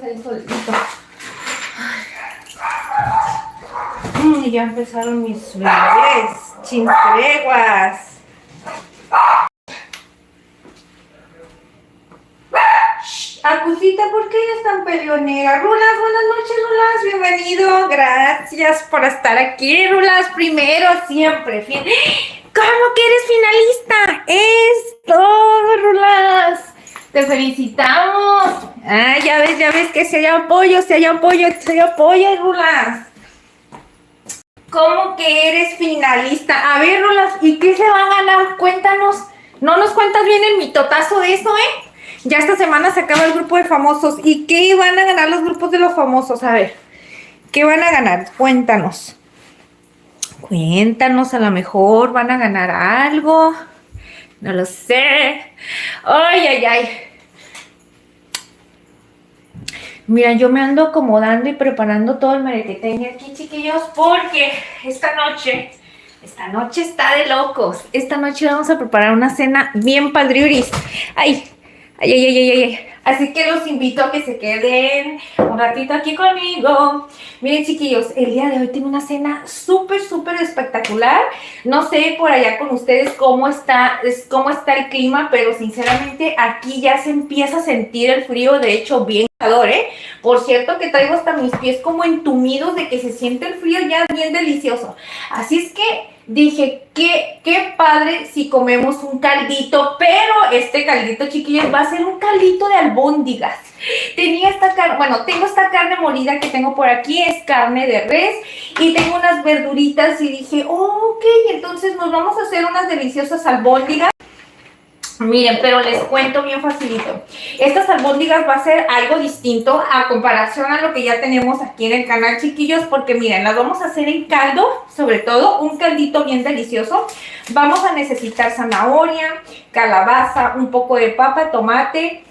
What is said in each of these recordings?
ahí solito. Ya empezaron mis bebés, chinfreguas. Acusita, ¿por qué ella es tan peleonera? Rulas, buenas noches, Rulas, bienvenido. Gracias por estar aquí, Rulas, primero, siempre. ¿Cómo que eres finalista? Es todo, Rulas. Te felicitamos. Ah, ya ves que si hay apoyo, Rulas. ¿Cómo que eres finalista? A ver, Rulas, ¿y qué se va a ganar? Cuéntanos. No nos cuentas bien el mitotazo de eso, ¿eh? Ya esta semana se acaba el grupo de famosos. ¿Y qué van a ganar los grupos de los famosos? A ver, ¿qué van a ganar? Cuéntanos. Cuéntanos, a lo mejor van a ganar algo. No lo sé. Ay. Mira, yo me ando acomodando y preparando todo el merequeteño aquí, chiquillos, porque esta noche está de locos. Esta noche vamos a preparar una cena bien padriuris. Ay. Así que los invito a que se queden un ratito aquí conmigo. Miren, chiquillos, el día de hoy tengo una cena súper espectacular. No sé por allá con ustedes cómo está el clima, pero sinceramente aquí ya se empieza a sentir el frío, de hecho bien calor, ¿eh? Por cierto que traigo hasta mis pies como entumidos de que se siente el frío ya bien delicioso. Así es que dije, qué padre si comemos un caldito, pero este caldito, chiquillos, va a ser un caldito de albóndigas. Tengo esta carne molida que tengo por aquí, es carne de res, y tengo unas verduritas y dije, ok, entonces nos vamos a hacer unas deliciosas albóndigas. Miren, pero les cuento bien facilito. Estas albóndigas va a ser algo distinto a comparación a lo que ya tenemos aquí en el canal, chiquillos, porque miren, las vamos a hacer en caldo, sobre todo un caldito bien delicioso. Vamos a necesitar zanahoria, calabaza, un poco de papa, tomate,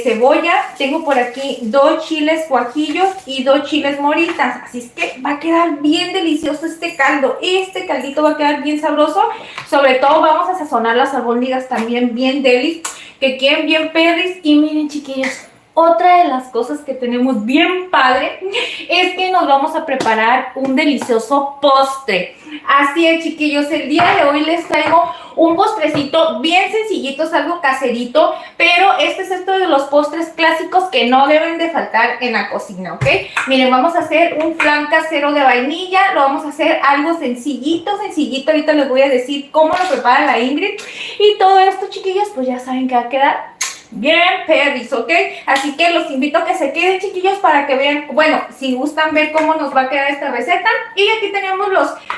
cebolla. Tengo por aquí 2 chiles guajillos y 2 chiles moritas. Así es que va a quedar bien delicioso este caldo. Este caldito va a quedar bien sabroso. Sobre todo vamos a sazonar las albóndigas también bien delis, que queden bien perris. Y miren, chiquillos, otra de las cosas que tenemos bien padre es que nos vamos a preparar un delicioso postre. Así es, chiquillos, el día de hoy les traigo un postrecito bien sencillito, es algo caserito, pero este es esto de los postres clásicos que no deben de faltar en la cocina, ¿ok? Miren, vamos a hacer un flan casero de vainilla, lo vamos a hacer algo sencillito, ahorita les voy a decir cómo lo prepara la Ingrid, y todo esto, chiquillos, pues ya saben que va a quedar bien perris, ¿ok? Así que los invito a que se queden, chiquillos, para que vean, bueno, si gustan ver cómo nos va a quedar esta receta. Y aquí tenemos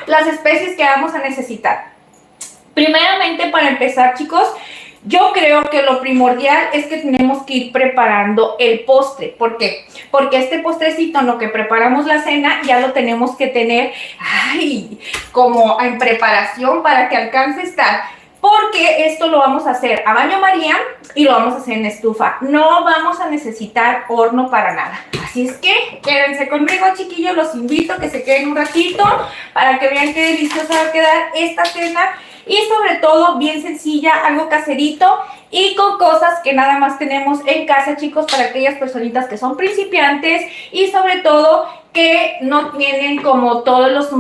las especies que vamos a necesitar. Primeramente, para empezar, chicos, yo creo que lo primordial es que tenemos que ir preparando el postre. ¿Por qué? Porque este postrecito en lo que preparamos la cena ya lo tenemos que tener, como en preparación para que alcance a estar. Porque esto lo vamos a hacer a baño María y lo vamos a hacer en estufa. No vamos a necesitar horno para nada. Así es que quédense conmigo, chiquillos. Los invito a que se queden un ratito para que vean qué deliciosa va a quedar esta cena. Y sobre todo bien sencilla, algo caserito y con cosas que nada más tenemos en casa, chicos, para aquellas personitas que son principiantes y sobre todo que no tienen como todos los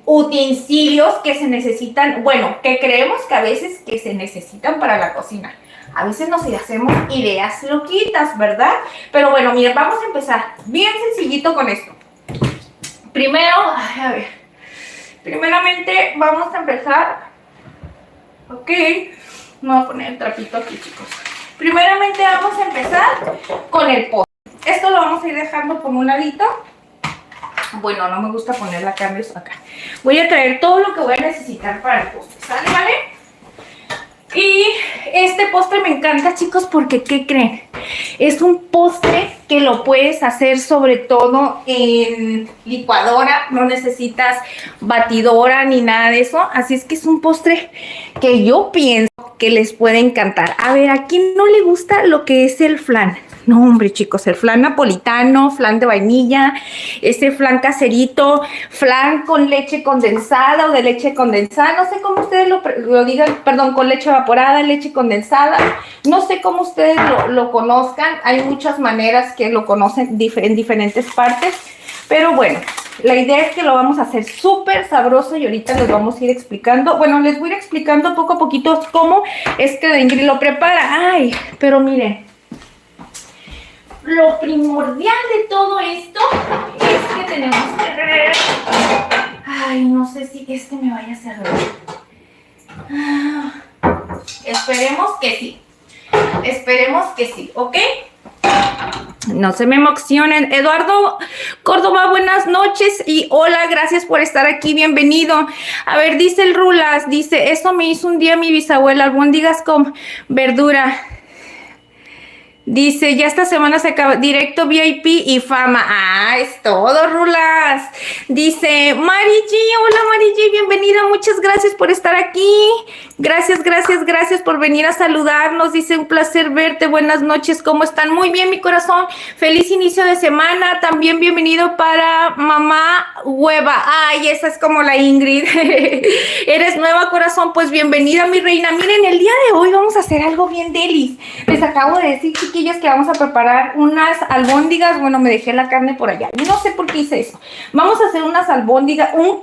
utensilios que se necesitan, bueno, que creemos que a veces que se necesitan para la cocina. A veces nos hacemos ideas loquitas, ¿verdad? Pero bueno, miren, vamos a empezar bien sencillito con esto. Primeramente vamos a empezar. Ok, me voy a poner el trapito aquí, chicos. Primeramente vamos a empezar con el postre. Esto lo vamos a ir dejando por un ladito. Bueno, no me gusta poner la carne acá. Voy a traer todo lo que voy a necesitar para el postre, ¿sale? ¿Vale? Y este postre me encanta, chicos, porque ¿qué creen? Es un postre que lo puedes hacer sobre todo en licuadora, no necesitas batidora ni nada de eso, así es que es un postre que yo pienso que les puede encantar. A ver, ¿a quién no le gusta lo que es el flan? No, hombre, chicos, el flan napolitano, flan de vainilla, ese flan caserito, flan con leche condensada o de leche condensada, no sé cómo ustedes lo digan, perdón, con leche evaporada, leche condensada, no sé cómo ustedes lo conozcan, hay muchas maneras que lo conocen en diferentes partes. Pero bueno, la idea es que lo vamos a hacer súper sabroso y ahorita les vamos a ir explicando. Bueno, les voy a ir explicando poco a poquito cómo es que la Ingrid lo prepara. Ay, pero miren, lo primordial de todo esto es que tenemos que... Ay, no sé si este me vaya a cerrar. Esperemos que sí. Esperemos que sí, ¿ok? No se me emocionen. Eduardo Córdoba, buenas noches y hola, gracias por estar aquí, bienvenido. A ver, dice el Rulas, dice, eso me hizo un día mi bisabuela, albóndigas con verdura. Dice, ya esta semana se acaba, directo VIP y fama. Ah, es todo, Rulas. Dice, Mari G, hola Mari G, bienvenida, muchas gracias por estar aquí. Gracias por venir a saludarnos. Dice, un placer verte, buenas noches, ¿cómo están? Muy bien, mi corazón, feliz inicio de semana. También bienvenido para mamá Hueva. Ay, esa es como la Ingrid. Eres nueva, corazón, pues bienvenida, mi reina. Miren, el día de hoy vamos a hacer algo bien delis. Les acabo de decir, chiquillos, que vamos a preparar unas albóndigas. Bueno, me dejé la carne por allá, no sé por qué hice eso. Vamos a hacer unas albóndigas, un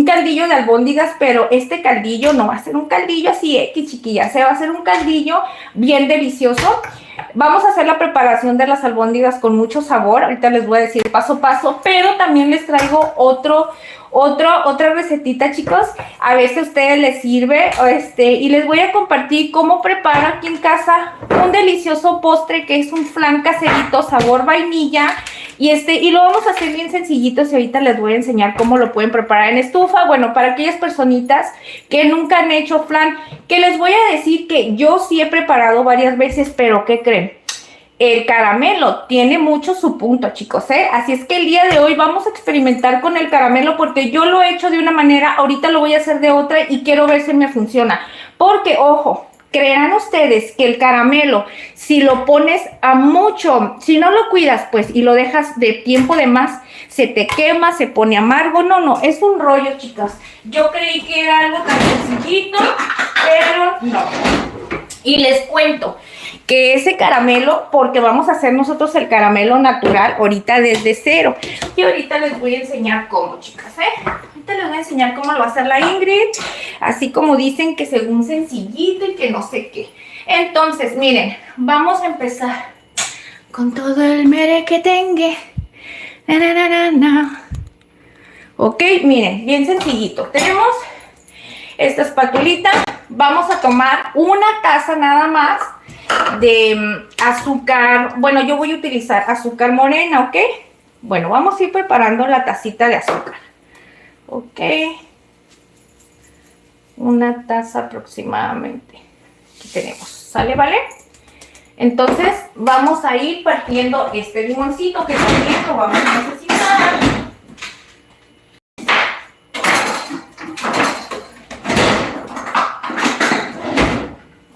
caldillo de albóndigas, pero este caldillo no va a ser un caldillo así X, chiquillas, se va a hacer un caldillo bien delicioso. Vamos a hacer la preparación de las albóndigas con mucho sabor, ahorita les voy a decir paso a paso, pero también les traigo otra recetita, chicos, a ver si a ustedes les sirve, y les voy a compartir cómo preparo aquí en casa un delicioso postre que es un flan caserito sabor vainilla, y lo vamos a hacer bien sencillito, y ahorita les voy a enseñar cómo lo pueden preparar en estufa. Bueno, para aquellas personitas que nunca han hecho flan, que les voy a decir que yo sí he preparado varias veces, pero ¿qué creen? El caramelo tiene mucho su punto, chicos, ¿eh? Así es que el día de hoy vamos a experimentar con el caramelo porque yo lo he hecho de una manera, ahorita lo voy a hacer de otra y quiero ver si me funciona. Porque, ojo, creerán ustedes que el caramelo, si lo pones a mucho, si no lo cuidas, pues, y lo dejas de tiempo de más, se te quema, se pone amargo. No, es un rollo, chicas. Yo creí que era algo tan sencillito, pero no. Y les cuento que ese caramelo, porque vamos a hacer nosotros el caramelo natural ahorita desde cero. Y ahorita les voy a enseñar cómo, chicas, ¿eh? Ahorita les voy a enseñar cómo lo va a hacer la Ingrid. Así como dicen que según sencillito y que no sé qué. Entonces, miren, vamos a empezar con todo el merequetengue. Ok, miren, bien sencillito. Tenemos esta espatulita. Vamos a tomar una taza nada más de azúcar. Bueno, yo voy a utilizar azúcar morena, ¿ok? Bueno, vamos a ir preparando la tacita de azúcar. Ok. Una taza aproximadamente. Aquí tenemos. ¿Sale, vale? Entonces, vamos a ir partiendo este limoncito que también lo vamos a necesitar.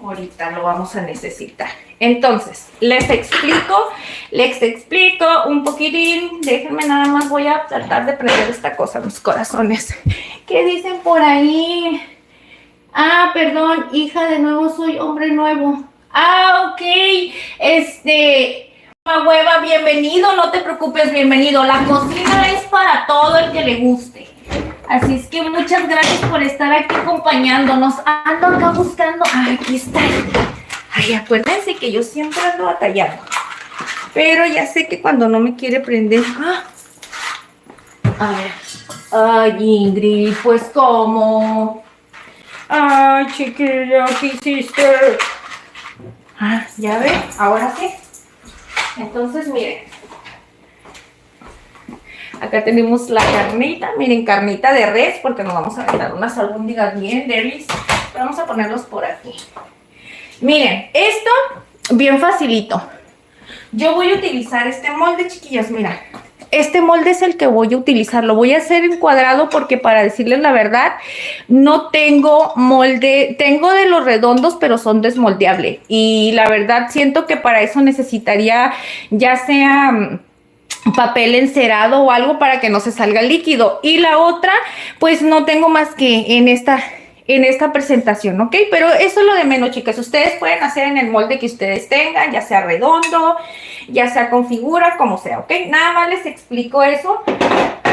Ahorita lo vamos a necesitar. Entonces, les explico un poquitín. Déjenme nada más, voy a tratar de prender esta cosa, mis corazones. ¿Qué dicen por ahí? Ah, perdón, hija, de nuevo soy hombre nuevo. Ah, ok. Hueva, bienvenido, no te preocupes, bienvenido. La cocina es para todo el que le guste. Así es que muchas gracias por estar aquí acompañándonos. Ando acá buscando. Ay, aquí está. Ay, acuérdense que yo siempre ando batallando. Pero ya sé que cuando no me quiere prender. A ver. Ay, Ingrid, pues ¿cómo? Ay, chiquilla, ¿qué hiciste? Ya ven, ahora sí. Entonces, miren. Acá tenemos la carnita, miren, carnita de res, porque nos vamos a dar unas albóndigas bien delis. Vamos a ponerlos por aquí. Miren, esto bien facilito. Yo voy a utilizar este molde, chiquillas, mira. Este molde es el que voy a utilizar. Lo voy a hacer en cuadrado porque, para decirles la verdad, no tengo molde. Tengo de los redondos, pero son desmoldeables. Y la verdad siento que para eso necesitaría ya sea papel encerado o algo para que no se salga el líquido. Y la otra, pues no tengo más que en en esta presentación, ¿ok? Pero eso es lo de menos, chicas. Ustedes pueden hacer en el molde que ustedes tengan, ya sea redondo, ya sea con figura, como sea, ¿ok? Nada más les explico eso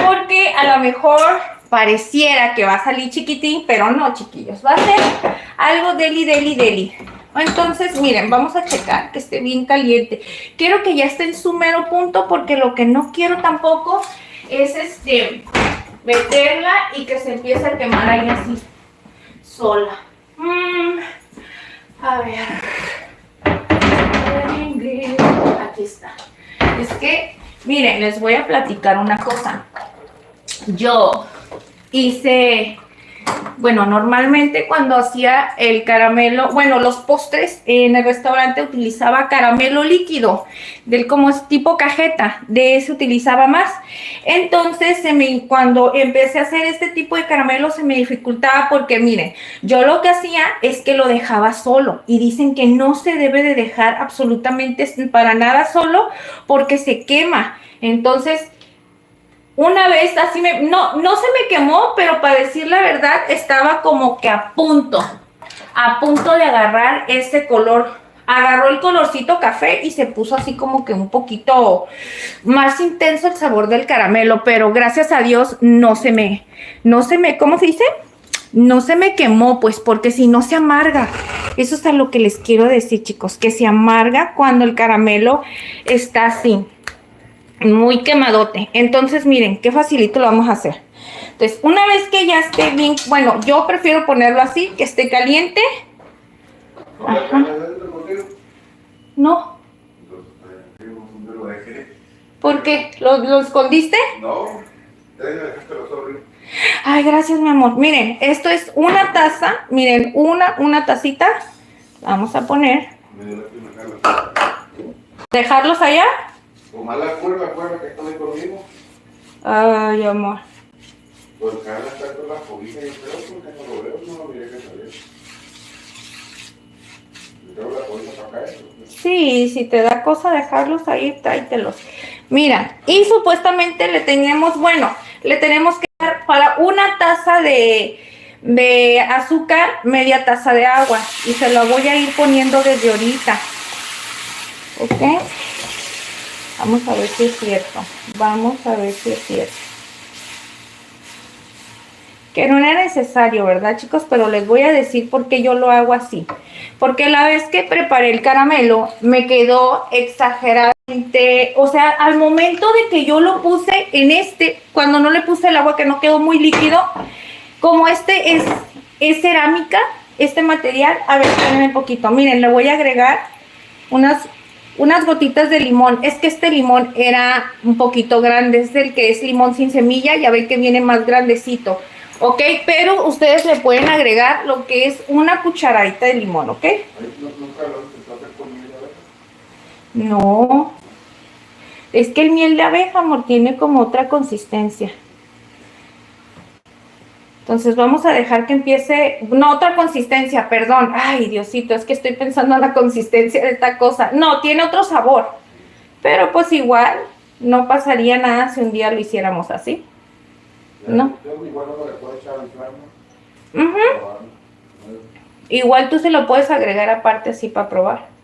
porque a lo mejor pareciera que va a salir chiquitín, pero no, chiquillos. Va a ser algo deli, deli, deli. Entonces, miren, vamos a checar que esté bien caliente. Quiero que ya esté en su mero punto porque lo que no quiero tampoco es meterla y que se empiece a quemar ahí así sola. A ver. Aquí está. Es que, miren, les voy a platicar una cosa. Yo hice, bueno, normalmente cuando hacía el caramelo, bueno, los postres en el restaurante utilizaba caramelo líquido, del como es tipo cajeta, de ese utilizaba más. Entonces, cuando empecé a hacer este tipo de caramelo se me dificultaba porque, miren, yo lo que hacía es que lo dejaba solo y dicen que no se debe de dejar absolutamente para nada solo porque se quema. Entonces, una vez así no se me quemó, pero para decir la verdad, estaba como que a punto de agarrar ese color. Agarró el colorcito café y se puso así como que un poquito más intenso el sabor del caramelo, pero gracias a Dios no se me, ¿cómo se dice? No se me quemó, pues, porque si no se amarga. Eso es a lo que les quiero decir, chicos, que se amarga cuando el caramelo está así, muy quemadote. Entonces, miren, qué facilito lo vamos a hacer. Entonces, una vez que ya esté bien, bueno, yo prefiero ponerlo así, que esté caliente. Ajá. No. ¿Por qué? ¿Lo escondiste? No. Ay, gracias, mi amor. Miren, esto es una taza. Miren, una tacita. Vamos a poner. ¿Dejarlos allá? Tomar la cuerda que está ahí conmigo. Ay, amor. Pues Carla está con la cobija y creo porque no lo veo, no lo miré que salió. Creo la cobija para acá. Sí, si te da cosa dejarlos ahí, tráetelos. Mira, y supuestamente le tenemos que dar para una taza de azúcar, media taza de agua. Y se lo voy a ir poniendo desde ahorita. ¿Ok? Vamos a ver si es cierto. Vamos a ver si es cierto. Que no era necesario, ¿verdad, chicos? Pero les voy a decir por qué yo lo hago así. Porque la vez que preparé el caramelo, me quedó exageradamente... O sea, al momento de que yo lo puse cuando no le puse el agua, que no quedó muy líquido, como es cerámica, este material, a ver, espérenme un poquito. Miren, le voy a agregar unas gotitas de limón. Es que este limón era un poquito grande, es el que es limón sin semilla, ya ven que viene más grandecito, ¿ok? Pero ustedes le pueden agregar lo que es una cucharadita de limón, ¿ok? No, es que el miel de abeja, amor, tiene como otra consistencia. Entonces vamos a dejar que empiece, no, otra consistencia, perdón. Ay, Diosito, es que estoy pensando en la consistencia de esta cosa. No, tiene otro sabor. Pero pues igual, no pasaría nada si un día lo hiciéramos así. ¿No? Igual tú se lo puedes agregar aparte así para probar.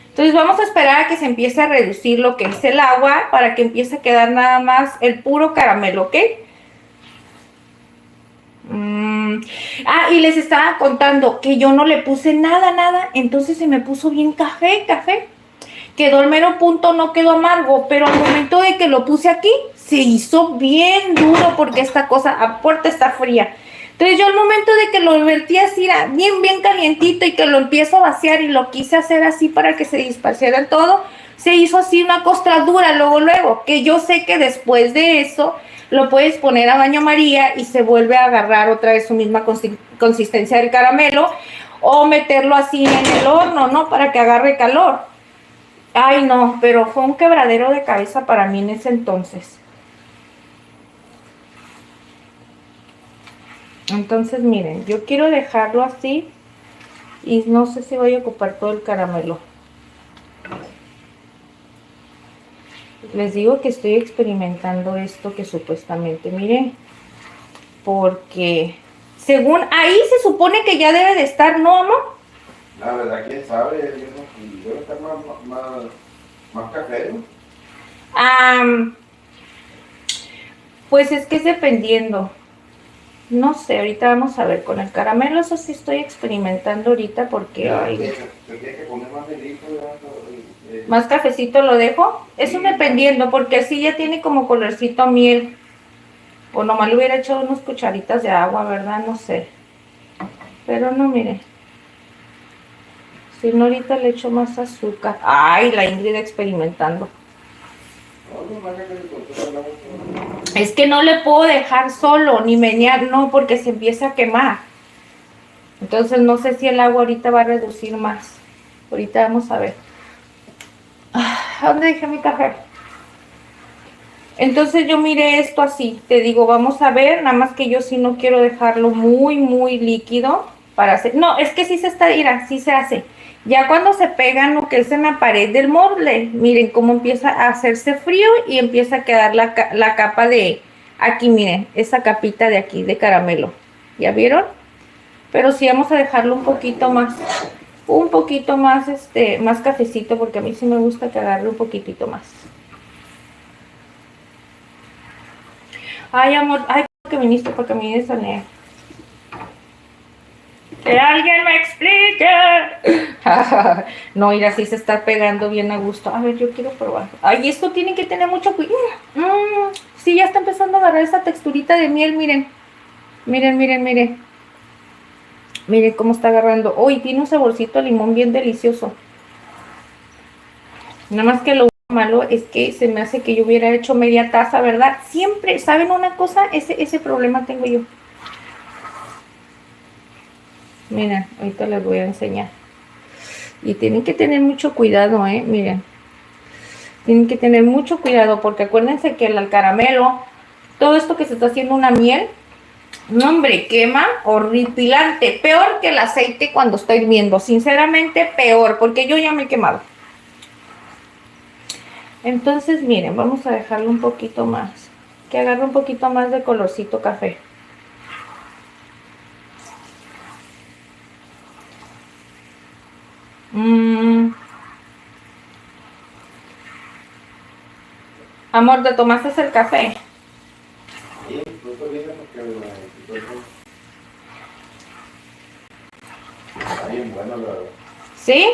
Entonces vamos a esperar a que se empiece a reducir lo que es el agua para que empiece a quedar nada más el puro caramelo, ¿ok? Y les estaba contando que yo no le puse nada, entonces se me puso bien café. Quedó el mero punto, no quedó amargo, pero al momento de que lo puse aquí, se hizo bien duro porque esta cosa aparte está fría. Entonces yo al momento de que lo vertí así, era bien calientito y que lo empiezo a vaciar y lo quise hacer así para que se disparciera todo, se hizo así una costra dura luego, que yo sé que después de eso lo puedes poner a baño María y se vuelve a agarrar otra vez su misma consistencia del caramelo, o meterlo así en el horno, ¿no? Para que agarre calor. Ay, no, pero fue un quebradero de cabeza para mí en ese entonces. Entonces, miren, yo quiero dejarlo así y no sé si voy a ocupar todo el caramelo. Les digo que estoy experimentando esto que supuestamente, miren, porque Según ahí se supone que ya debe de estar, ¿no, amor? La verdad, quién sabe, yo no, debe estar más café, ¿no? Am, pues es que es dependiendo. No sé, ahorita vamos a ver. Con el caramelo, eso sí estoy experimentando ahorita porque ay, Se tiene que poner más delito, más cafecito lo dejo. Eso Sí. dependiendo, porque así ya tiene como colorcito a miel. O nomás le hubiera echado unas cucharitas de agua, ¿verdad? No sé. Pero no, mire. Si no, ahorita le echo más azúcar. Ay, la Ingrid experimentando. No, no, más que se controla el agua. Es que no le puedo dejar solo, ni menear, no, porque se empieza a quemar. Entonces no sé si el agua ahorita va a reducir más. Ahorita vamos a ver. ¿Dónde dejé mi café? Entonces yo miré esto así, te digo, vamos a ver, nada más que yo sí no quiero dejarlo muy, muy líquido para hacer, no, es que sí se está, mira, sí se hace. Ya cuando se pegan lo que es en la pared del molde, miren cómo empieza a hacerse frío y empieza a quedar la capa de, aquí miren, esa capita de aquí de caramelo, ¿ya vieron? Pero sí vamos a dejarlo un poquito más, más cafecito, porque a mí sí me gusta que agarre un poquitito más. Ay, amor, ay, que viniste para que me ayudes a leer. ¡Que alguien me explique! No, mira, sí se está pegando bien a gusto. A ver, yo quiero probar. Ay, esto tiene que tener mucho cuidado. Sí, ya está empezando a agarrar esa texturita de miel, miren. Miren, miren, miren. Miren cómo está agarrando. Uy, tiene un saborcito de limón bien delicioso. Nada más que lo malo es que se me hace que yo hubiera hecho media taza, ¿verdad? Siempre, ¿saben una cosa? Ese problema tengo yo. Miren, ahorita les voy a enseñar. Y tienen que tener mucho cuidado, miren. Tienen que tener mucho cuidado porque acuérdense que el caramelo, todo esto que se está haciendo una miel, no, hombre, quema horripilante. Peor que el aceite cuando está hirviendo. Sinceramente, peor, porque yo ya me he quemado. Entonces, miren, vamos a dejarlo un poquito más. Que agarre un poquito más de colorcito café. Amor, ¿te tomaste el café? Sí, incluso viene porque está bien bueno, la verdad. ¿Sí?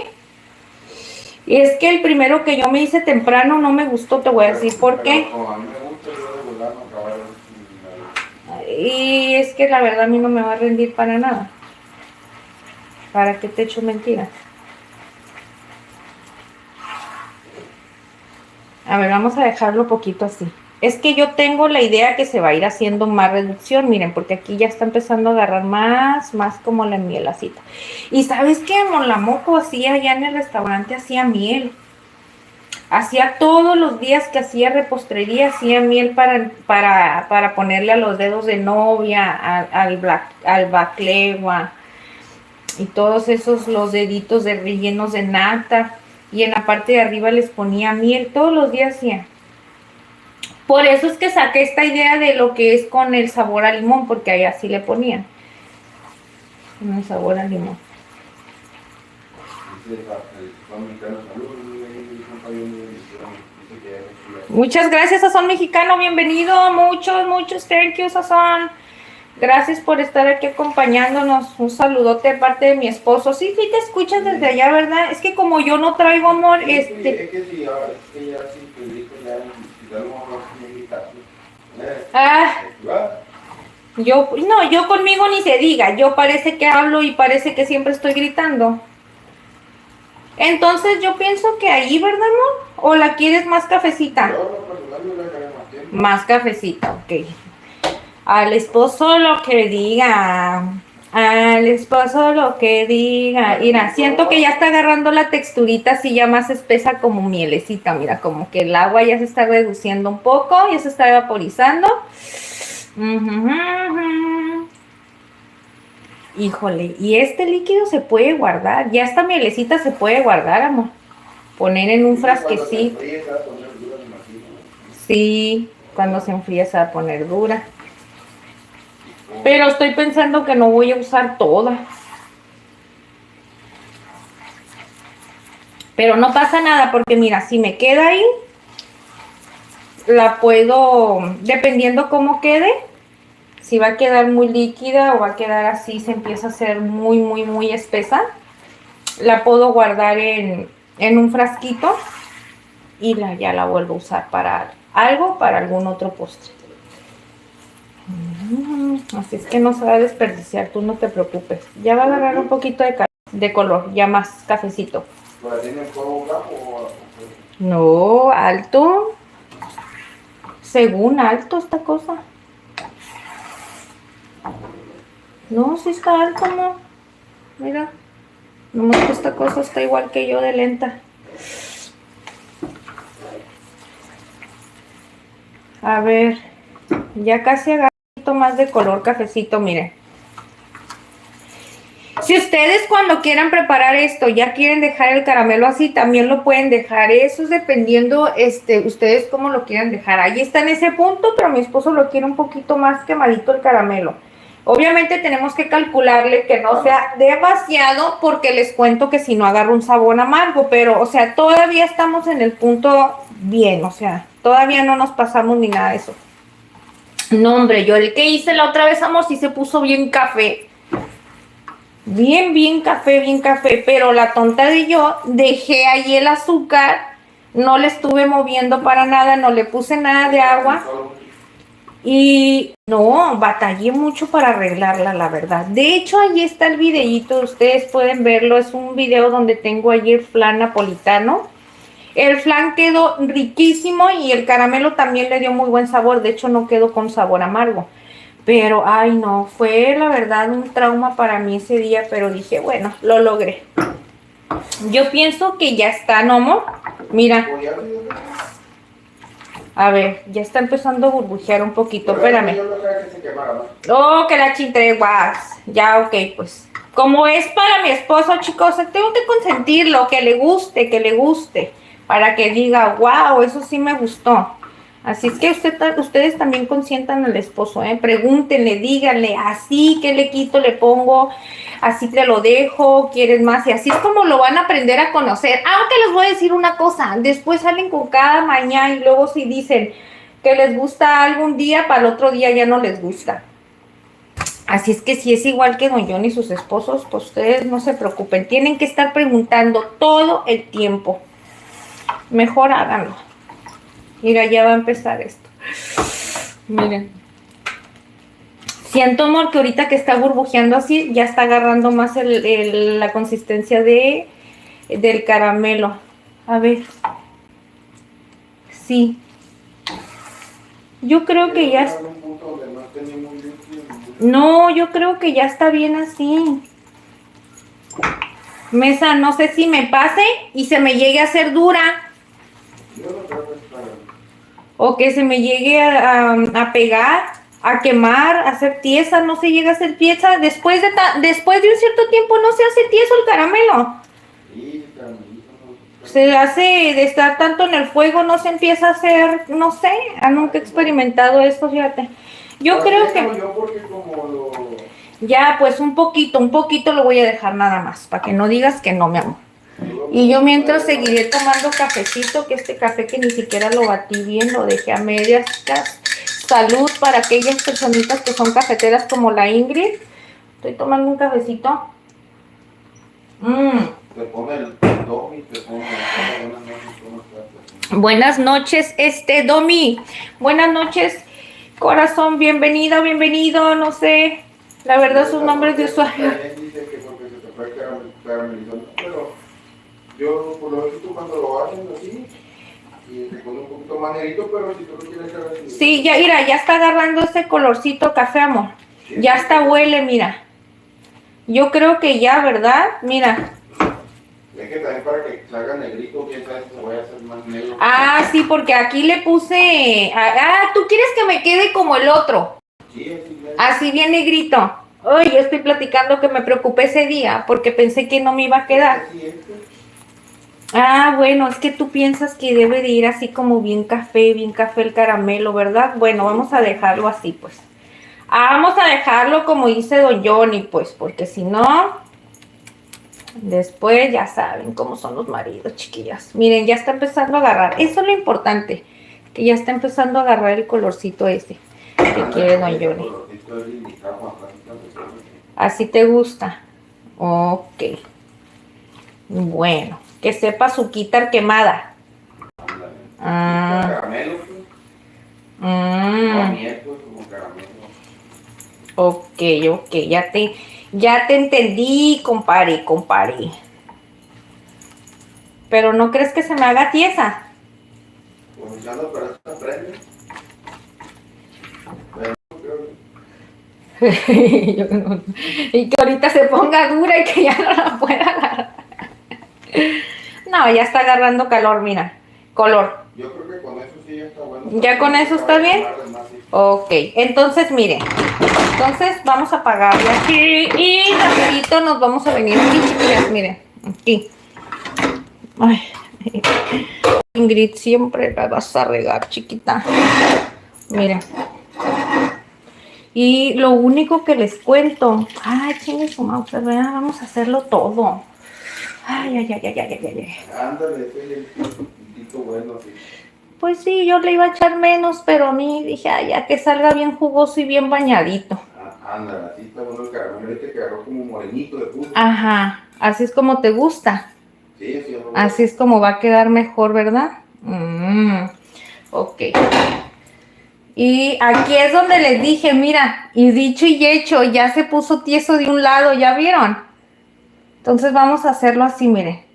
Y es que el primero que yo me hice temprano no me gustó, te voy a decir por qué. Como a mí me gusta, yo regular no acabar Y es que la verdad a mí no me va a rendir para nada. ¿Para qué te echo mentiras? A ver, vamos a dejarlo poquito así. Es que yo tengo la idea que se va a ir haciendo más reducción, miren, porque aquí ya está empezando a agarrar más como la mielacita. Y ¿sabes qué? La Moco hacía allá en el restaurante, hacía miel. Hacía todos los días que hacía repostería, hacía miel para ponerle a los dedos de novia, al baklava y todos esos los deditos de rellenos de nata. Y en la parte de arriba les ponía miel, todos los días hacía. Por eso es que saqué esta idea de lo que es con el sabor a limón, porque ahí así le ponían. Con el sabor a limón. Muchas gracias, Sazón Mexicano, bienvenido, muchos thank you, Sazón. Gracias por estar aquí acompañándonos. Un saludote de parte de mi esposo. Sí, sí te escuchas desde allá, ¿verdad? Es que como yo no traigo amor, Es que si ya sin pedirte ya lo vamos a meditar. Yo conmigo ni se diga. Yo parece que hablo y parece que siempre estoy gritando. Entonces yo pienso que ahí, ¿verdad, amor? ¿O la quieres más cafecita? Más cafecita, ok. Al esposo lo que diga. Al esposo lo que diga. Mira, siento que ya está agarrando la texturita así ya más espesa como mielecita. Mira, como que el agua ya se está reduciendo un poco, ya se está evaporizando. Híjole, y este líquido se puede guardar. Ya esta mielecita se puede guardar, amor. Poner en un frasquecito. Sí, cuando se enfríe se va a poner dura. Pero estoy pensando que no voy a usar toda. Pero no pasa nada porque mira, si me queda ahí, la puedo, dependiendo cómo quede, si va a quedar muy líquida o va a quedar así, se empieza a hacer muy espesa, la puedo guardar en un frasquito y ya la vuelvo a usar para algo, para algún otro postre. Así es que no se va a desperdiciar, tú no te preocupes. Ya va a agarrar un poquito de color, ya más cafecito. ¿La tiene fuego bajo o...? No, alto. Según alto esta cosa. No, sí está alto, no. Mira. Nomás que esta cosa está igual que yo de lenta. A ver. Ya casi agarro un poquito más de color cafecito, miren. Si ustedes cuando quieran preparar esto ya quieren dejar el caramelo así, también lo pueden dejar. Eso es dependiendo, ustedes cómo lo quieran dejar. Ahí está en ese punto, pero mi esposo lo quiere un poquito más quemadito el caramelo. Obviamente tenemos que calcularle que no sea demasiado, porque les cuento que si no agarra un sabor amargo, pero, o sea, todavía estamos en el punto bien, o sea, todavía no nos pasamos ni nada de eso. No, hombre, yo el que hice la otra vez, amor, sí se puso bien café. Bien café, pero la tonta de yo dejé ahí el azúcar, no le estuve moviendo para nada, no le puse nada de agua y no, batallé mucho para arreglarla, la verdad. De hecho, ahí está el videíto, ustedes pueden verlo, es un video donde tengo allí el flan napolitano. El flan quedó riquísimo y el caramelo también le dio muy buen sabor, de hecho no quedó con sabor amargo. Pero, ay no, fue la verdad un trauma para mí ese día, pero dije, bueno, lo logré. Yo pienso que ya está, ¿no, amor? Mira. A ver, ya está empezando a burbujear un poquito, espérame. Oh, que la chintreguas. Ya, ok, pues. Como es para mi esposo, chicos, tengo que consentirlo, que le guste, para que diga, wow, eso sí me gustó. Así es que ustedes también consientan al esposo, pregúntenle, díganle, así, ¿qué le quito, le pongo? Así te lo dejo, ¿quieres más? Y así es como lo van a aprender a conocer. Aunque les voy a decir una cosa, después salen con cada mañana y luego si dicen que les gusta algún día, para el otro día ya no les gusta. Así es que si es igual que don John y sus esposos, pues ustedes no se preocupen, tienen que estar preguntando todo el tiempo. Mejor háganlo. Mira, ya va a empezar esto. Miren. Siento, amor, que ahorita que está burbujeando así, ya está agarrando más la consistencia del caramelo. A ver. Sí. Yo creo que ya... No, yo creo que ya está bien así. Mesa, no sé si me pase y se me llegue a hacer dura. O que se me llegue a pegar, a quemar, a hacer tiesa, no se llega a hacer tiesa. Después de un cierto tiempo no se hace tieso el caramelo. Se hace de estar tanto en el fuego, no se empieza a hacer, no sé, nunca he experimentado esto, fíjate. Yo creo que... Ya, pues un poquito lo voy a dejar nada más, para que no digas que no, mi amor. Y yo mientras seguiré tomando cafecito, que este café que ni siquiera lo batí bien, lo dejé a medias. Salud para aquellas personitas que son cafeteras como la Ingrid. Estoy tomando un cafecito. Te pone el Domi, te pone buenas noches, Domi. Buenas noches, corazón, bienvenida, bienvenido, no sé. La verdad sus nombres de usuario. Dice que porque se te fue caramelizando, pero yo por lo visto cuando lo hacen así, y se pone un poquito más negrito, pero si tú lo quieres hacer así. Sí, ya, mira, ya está agarrando ese colorcito café, amor. Sí, ya hasta huele, mira. Yo creo que ya, ¿verdad? Mira. Es que también para que salga negrito, quién sabe si se vaya a hacer más negro. Ah, sí, porque aquí le puse... ¿tú quieres que me quede como el otro? Sí, así bien negrito. Ay, yo estoy platicando que me preocupé ese día porque pensé que no me iba a quedar. Ah, bueno, es que tú piensas que debe de ir así como bien café el caramelo, ¿verdad? Bueno, vamos a dejarlo así, pues. Vamos a dejarlo como dice Don Johnny, pues, porque si no, después ya saben cómo son los maridos, chiquillas. Miren, ya está empezando a agarrar. Eso es lo importante, que ya está empezando a agarrar el colorcito ese que quiere Don Johnny. ¿Así te gusta? Ok. Bueno, que sepa azuquita quemada. Caramelo, pues. No, miel, pues, como caramelo. Ok, ya te entendí, compadre. Pero ¿no crees que se me haga tiesa? Pues ya no, pero está prende. Pero no creo. Y que ahorita se ponga dura y que ya no la pueda agarrar. No, ya está agarrando calor, mira. Color. Yo creo que con eso sí ya está bueno. ¿Ya con eso está bien? Ok, entonces miren. Entonces vamos a apagarle aquí y rapidito nos vamos a venir aquí, chiquillas, miren. Aquí. Ay, Ingrid, siempre la vas a regar, chiquita. Miren. Y lo único que les cuento. Ay, chingue su mouse, vamos a hacerlo todo. Ay. Ándale, ese es el puntito bueno, sí. Pues sí, yo le iba a echar menos, pero a mí dije, ay, ya que salga bien jugoso y bien bañadito. Ándale, así está bueno el caramelo, este que agarró como morenito de puso. Ajá, así es como te gusta. Sí, así es. Así es como va a quedar mejor, ¿verdad? Ok. Y aquí es donde les dije, mira, y dicho y hecho, ya se puso tieso de un lado, ¿ya vieron? Entonces vamos a hacerlo así, miren.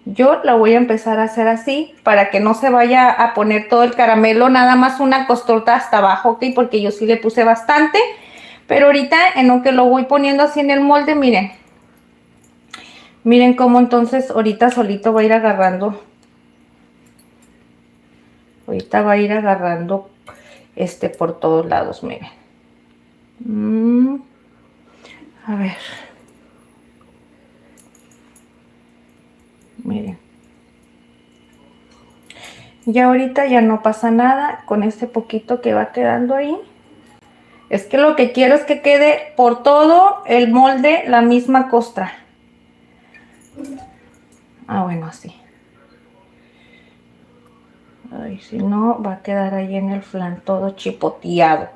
Yo la voy a empezar a hacer así para que no se vaya a poner todo el caramelo, nada más una costorta hasta abajo, ¿ok? Porque yo sí le puse bastante, pero ahorita en lo que lo voy poniendo así en el molde, miren. Miren cómo entonces ahorita solito va a ir agarrando. Ahorita va a ir agarrando por todos lados, miren. A ver. Miren. Ya ahorita ya no pasa nada con este poquito que va quedando ahí. Es que lo que quiero es que quede por todo el molde la misma costra. Bueno, así. Ay, si no, va a quedar ahí en el flan todo chipoteado.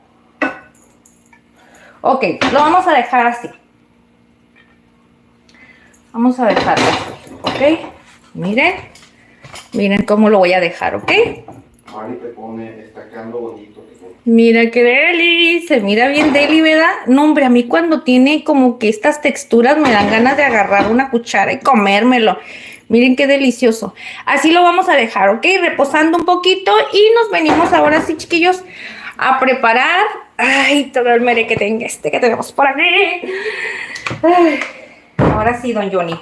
Ok, lo vamos a dejar así. Vamos a dejarlo así, ¿ok? Miren cómo lo voy a dejar, ¿ok? Mari te pone, está quedando bonito. Mira qué deli, se mira bien deli, ¿verdad? No, hombre, a mí cuando tiene como que estas texturas me dan ganas de agarrar una cuchara y comérmelo. Miren qué delicioso. Así lo vamos a dejar, ¿ok? Reposando un poquito y nos venimos ahora sí, chiquillos, a preparar. Ay, todo el merequetengue que tenemos por aquí. Ay, ahora sí, Don Johnny.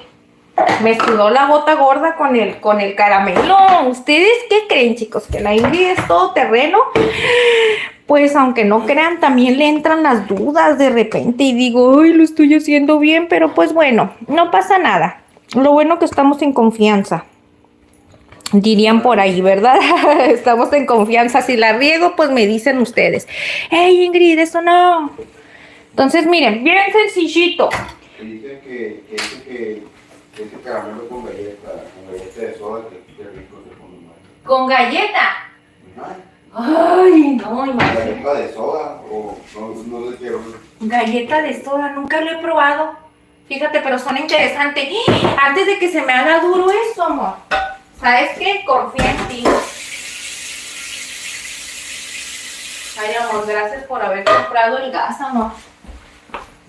Me sudó la bota gorda con el caramelo. ¿Ustedes qué creen, chicos? ¿Que la Ingrid es todo terreno? Pues aunque no crean, también le entran las dudas de repente y digo, ay, lo estoy haciendo bien, pero pues bueno, no pasa nada. Lo bueno que estamos en confianza. Dirían por ahí, ¿verdad? Estamos en confianza. Si la riego, pues me dicen ustedes, hey Ingrid, eso no. Entonces, miren, bien sencillito. Dicen que ese caramelo con galleta de soda, que rico se pone mal. ¿Con galleta? Ajá. Ay, no, imagínate. ¿Galleta de soda o no le quiero? Galleta de soda, nunca lo he probado. Fíjate, pero son interesantes. Antes de que se me haga duro eso, amor. ¿Sabes qué? Confía en ti. Ay, amor, gracias por haber comprado el gas, amor.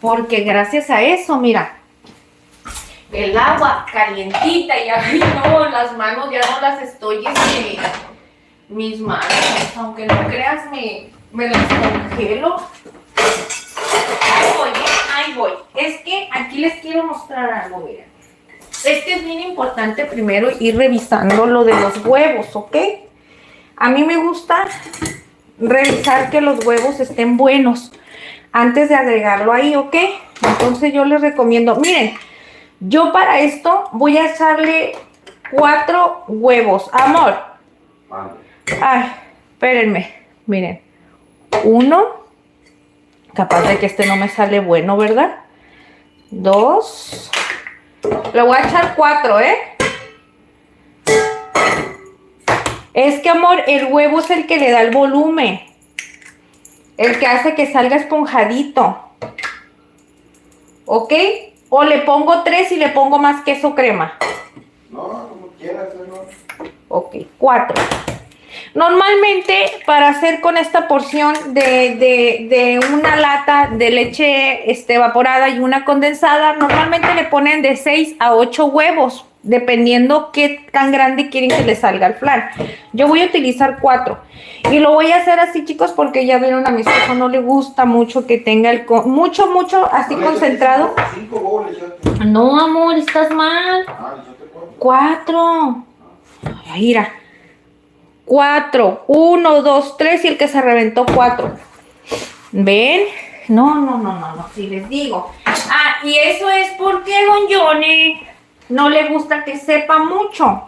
Porque gracias a eso, mira, el agua calientita y ay, no, las manos ya no las estoy, mis manos, aunque no creas, me las congelo. Ahí voy. Es que aquí les quiero mostrar algo, miren. Es que es bien importante primero ir revisando lo de los huevos, ¿ok? A mí me gusta revisar que los huevos estén buenos antes de agregarlo ahí, ¿ok? Entonces yo les recomiendo, miren, yo para esto voy a echarle 4 huevos. Amor. Ay, espérenme, miren. 1, Capaz de que este no me sale bueno, ¿verdad? 2. Le voy a echar 4, ¿eh? Es que, amor, el huevo es el que le da el volumen. El que hace que salga esponjadito. ¿Ok? O le pongo 3 y le pongo más queso crema. No, como quieras, ¿no? Ok, 4. Normalmente, para hacer con esta porción de una lata de leche evaporada y una condensada, normalmente le ponen de 6 a 8 huevos, dependiendo qué tan grande quieren que le salga el flan. Yo voy a utilizar 4. Y lo voy a hacer así, chicos, porque ya vieron, a mi esposo no le gusta mucho que tenga el mucho así No, concentrado. 5 huevos le echaste. No, amor, estás mal. Ah, le echaste 4. 4. Ay, mira. 4. 1, 2, 3 y el que se reventó 4. ¿Ven? No, si les digo. Ah, y eso es porque don Johnny no le gusta que sepa mucho.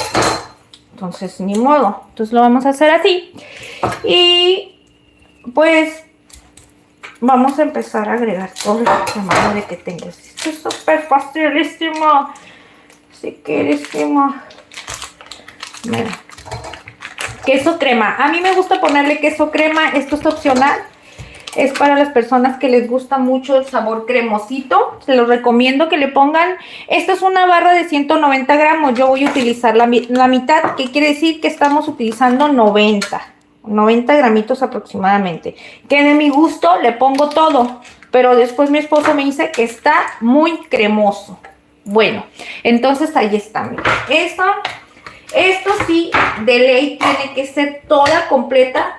Entonces, ni modo. Entonces lo vamos a hacer así. Y pues vamos a empezar a agregar todo el madre que tengas. Esto es súper facilísimo. Si querísimo. Mira. Queso crema. A mí me gusta ponerle queso crema. Esto es opcional. Es para las personas que les gusta mucho el sabor cremosito. Se los recomiendo que le pongan. Esta es una barra de 190 gramos. Yo voy a utilizar la mitad, que quiere decir que estamos utilizando 90 gramitos aproximadamente. Que de mi gusto le pongo todo. Pero después mi esposo me dice que está muy cremoso. Bueno, entonces ahí está. Mira. Esto sí, de ley tiene que ser toda completa,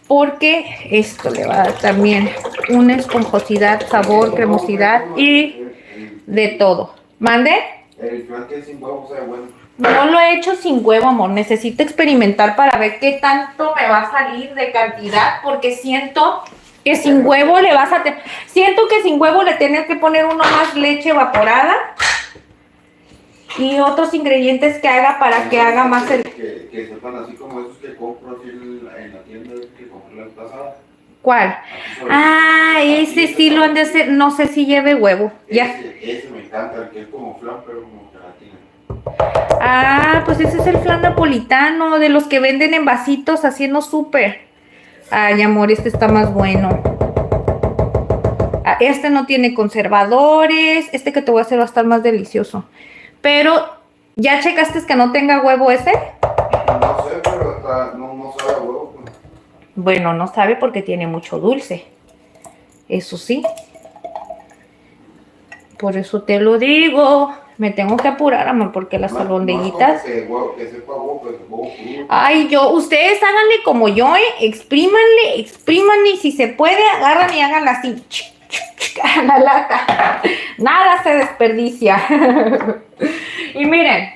porque esto le va a dar también una esponjosidad, sabor, cremosidad y de todo. ¿Mande? El flan que es sin huevo sabe bueno. No lo he hecho sin huevo, amor. Necesito experimentar para ver qué tanto me va a salir de cantidad, porque siento que sin huevo le vas a... Siento que sin huevo le tienes que poner uno más leche evaporada y otros ingredientes que haga para que haga más el... Que sepan así como esos que compro así en la tienda que compré la vez pasada. ¿Cuál? Ah, ese sí lo han de hacer. No sé si lleve huevo. Ya. Ese me encanta, el que es como flan, pero como gelatina. Ah, pues ese es el flan napolitano, de los que venden en vasitos haciendo súper. Ay, amor, este está más bueno. Este no tiene conservadores. Este que te voy a hacer va a estar más delicioso. Pero, ¿ya checaste que no tenga huevo ese? No sé, pero no sabe a huevo. Pues. Bueno, no sabe porque tiene mucho dulce. Eso sí. Por eso te lo digo. Me tengo que apurar, amor, porque las albondiguitas... Que sepa huevo, pues huevo crudo. Ay, ustedes háganle como yo, exprímanle, y si se puede, agarran y háganla así. A la lata. Nada se desperdicia. Y miren,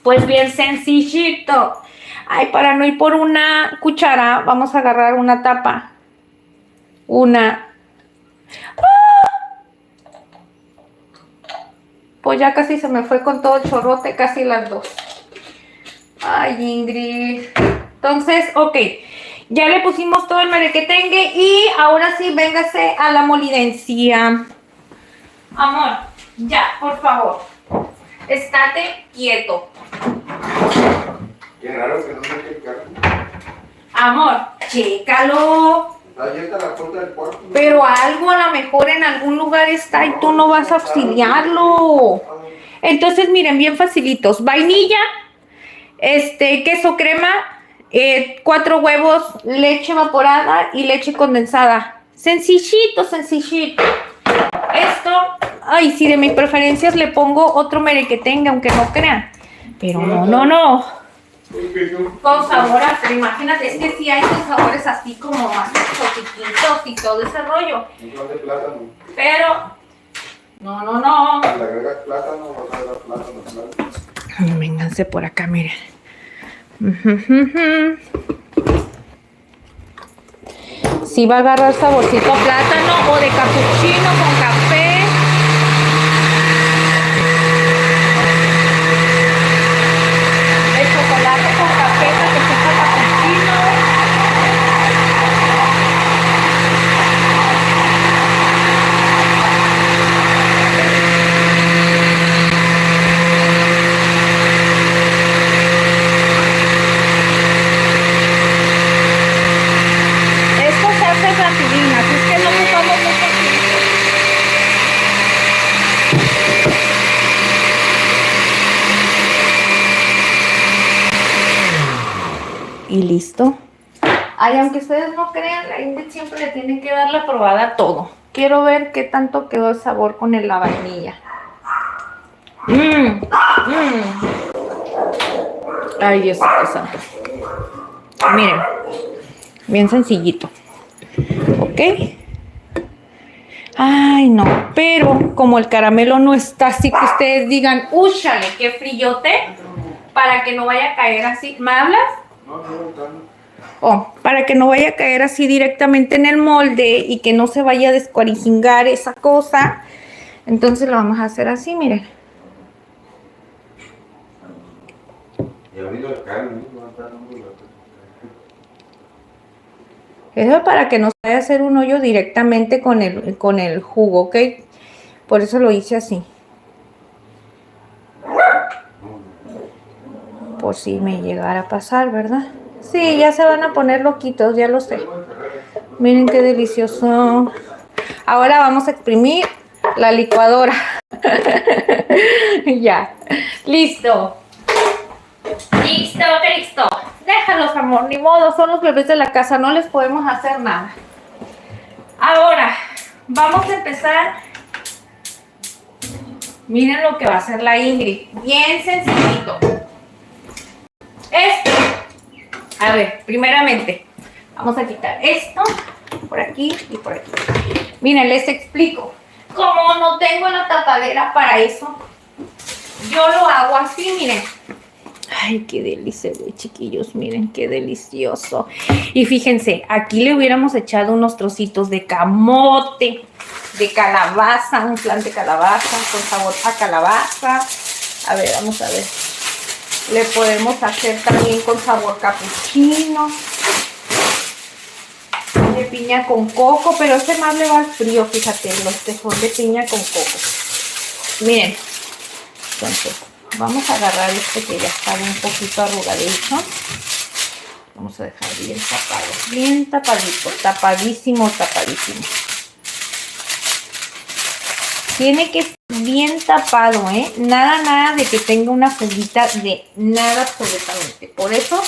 pues bien sencillito. Ay, para no ir por una cuchara, vamos a agarrar una tapa. Pues ya casi se me fue con todo el chorrote, casi las 2. Ay, Ingrid. Entonces, ok. Ya le pusimos todo el merequetengue y ahora sí, véngase a la molidencia. Amor, ya, por favor. Estate quieto. Qué raro que no me el carro. Amor, chécalo. Está abierta la puerta del cuarto. Pero algo a lo mejor en algún lugar está y tú no vas a auxiliarlo. Entonces, miren, bien facilitos. Vainilla, queso crema, 4 huevos, leche evaporada y leche condensada. Sencillito. Esto, ay, si de mis preferencias le pongo otro merequetengue, aunque no crean. Pero no. Con sabor pero imagínate, es que sí hay con sabores así como más chiquitos y todo ese rollo. Un flan de plátano. Pero, no. Le agregas plátano, vas a agregar plátano. Vénganse por acá, miren. Si va a agarrar saborcito a plátano o de capuchino con café. De chocolate con café para que sepa capuchino. listo. Ay, aunque ustedes no crean, la Ingrid siempre le tiene que dar la probada a todo. Quiero ver qué tanto quedó el sabor con la vainilla. Ay, Dios santo. Miren, bien sencillito. ¿Ok? Ay, no, pero como el caramelo no está así que ustedes digan, úchale, qué frillote, para que no vaya a caer así. ¿Me hablas? Oh, para que no vaya a caer así directamente en el molde y que no se vaya a descuarijingar esa cosa. Entonces lo vamos a hacer así, miren. Eso es para que no se vaya a hacer un hoyo directamente con el jugo, ¿ok? Por eso lo hice así. Por si me llegara a pasar, ¿verdad? Sí, ya se van a poner loquitos, ya lo sé. Miren qué delicioso. Ahora vamos a exprimir la licuadora. Ya. Listo. Listo, listo. Déjalos, amor, ni modo, son los bebés de la casa, no les podemos hacer nada. Ahora, vamos a empezar. Miren lo que va a hacer la Ingrid. Bien sencillito. Esto. A ver, primeramente, vamos a quitar esto por aquí y por aquí. Miren, les explico. Como no tengo la tapadera para eso, yo lo hago así, miren. Ay, qué delicia, güey, chiquillos, miren, qué delicioso. Y fíjense, aquí le hubiéramos echado unos trocitos de camote, de calabaza, un flan de calabaza con sabor a calabaza. A ver, vamos a ver. Le podemos hacer también con sabor capuchino. De piña con coco, pero este más le va al frío, fíjate, los que son de piña con coco. Miren, entonces vamos a agarrar este que ya está un poquito arrugadito. Vamos a dejar bien tapado, bien tapadito, tapadísimo, tapadísimo. Tiene que estar bien tapado, ¿eh? Nada de que tenga una fuguita de nada absolutamente. Por eso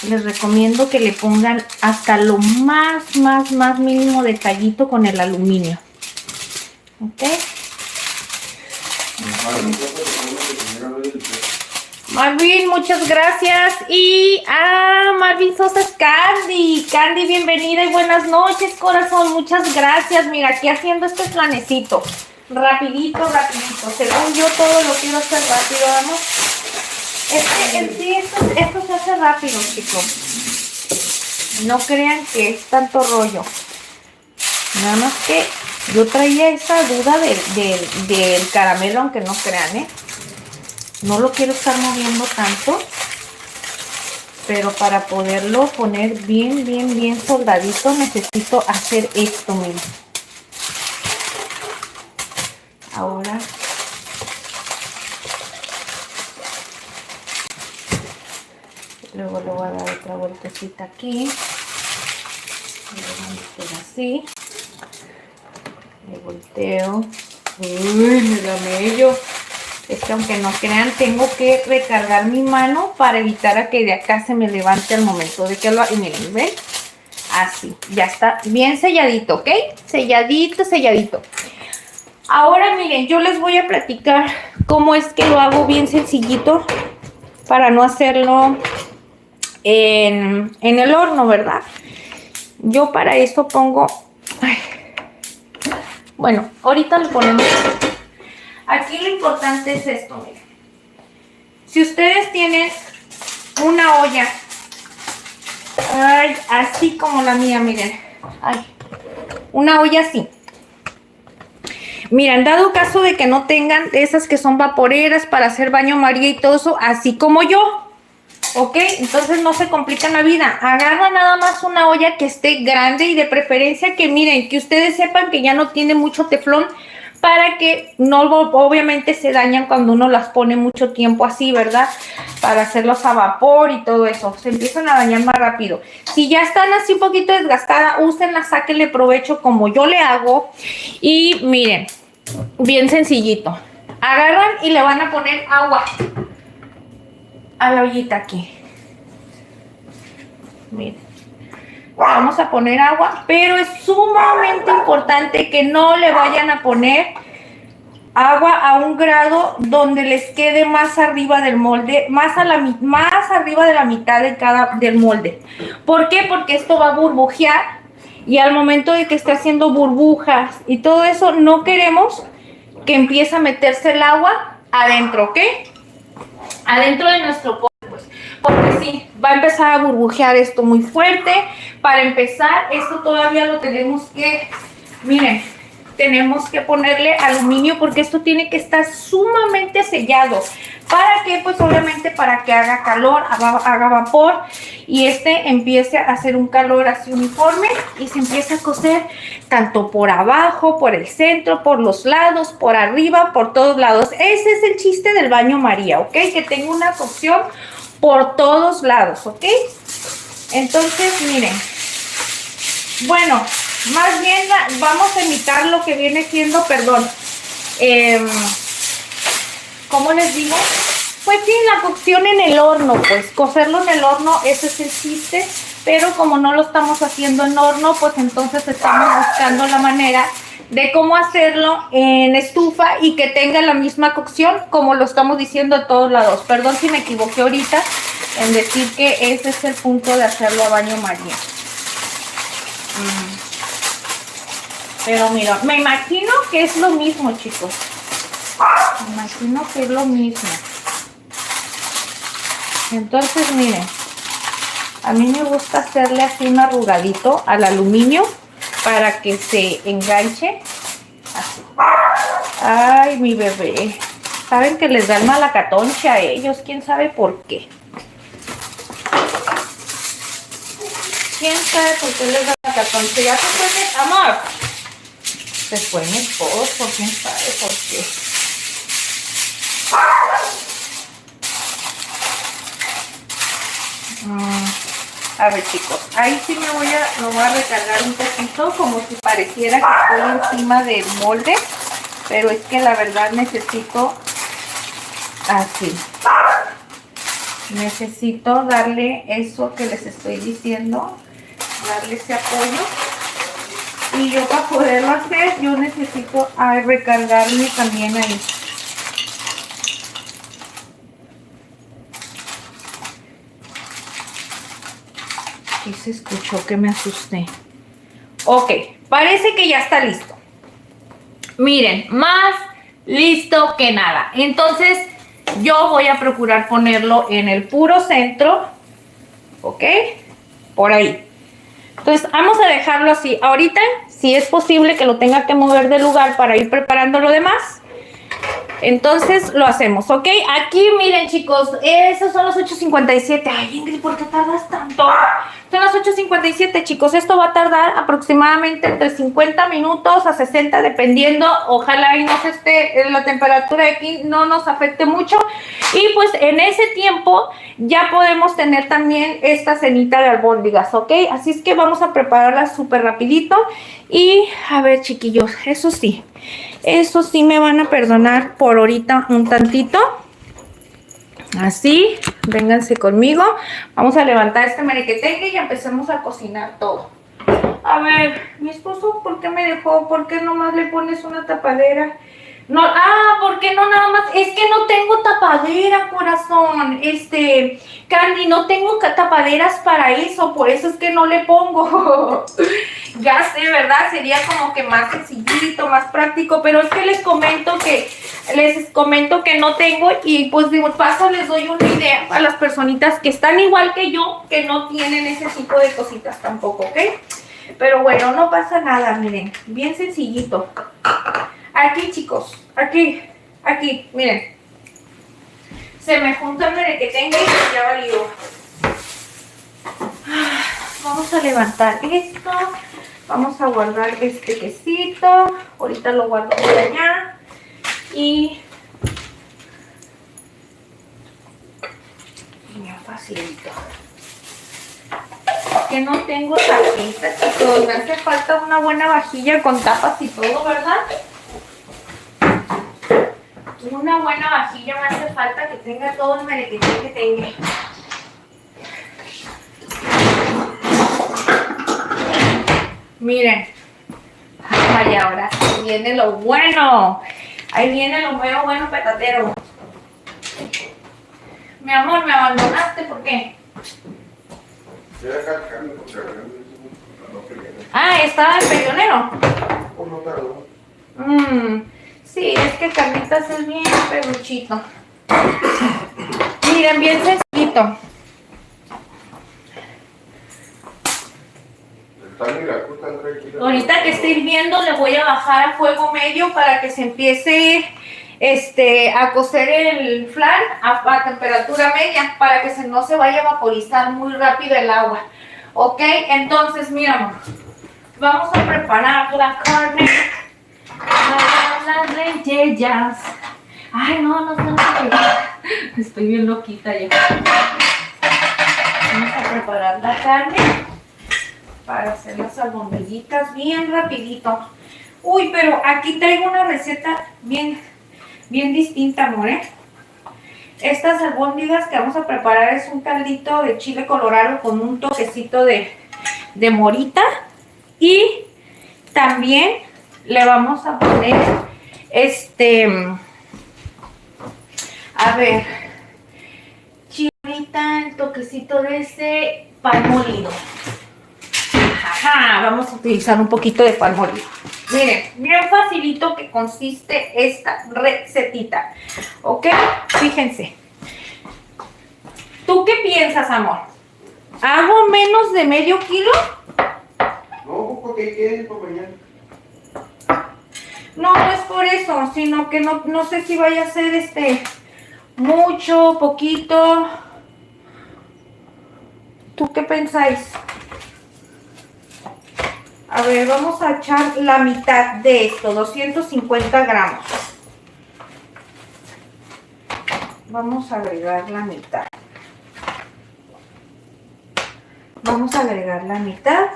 les recomiendo que le pongan hasta lo más mínimo detallito con el aluminio. ¿Ok? Marvin, muchas gracias. Y Marvin Sosa es Candy. Candy, bienvenida y buenas noches, corazón. Muchas gracias. Mira, aquí haciendo este planecito. Rapidito. Según yo todo lo quiero hacer rápido, vamos. Esto se hace rápido, chicos. No crean que es tanto rollo. Nada más que yo traía esa duda del caramelo, aunque no crean, ¿eh? No lo quiero estar moviendo tanto. Pero para poderlo poner bien soldadito, necesito hacer esto, miren. Ahora luego le voy a dar otra vueltecita aquí. Le vamos a hacer así. Le volteo. Uy, me la mello. Es que aunque no crean, tengo que recargar mi mano para evitar a que de acá se me levante al momento de que lo haga. Y miren, ¿ven? Así, ya está bien selladito, ¿ok? Selladito. Ahora miren, yo les voy a platicar cómo es que lo hago bien sencillito para no hacerlo en el horno, ¿verdad? Yo para esto pongo... Bueno, ahorita lo ponemos... Aquí lo importante es esto, miren. Si ustedes tienen una olla, así como la mía, miren. Una olla así. Miren, dado caso de que no tengan esas que son vaporeras para hacer baño María y todo eso, así como yo, ¿ok? Entonces no se complican la vida. Agarran nada más una olla que esté grande y de preferencia que miren, que ustedes sepan que ya no tiene mucho teflón, para que no, obviamente se dañan cuando uno las pone mucho tiempo así, ¿verdad? Para hacerlos a vapor y todo eso. Se empiezan a dañar más rápido. Si ya están así un poquito desgastadas, úsenla, sáquenle provecho como yo le hago. Y miren, bien sencillito. Agarran y le van a poner agua a la ollita aquí. Miren. Vamos a poner agua, pero es sumamente importante que no le vayan a poner agua a un grado donde les quede más arriba del molde, más arriba de la mitad del molde. ¿Por qué? Porque esto va a burbujear y al momento de que esté haciendo burbujas y todo eso, no queremos que empiece a meterse el agua adentro, ¿ok? Adentro de nuestro pollo, pues, porque sí, va a empezar a burbujear esto muy fuerte. Para empezar, esto todavía lo tenemos que, miren, tenemos que ponerle aluminio porque esto tiene que estar sumamente sellado. ¿Para qué? Pues obviamente para que haga calor, haga vapor y empiece a hacer un calor así uniforme y se empiece a cocer tanto por abajo, por el centro, por los lados, por arriba, por todos lados. Ese es el chiste del baño María, ¿ok? Que tenga una cocción por todos lados, ¿ok? Entonces, miren, bueno, más bien vamos a imitar lo que viene siendo, perdón, ¿cómo les digo? Pues sí, la cocción en el horno, pues cocerlo en el horno, ese es el chiste, pero como no lo estamos haciendo en horno, pues entonces estamos buscando la manera de cómo hacerlo en estufa y que tenga la misma cocción como lo estamos diciendo a todos lados. Perdón si me equivoqué ahorita en decir que ese es el punto de hacerlo a baño María. Pero mira, me imagino que es lo mismo, chicos. Me imagino que es lo mismo. Entonces, miren, a mí me gusta hacerle así un arrugadito al aluminio para que se enganche. Así. Ay, mi bebé. Saben que les da el malacatonche a ellos. ¿Quién sabe por qué? ¿Quién sabe por qué les da el malacatonche? Ya se fue, amor. Se fue mi esposo. ¿Quién sabe por qué? A ver, chicos, ahí sí lo voy a recargar un poquito, como si pareciera que estoy encima del molde, pero es que la verdad necesito así. Necesito darle eso que les estoy diciendo, darle ese apoyo. Y yo para poderlo hacer, yo necesito recargarme también ahí. Y se escuchó que me asusté. Ok, parece que ya está listo. Miren, más listo que nada. Entonces, yo voy a procurar ponerlo en el puro centro. Ok, por ahí. Entonces, vamos a dejarlo así. Ahorita, si es posible que lo tenga que mover de lugar para ir preparando lo demás. Entonces lo hacemos, ¿ok? Aquí, miren, chicos, esos son los 8:57. Ay, Ingrid, ¿por qué tardas tanto? Son las 8:57, chicos. Esto va a tardar aproximadamente entre 50 minutos a 60, dependiendo. Ojalá y no se esté, la temperatura de aquí no nos afecte mucho. Y pues en ese tiempo ya podemos tener también esta cenita de albóndigas, ¿ok? Así es que vamos a prepararla súper rapidito. Y a ver, chiquillos, eso sí me van a perdonar por ahorita un tantito. Así, vénganse conmigo. Vamos a levantar este merequetengue y empecemos a cocinar todo. A ver, mi esposo, ¿por qué me dejó? ¿Por qué nomás le pones una tapadera? No, ¿por qué no nada más? Es que no tengo tapadera, corazón. Candy, no tengo tapaderas para eso, por eso es que no le pongo. Ya sé, ¿verdad? Sería como que más sencillito, más práctico, pero es que les comento que no tengo y pues de paso les doy una idea a las personitas que están igual que yo, que no tienen ese tipo de cositas tampoco, ¿ok? Pero bueno, no pasa nada, miren, bien sencillito. Aquí, chicos, aquí, miren. Se me junta el merequetengue y ya valió. Vamos a levantar esto. Vamos a guardar este quesito. Ahorita lo guardo por allá. Y ya facilito. Que no tengo tapita, chicos. Me hace falta una buena vajilla con tapas y todo, ¿verdad? Una buena vajilla me hace falta que tenga todo el merequetengue que tenga. Miren. Ay, ahora sí viene lo bueno. Ahí viene lo bueno, bueno, petatero. Mi amor, me abandonaste, ¿por qué? Ah, estaba en Peleonero. Pues no tardó. Sí, es que Carlitas es bien peluchito. Miren, bien sencillito. Ahorita que esté hirviendo le voy a bajar a fuego medio para que se empiece a cocer el flan a temperatura media para que no se vaya a vaporizar muy rápido el agua. Ok, entonces mira, amor, vamos a preparar la carne para las lentillas. Ay, no estoy bien loquita ya. Vamos a preparar la carne para hacer las albondiguitas bien rapidito. Uy, pero aquí traigo una receta bien distinta, amor, ¿eh? Estas albóndigas que vamos a preparar es un caldito de chile colorado con un toquecito de morita. Y también le vamos a poner a ver, chilita, el toquecito de ese pan molido. Ajá, vamos a utilizar un poquito de pan molido. Miren, bien facilito que consiste esta recetita. ¿Ok? Fíjense. ¿Tú qué piensas, amor? ¿Hago menos de medio kilo? No, porque quede para mañana. No, no es por eso, sino que no sé si vaya a ser mucho, poquito. ¿Tú qué pensáis? A ver, vamos a echar la mitad de esto, 250 gramos. Vamos a agregar la mitad. Vamos a agregar la mitad.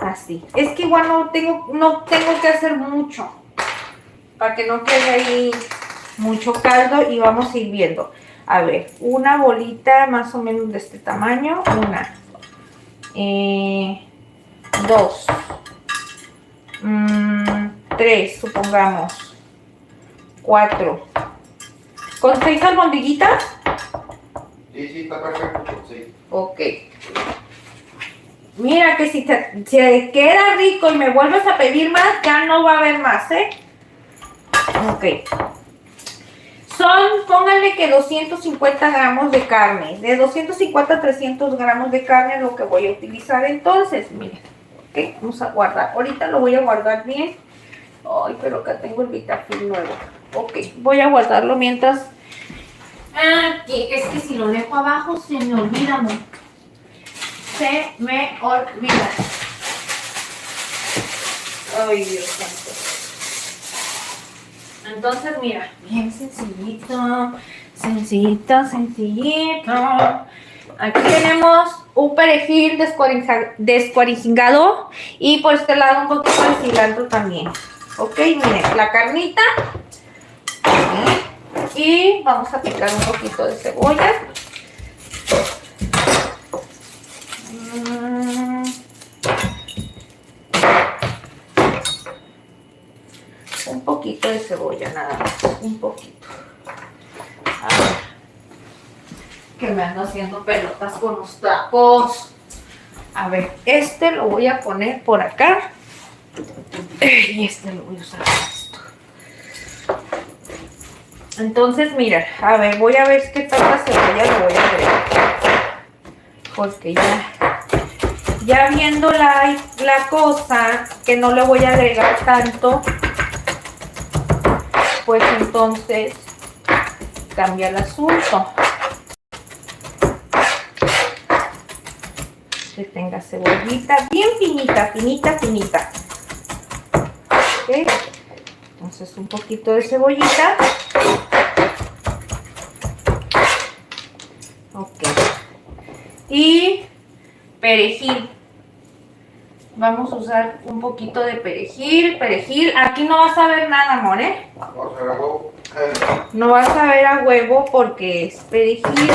Así. Es que igual no tengo que hacer mucho. Para que no quede ahí mucho caldo y vamos a ir viendo. A ver, una bolita más o menos de este tamaño. Una. 2, 3, supongamos, 4, ¿con 6 albondiguitas? Sí, está perfecto con 6. Ok. Mira que si te queda rico y me vuelves a pedir más, ya no va a haber más, ¿eh? Ok. Pónganle que 250 gramos de carne. De 250 a 300 gramos de carne es lo que voy a utilizar entonces, miren. Ok, vamos a guardar. Ahorita lo voy a guardar bien. Ay, pero acá tengo el Vitafil nuevo. Ok, voy a guardarlo mientras. Aquí, es que si lo dejo abajo se me olvida, amor. Se me olvida. Ay, Dios santo. Entonces, mira, bien sencillito. Sencillito. Aquí tenemos un perejil descuarizingado y por este lado un poquito de cilantro también. Ok, miren, la carnita. Y vamos a picar un poquito de cebolla. Un poquito de cebolla nada más, un poquito. A ver. Que me ando haciendo pelotas con los tacos. A ver, lo voy a poner por acá. Y lo voy a usar para esto. Entonces, mira, a ver, voy a ver qué tanta cebolla le voy a agregar. Porque ya viendo la cosa, que no le voy a agregar tanto, pues entonces cambia el asunto. Que tenga cebollita bien finita. Ok, entonces un poquito de cebollita. Ok, y perejil. Vamos a usar un poquito de perejil. Aquí no vas a ver nada, amor, ¿eh? Vamos a ver a huevo. No vas a ver a huevo porque es perejil.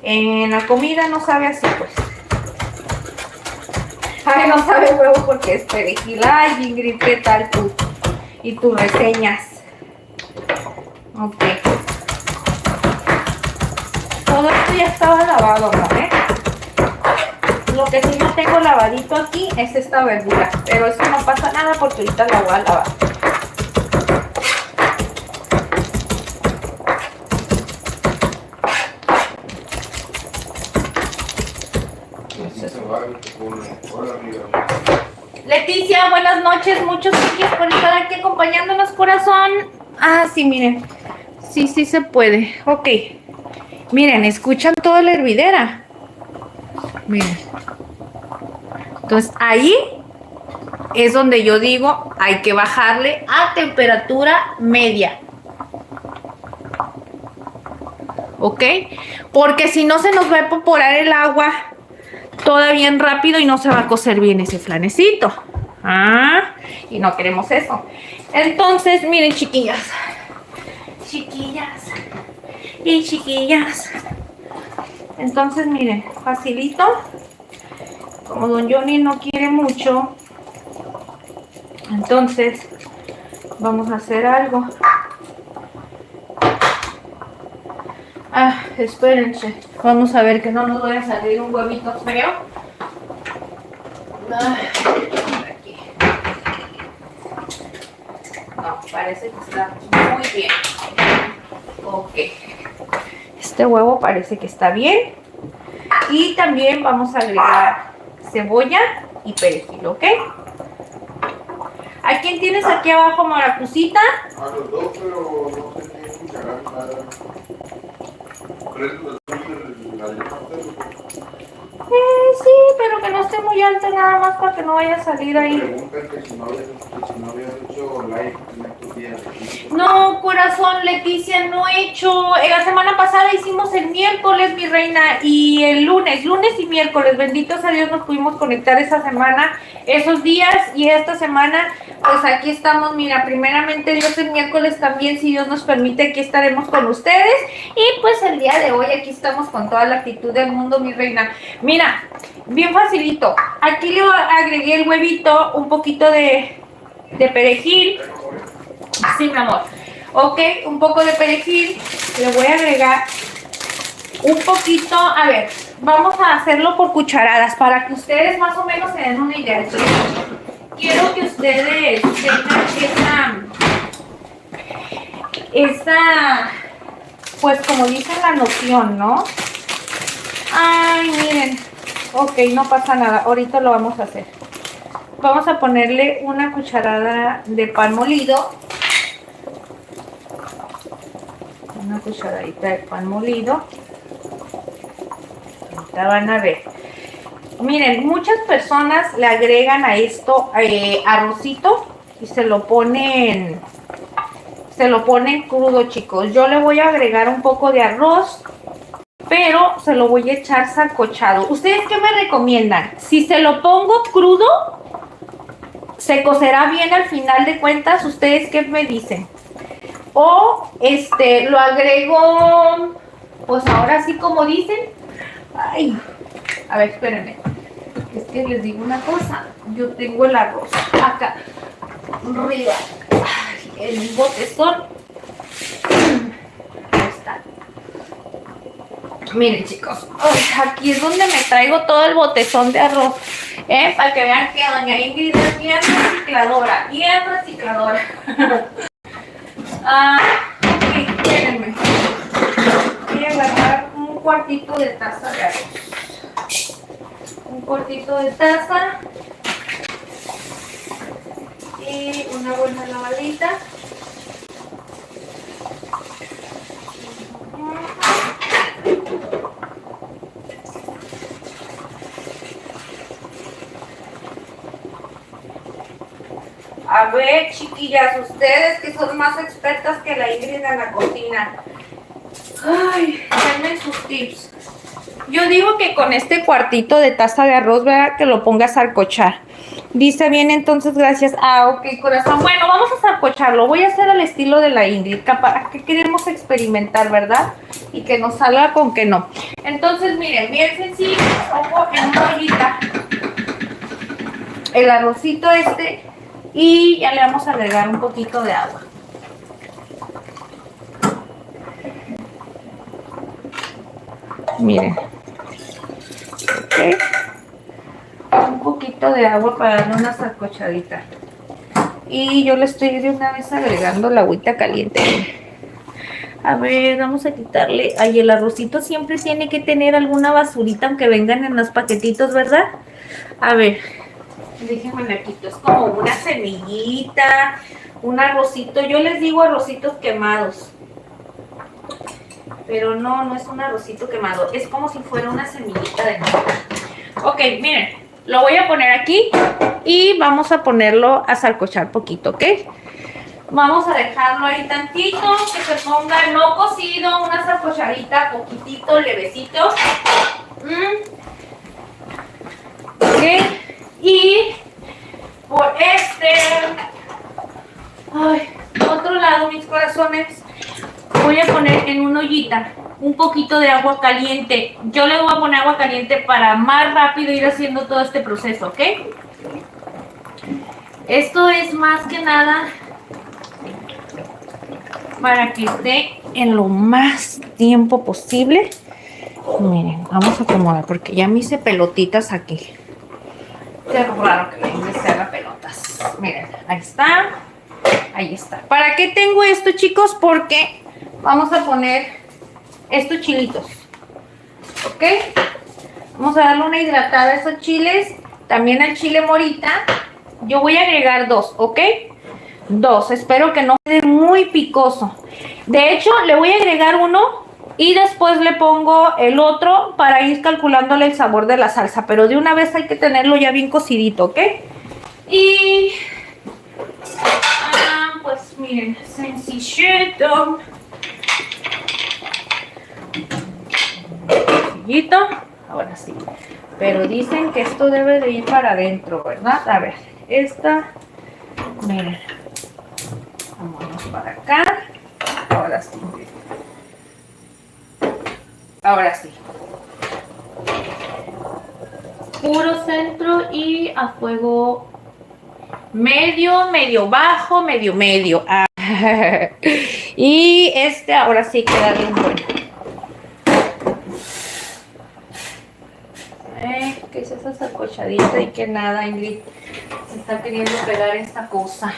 En la comida no sabe así, pues. Ay, no sabe huevo porque es perejil. Ay, Ingrid, ¿qué tal tú? Y tus reseñas. Ok. Todo esto ya estaba lavado, ¿no? Lo que sí no tengo lavadito aquí es esta verdura. Pero eso no pasa nada porque ahorita la voy a lavar. Leticia, buenas noches. Muchos gracias por estar aquí acompañándonos, corazón. Ah, sí, miren. Sí, sí se puede. Ok. Miren, escuchan toda la hervidera. Miren. Entonces, ahí es donde yo digo, hay que bajarle a temperatura media. ¿Ok? Porque si no se nos va a evaporar el agua toda bien rápido y no se va a cocer bien ese flanecito. Ah, y no queremos eso. Entonces, miren, chiquillas. Chiquillas. Y chiquillas. Entonces, miren, facilito. Como don Johnny no quiere mucho, entonces vamos a hacer algo. Ah, espérense. Vamos a ver que no nos vaya a salir un huevito feo. Aquí. No, parece que está muy bien. Ok. Este huevo parece que está bien. Y también vamos a agregar cebolla y perejil, ¿ok? ¿A quién tienes aquí abajo, Maracucita? A los dos, pero no sé qué escucharán nada. Sí, pero que no esté muy alta nada más para que no vaya a salir ahí. Preguntan que si no habías hecho live en estos días. No, corazón, Leticia, no he hecho. La semana pasada hicimos el miércoles, mi reina, y el lunes y miércoles. Benditos a Dios nos pudimos conectar esa semana, esos días, y esta semana, pues aquí estamos. Mira, primeramente Dios, el miércoles también, si Dios nos permite, aquí estaremos con ustedes. Y pues el día de hoy aquí estamos con toda la actitud del mundo, mi reina. Mira, bien facilito. Aquí le agregué el huevito, un poquito de perejil. Sí, mi amor. Ok, un poco de perejil. Le voy a agregar un poquito. A ver, vamos a hacerlo por cucharadas para que ustedes más o menos se den una idea. Quiero que ustedes tengan esta, pues como dicen, la noción, ¿no? Ay, miren. Ok, no pasa nada. Ahorita lo vamos a hacer. Vamos a ponerle una cucharada de pan molido. Una cucharadita de pan molido. Ahorita van a ver. Miren, muchas personas le agregan a esto arrocito y se lo ponen crudo, chicos. Yo le voy a agregar un poco de arroz, pero se lo voy a echar sancochado. ¿Ustedes qué me recomiendan? Si se lo pongo crudo, ¿se cocerá bien al final de cuentas? ¿Ustedes qué me dicen? O lo agrego, pues ahora sí como dicen. Ay, a ver, espérenme. Es que les digo una cosa. Yo tengo el arroz acá arriba. Ay, en un botezón. Ahí está. Miren, chicos, aquí es donde me traigo todo el botezón de arroz, para que vean que doña Ingrid es bien recicladora, ok, espérenme. Voy a agarrar un cuartito de taza de arroz. Un cuartito de taza. Y una buena lavadita. A ver, chiquillas, ustedes que son más expertas que la Ingrid en la cocina. Ay, denme sus tips. Yo digo que con este cuartito de taza de arroz, ¿verdad? Que lo pongas a sancochar. Dice bien, entonces, gracias. Ah, ok, corazón. Bueno, vamos a sancocharlo. Voy a hacer al estilo de la Ingrid. ¿Para qué queremos experimentar, verdad? Y que nos salga con que no. Entonces, miren, bien sencillo. Pongo en una ollita el arrocito este y ya le vamos a agregar un poquito de agua. Miren. Ok. Un poquito de agua para darle una salcochadita. Y yo le estoy de una vez agregando la agüita caliente. A ver, vamos a quitarle. Ay, el arrocito siempre tiene que tener alguna basurita, aunque vengan en los paquetitos, ¿verdad? A ver, déjenme la quito. Es como una semillita, un arrocito. Yo les digo arrocitos quemados. Pero no, no es un arrocito quemado. Es como si fuera una semillita de nata. Ok, miren. Lo voy a poner aquí y vamos a ponerlo a salcochar poquito, ¿ok? Vamos a dejarlo ahí tantito, que se ponga no cocido, una salcochadita, poquitito, levecito. Ok, y por otro lado, mis corazones, voy a poner en una ollita un poquito de agua caliente. Yo le voy a poner agua caliente para más rápido ir haciendo todo este proceso, ¿ok? Esto es más que nada para que esté en lo más tiempo posible. Miren, vamos a acomodar porque ya me hice pelotitas aquí. Qué raro que me se haga pelotas. Miren, ahí está. Ahí está. ¿Para qué tengo esto, chicos? Porque vamos a poner estos chilitos, ¿ok? Vamos a darle una hidratada a esos chiles, también al chile morita. Yo voy a agregar 2, ¿ok? 2, espero que no quede muy picoso. De hecho, le voy a agregar 1 y después le pongo el otro para ir calculándole el sabor de la salsa. Pero de una vez hay que tenerlo ya bien cocidito, ¿ok? Y pues miren, sencillito. Ahora sí, pero dicen que esto debe de ir para adentro, ¿verdad? A ver, esta, miren, vámonos para acá, ahora sí, puro centro y a fuego medio bajo, medio, y ahora sí que darle un buen. ¿Qué es esa salcochadita? Y que nada, Ingrid. Se está queriendo pegar esta cosa.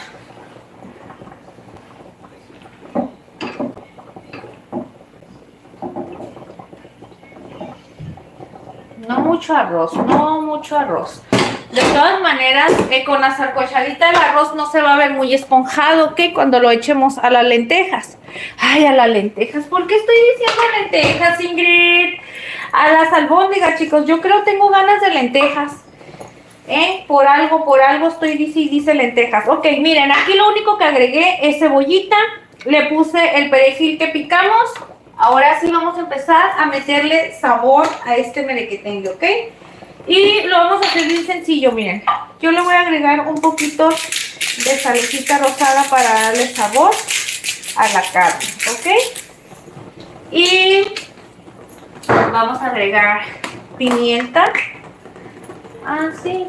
No mucho arroz, no mucho arroz. De todas maneras, con la salcochadita el arroz no se va a ver muy esponjado, ¿ok? Cuando lo echemos a las lentejas. Ay, a las lentejas. ¿Por qué estoy diciendo lentejas, Ingrid? A las albóndigas, chicos. Yo creo que tengo ganas de lentejas. Por algo estoy dice lentejas. Ok, miren, aquí lo único que agregué es cebollita. Le puse el perejil que picamos. Ahora sí vamos a empezar a meterle sabor a este merequetengue, ¿ok? Y lo vamos a hacer bien sencillo, miren. Yo le voy a agregar un poquito de salecita rosada para darle sabor a la carne, ¿ok? Y vamos a agregar pimienta. Sí.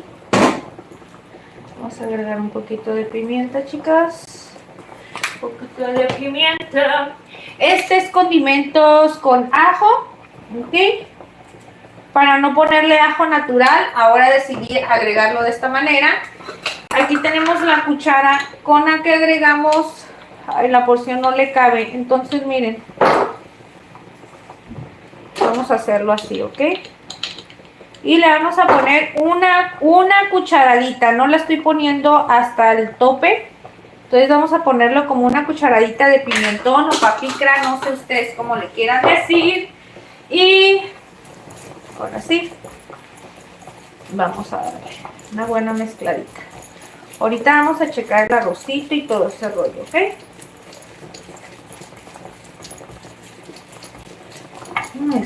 Vamos a agregar un poquito de pimienta, chicas. Un poquito de pimienta. Este es condimentos con ajo, ¿ok? Para no ponerle ajo natural, ahora decidí agregarlo de esta manera. Aquí tenemos la cuchara con la que agregamos. Ay, la porción no le cabe, entonces miren. Vamos a hacerlo así, ¿ok? Y le vamos a poner una cucharadita. No la estoy poniendo hasta el tope. Entonces vamos a ponerlo como una cucharadita de pimentón o papicra, no sé ustedes cómo le quieran decir. Y ahora sí, vamos a darle una buena mezcladita. Ahorita vamos a checar el arrocito y todo ese rollo, ¿ok?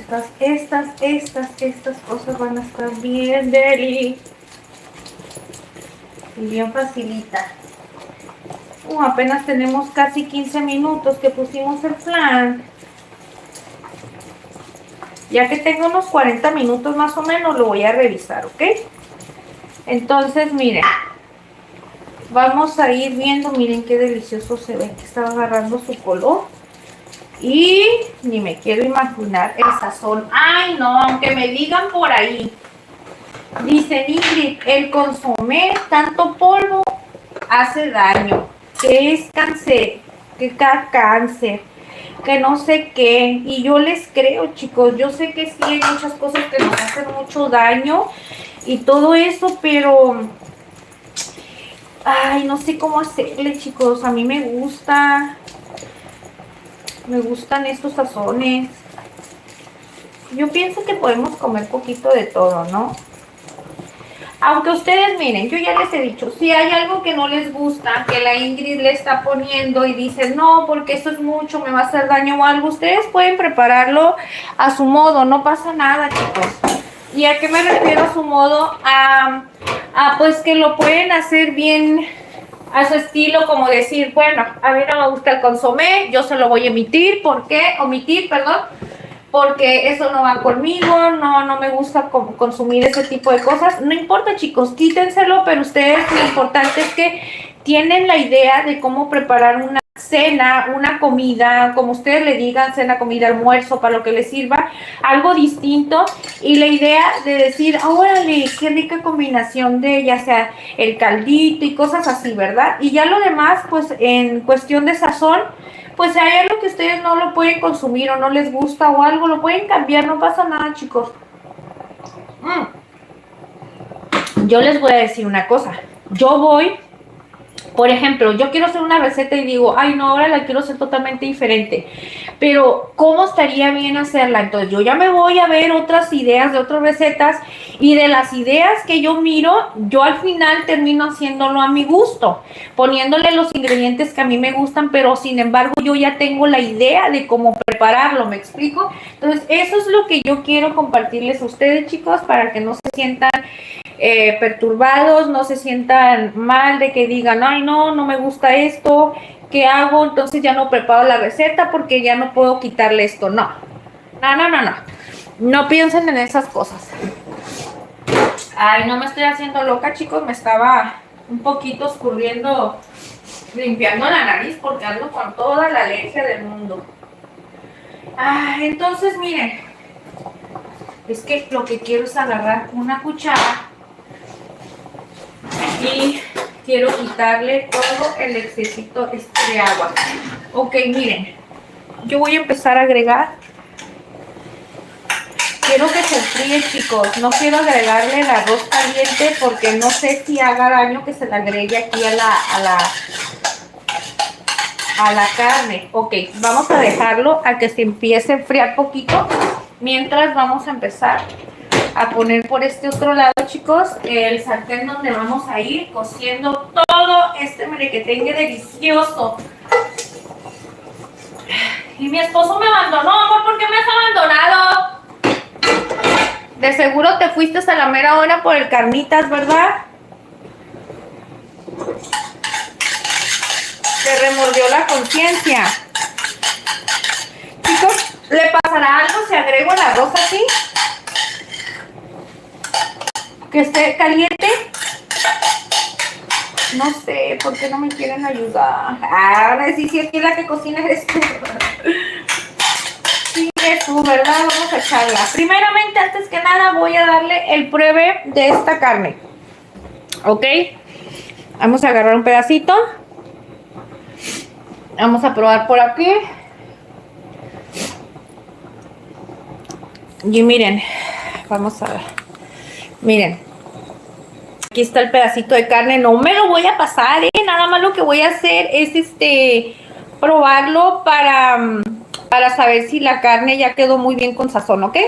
Estas cosas van a estar bien deli. Y bien facilita. Apenas tenemos casi 15 minutos que pusimos el flan. Ya que tengo unos 40 minutos más o menos, lo voy a revisar, ¿ok? Entonces, miren, vamos a ir viendo, miren qué delicioso se ve que está agarrando su color. Y ni me quiero imaginar el sazón. Ay, no, aunque me digan por ahí. Dice Ingrid, el consomé, tanto polvo, hace daño. Que es cáncer, que da cáncer, que no sé qué. Y yo les creo, chicos. Yo sé que sí hay muchas cosas que nos hacen mucho daño y todo eso, pero... Ay, no sé cómo hacerle, chicos. A mí me gusta. Me gustan estos sazones. Yo pienso que podemos comer poquito de todo, ¿no? Aunque ustedes miren, yo ya les he dicho, si hay algo que no les gusta, que la Ingrid le está poniendo y dice, no, porque esto es mucho, me va a hacer daño o algo, ustedes pueden prepararlo a su modo, no pasa nada, chicos. ¿Y a qué me refiero a su modo? Pues que lo pueden hacer bien a su estilo, como decir, bueno, a mí no me gusta el consomé, yo se lo voy a omitir, ¿por qué? Omitir, perdón. Porque eso no va conmigo, no me gusta consumir ese tipo de cosas. No importa, chicos, quítenselo, pero ustedes lo importante es que tienen la idea de cómo preparar una cena, una comida, como ustedes le digan, cena, comida, almuerzo, para lo que les sirva, algo distinto. Y la idea de decir, órale, qué rica combinación de ya sea el caldito y cosas así, ¿verdad? Y ya lo demás, pues en cuestión de sazón, pues si hay algo que ustedes no lo pueden consumir o no les gusta o algo, lo pueden cambiar, no pasa nada, chicos. Yo les voy a decir una cosa. Yo voy, por ejemplo, yo quiero hacer una receta y digo, ay no, ahora la quiero hacer totalmente diferente. Pero, ¿cómo estaría bien hacerla? Entonces, yo ya me voy a ver otras ideas de otras recetas y de las ideas que yo miro, yo al final termino haciéndolo a mi gusto, poniéndole los ingredientes que a mí me gustan, pero sin embargo yo ya tengo la idea de cómo prepararlo, ¿me explico? Entonces, eso es lo que yo quiero compartirles a ustedes, chicos, para que no se sientan perturbados, no se sientan mal de que digan, ay no, no me gusta esto, ¿qué hago? Entonces ya no preparo la receta porque ya no puedo quitarle esto. No, no piensen en esas cosas. Ay, no me estoy haciendo loca, chicos, me estaba un poquito escurriendo, limpiando la nariz porque ando con toda la alergia del mundo. Entonces miren, es que lo que quiero es agarrar una cuchara y quiero quitarle todo el excesito de agua. Ok, miren, yo voy a empezar a agregar. Quiero que se enfríe, chicos. No quiero agregarle el arroz caliente porque no sé si haga daño que se le agregue aquí a la carne. Ok, vamos a dejarlo a que se empiece a enfriar poquito. Mientras vamos a empezar a poner por este otro lado, chicos, el sartén donde vamos a ir cociendo todo este merequetengue delicioso. Y mi esposo me abandonó, amor, ¿por qué me has abandonado? De seguro te fuiste a la mera hora por el carnitas, ¿verdad? Te remordió la conciencia. Chicos, ¿le pasará algo si agrego el arroz así? Que esté caliente. No sé, ¿por qué no me quieren ayudar? Ahora sí, si aquí la que cocina eres tú. Sí, es tú, ¿verdad? Vamos a echarla. Primeramente, antes que nada, voy a darle el pruebe de esta carne. ¿Ok? Vamos a agarrar un pedacito. Vamos a probar por aquí. Y miren, vamos a ver. Miren, aquí está el pedacito de carne. No me lo voy a pasar, nada más lo que voy a hacer es probarlo para saber si la carne ya quedó muy bien con sazón, ¿ok?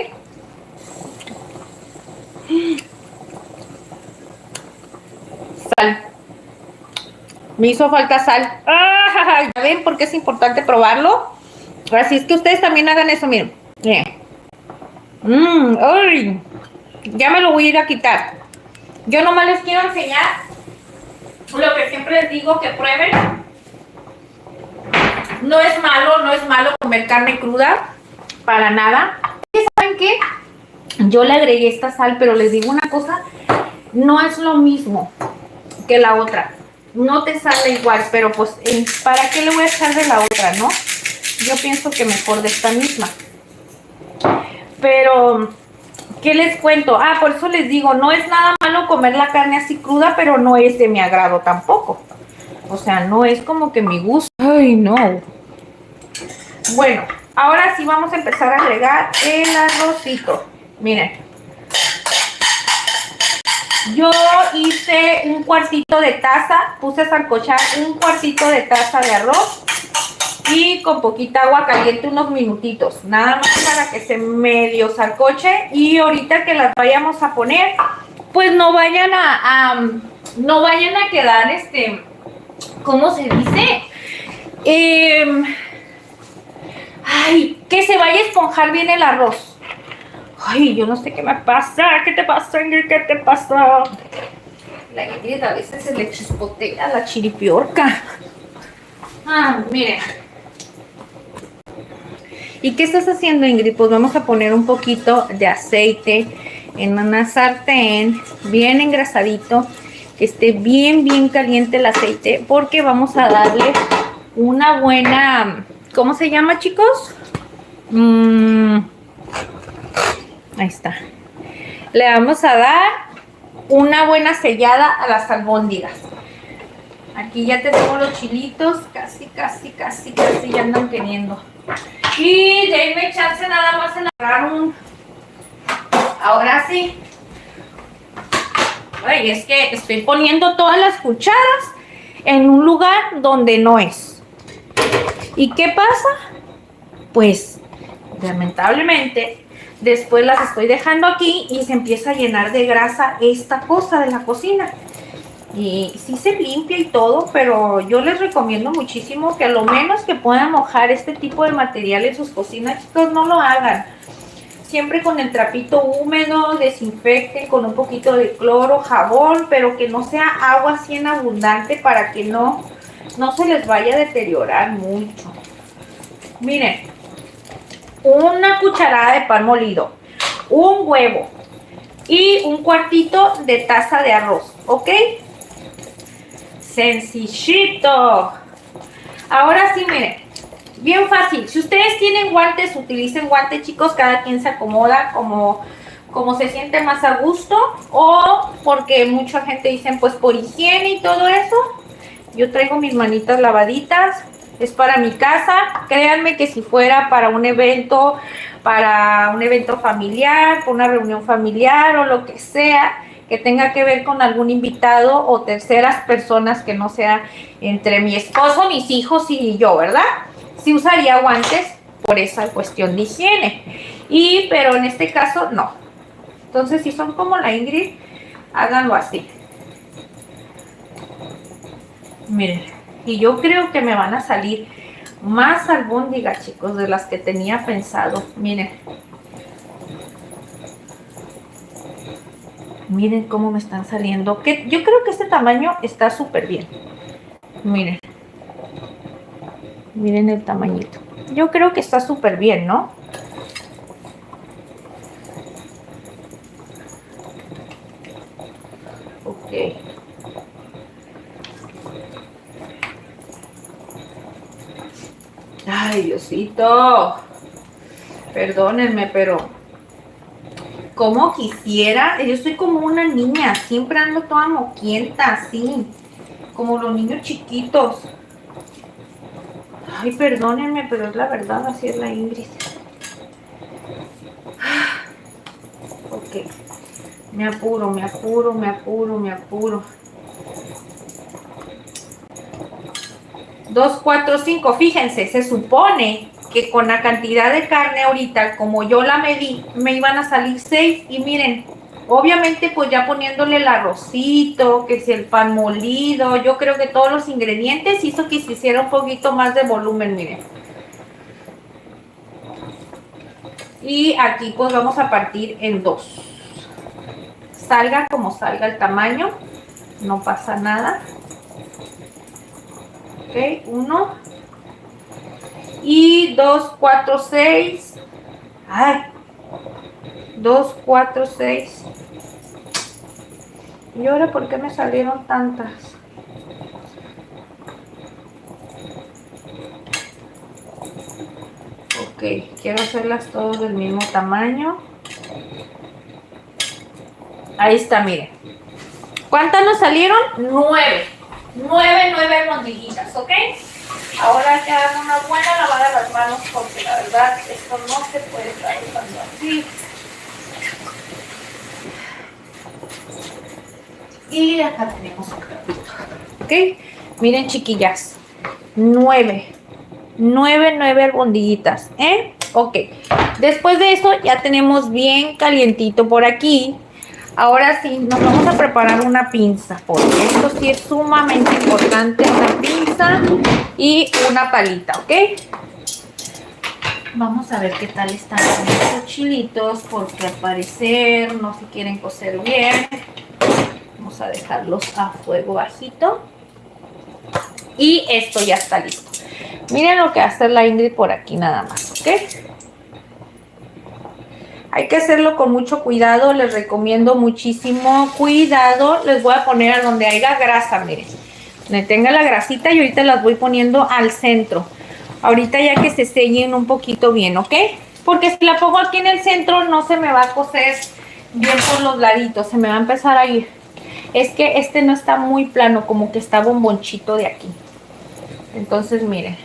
Sal. Me hizo falta sal. ¿Ya ven por qué es importante probarlo? Así es que ustedes también hagan eso, miren. Miren. Ay, ya me lo voy a ir a quitar. Yo nomás les quiero enseñar lo que siempre les digo que prueben. No es malo comer carne cruda, para nada. ¿Y saben qué? Yo le agregué esta sal, pero les digo una cosa, no es lo mismo que la otra. No te sale igual, pero pues, ¿para qué le voy a echar de la otra, no? Yo pienso que mejor de esta misma. Pero, ¿qué les cuento? Ah, por eso les digo, no es nada malo comer la carne así cruda, pero no es de mi agrado tampoco. O sea, no es como que mi gusto. Ay, no. Bueno, ahora sí vamos a empezar a agregar el arrocito. Miren. Yo hice un cuartito de taza, puse a sancochar un cuartito de taza de arroz y con poquita agua caliente unos minutitos, nada más para que se medio sancoche y ahorita que las vayamos a poner, pues no vayan no vayan a quedar, ¿cómo se dice? Ay, que se vaya a esponjar bien el arroz. Ay, yo no sé qué me pasa. ¿Qué te pasa, Ingrid? ¿Qué te pasa? La Ingrid a veces se le chispotea la chiripiorca. Ah, miren. ¿Y qué estás haciendo, Ingrid? Pues vamos a poner un poquito de aceite en una sartén, bien engrasadito, que esté bien, bien caliente el aceite, porque vamos a darle una buena... ¿Cómo se llama, chicos? Ahí está. Le vamos a dar una buena sellada a las albóndigas. Aquí ya tenemos los chilitos, casi ya andan teniendo. Y denme chance nada más en agarrar un... Ahora sí. Ay, es que estoy poniendo todas las cucharas en un lugar donde no es. ¿Y qué pasa? Pues, lamentablemente... Después las estoy dejando aquí y se empieza a llenar de grasa esta cosa de la cocina. Y sí se limpia y todo, pero yo les recomiendo muchísimo que a lo menos que puedan mojar este tipo de material en sus cocinas, chicos, no lo hagan. Siempre con el trapito húmedo, desinfecten con un poquito de cloro, jabón, pero que no sea agua así en abundante para que no se les vaya a deteriorar mucho. Miren. Una cucharada de pan molido, un huevo y un cuartito de taza de arroz, ¿ok? Sencillito. Ahora sí, miren, bien fácil. Si ustedes tienen guantes, utilicen guantes, chicos. Cada quien se acomoda como se siente más a gusto, o porque mucha gente dice, pues por higiene y todo eso. Yo traigo mis manitas lavaditas. Es para mi casa. Créanme que si fuera para un evento familiar, para una reunión familiar o lo que sea, que tenga que ver con algún invitado o terceras personas que no sea entre mi esposo, mis hijos y yo, ¿verdad? Sí usaría guantes por esa cuestión de higiene. Pero en este caso, no. Entonces, si son como la Ingrid, háganlo así. Miren. Y yo creo que me van a salir más albóndigas, chicos, de las que tenía pensado. Miren. Miren cómo me están saliendo. Yo creo que este tamaño está súper bien. Miren. Miren el tamañito. Yo creo que está súper bien, ¿no? Ok. Ay, Diosito, perdónenme, pero como quisiera, yo estoy como una niña, siempre ando toda moquienta, así, como los niños chiquitos. Ay, perdónenme, pero es la verdad, así es la Ingrid. Ok, me apuro. 2, 4, 5, fíjense, se supone que con la cantidad de carne ahorita, como yo la medí, me iban a salir 6 y miren, obviamente pues ya poniéndole el arrocito, que si el pan molido, yo creo que todos los ingredientes hizo que se hiciera un poquito más de volumen, miren. Y aquí pues vamos a partir en 2. Salga como salga el tamaño, no pasa nada. Ok, 1 y 2, 4, 6. Ay, 2, 4, 6. ¿Y ahora por qué me salieron tantas? Ok, quiero hacerlas todas del mismo tamaño. Ahí está, miren. ¿Cuántas nos salieron? 9. 9 albondiguitas, ¿ok? Ahora hay que dar una buena lavada de las manos porque la verdad esto no se puede estar usando así. Y acá tenemos otra. ¿Ok? Miren, chiquillas. 9 albondiguitas, ¿eh? Ok. Después de eso ya tenemos bien calientito por aquí. Ahora sí, nos vamos a preparar una pinza, porque esto sí es sumamente importante, una pinza y una palita, ¿ok? Vamos a ver qué tal están estos chilitos, porque al parecer no se quieren cocer bien. Vamos a dejarlos a fuego bajito. Y esto ya está listo. Miren lo que va a hacer la Ingrid por aquí nada más, ¿ok? Hay que hacerlo con mucho cuidado, les recomiendo muchísimo cuidado. Les voy a poner a donde haya grasa, miren. Donde tenga la grasita y ahorita las voy poniendo al centro. Ahorita ya que se sellen un poquito bien, ¿ok? Porque si la pongo aquí en el centro no se me va a cocer bien por los laditos, se me va a empezar a ir. Es que este no está muy plano, como que está bombonchito de aquí. Entonces, miren.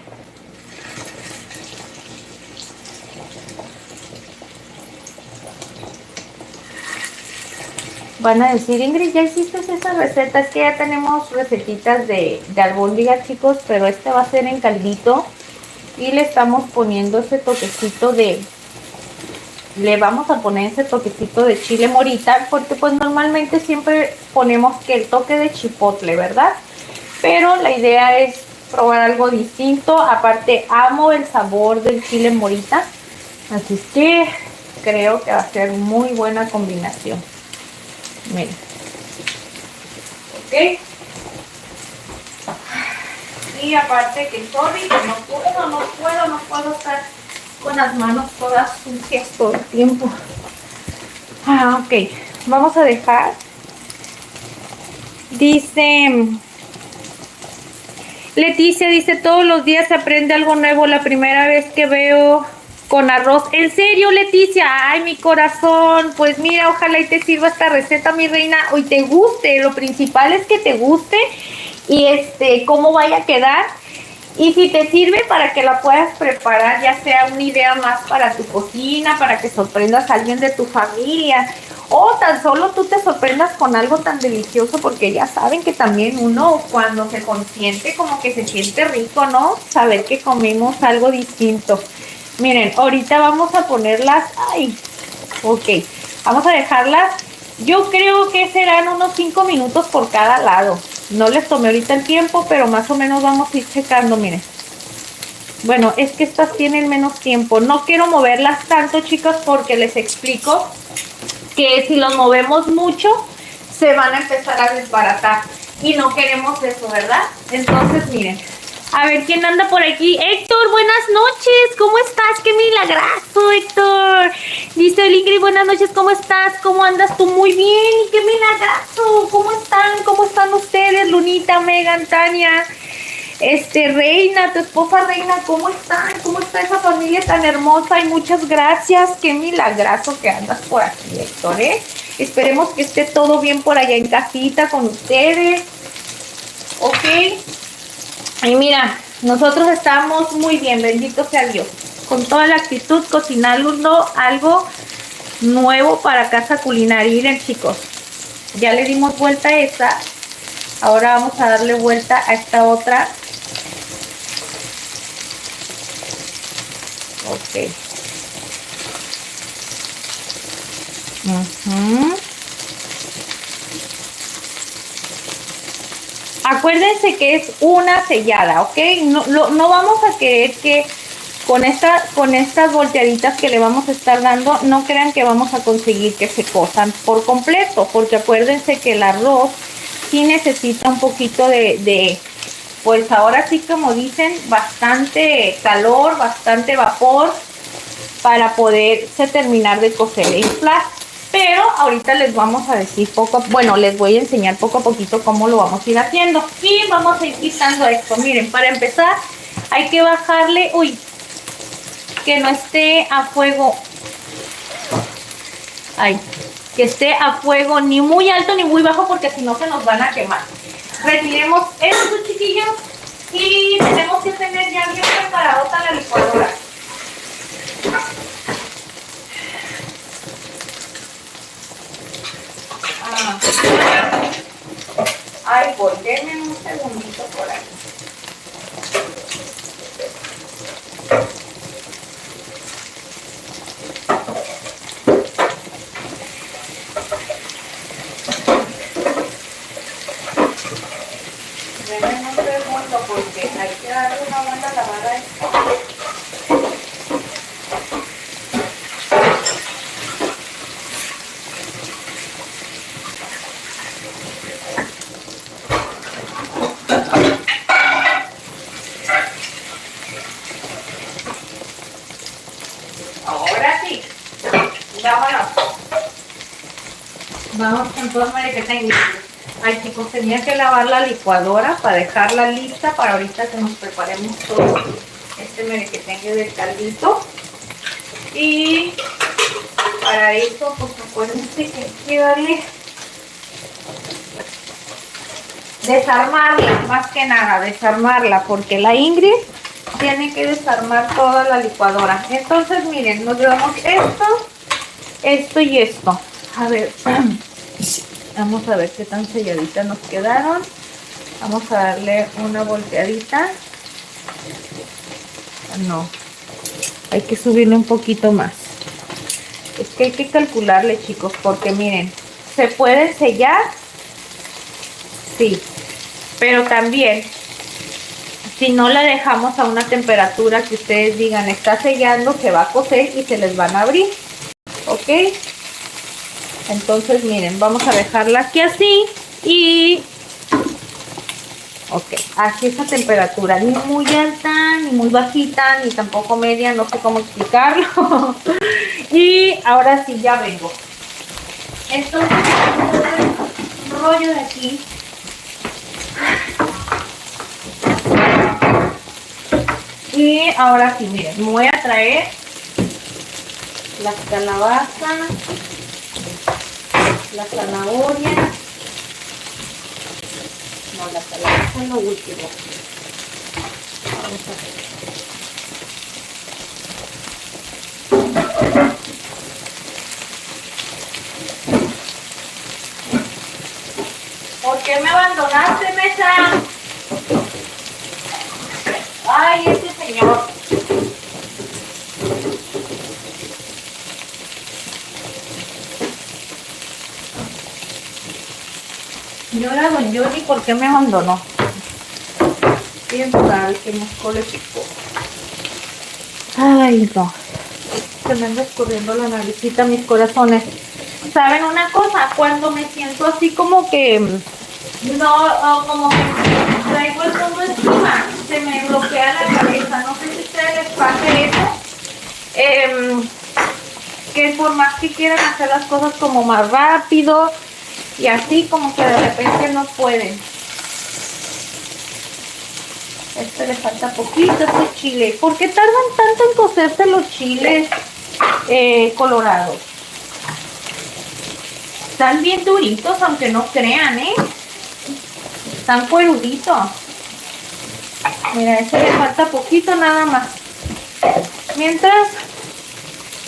Van a decir, Ingrid, ¿ya hiciste esa receta? Es que ya tenemos recetitas de albóndigas, chicos, pero este va a ser en caldito. Y le estamos poniendo ese toquecito de... Le vamos a poner ese toquecito de chile morita, porque pues normalmente siempre ponemos que el toque de chipotle, ¿verdad? Pero la idea es probar algo distinto. Aparte, amo el sabor del chile morita. Así es que creo que va a ser muy buena combinación. Miren. Ok. Y aparte que sorry, que no puedo estar con las manos todas sucias todo el tiempo. Ok. Vamos a dejar. Dice Leticia, dice, todos los días se aprende algo nuevo. La primera vez que veo con arroz. ¿En serio, Leticia? Ay, mi corazón. Pues mira, ojalá y te sirva esta receta, mi reina. Hoy te guste. Lo principal es que te guste. Y cómo vaya a quedar. Y si te sirve para que la puedas preparar, ya sea una idea más para tu cocina, para que sorprendas a alguien de tu familia. O tan solo tú te sorprendas con algo tan delicioso, porque ya saben que también uno cuando se consiente como que se siente rico, ¿no? Saber que comimos algo distinto. Miren, ahorita vamos a ponerlas, ok, vamos a dejarlas, yo creo que serán unos 5 minutos por cada lado. No les tomé ahorita el tiempo, pero más o menos vamos a ir checando, miren. Bueno, es que estas tienen menos tiempo. No quiero moverlas tanto, chicos, porque les explico que si los movemos mucho, se van a empezar a desbaratar. Y no queremos eso, ¿verdad? Entonces, miren. A ver, ¿quién anda por aquí? Héctor, buenas noches. ¿Cómo estás? ¡Qué milagrazo, Héctor! Dice el Ingrid, buenas noches. ¿Cómo estás? ¿Cómo andas tú? Muy bien. ¡Qué milagrazo! ¿Cómo están? ¿Cómo están ustedes? Lunita, Megan, Tania, Reina, tu esposa Reina, ¿cómo están? ¿Cómo está esa familia tan hermosa? Y muchas gracias. ¡Qué milagrazo que andas por aquí, Héctor, ¿eh? Esperemos que esté todo bien por allá en casita con ustedes. ¿Ok? Y mira, nosotros estamos muy bien, bendito sea Dios. Con toda la actitud, cocinando algo nuevo para Casa Culinaria. Miren, chicos, ya le dimos vuelta a esta. Ahora vamos a darle vuelta a esta otra. Ok. Acuérdense que es una sellada, ¿ok? No vamos a querer que con estas volteaditas que le vamos a estar dando, no crean que vamos a conseguir que se cosan por completo, porque acuérdense que el arroz sí necesita un poquito pues ahora sí, como dicen, bastante calor, bastante vapor para poderse terminar de cocer e inflar. Pero ahorita les vamos a decir les voy a enseñar poco a poquito cómo lo vamos a ir haciendo. Y vamos a ir quitando esto. Miren, para empezar hay que bajarle, que no esté a fuego. Que esté a fuego ni muy alto ni muy bajo, porque si no se nos van a quemar. Retiremos esto, chiquillos, y tenemos que tener ya bien preparado la licuadora. Voy, denme un segundito por ahí. Denme un segundo porque hay que darle una buena lavada a esto. Ahora sí, vámonos. Vamos con todo el que tengo. Ay, chicos, tenía que lavar la licuadora para dejarla lista para ahorita que nos preparemos todo este merequetengue del caldito. Y para eso, pues acuérdense que hay que darle, desarmarla, más que nada, desarmarla, porque la Ingrid tiene que desarmar toda la licuadora. Entonces, miren, nos llevamos esto y esto. A ver, vamos a ver qué tan selladitas nos quedaron. Vamos a darle una volteadita. No, hay que subirle un poquito más. Es que hay que calcularle, chicos, porque miren, ¿se puede sellar? Sí, pero también, si no la dejamos a una temperatura que ustedes digan está sellando, se va a cocer y se les van a abrir, ¿ok? Entonces, miren, vamos a dejarla aquí así y... Ok, así esa temperatura, ni muy alta, ni muy bajita, ni tampoco media, no sé cómo explicarlo. Y ahora sí, ya vengo. Entonces, vamos a hacer un rollo de aquí. Y ahora sí, miren, me voy a traer las calabazas, la zanahoria. No, la calabaza es lo último. Vamos a ver. ¿Por qué me abandonaste, Mesa? Ay, este señor. Y ahora don Johnny, ¿por qué me abandonó? Bien sabe que moscó le picó. Ay, no. Se me anda escurriendo la naricita, mis corazones. ¿Saben una cosa? Cuando me siento así como que... No, como que traigo el mundo encima, se me bloquea la cabeza. No sé si a ustedes les pase eso. Que por más que quieran hacer las cosas como más rápido y así, como que de repente no pueden. Este le falta poquito, este chile. ¿Por qué tardan tanto en cocerse los chiles colorados? Están bien duritos, aunque no crean, están cueruditos. Mira, a este le falta poquito nada más. Mientras,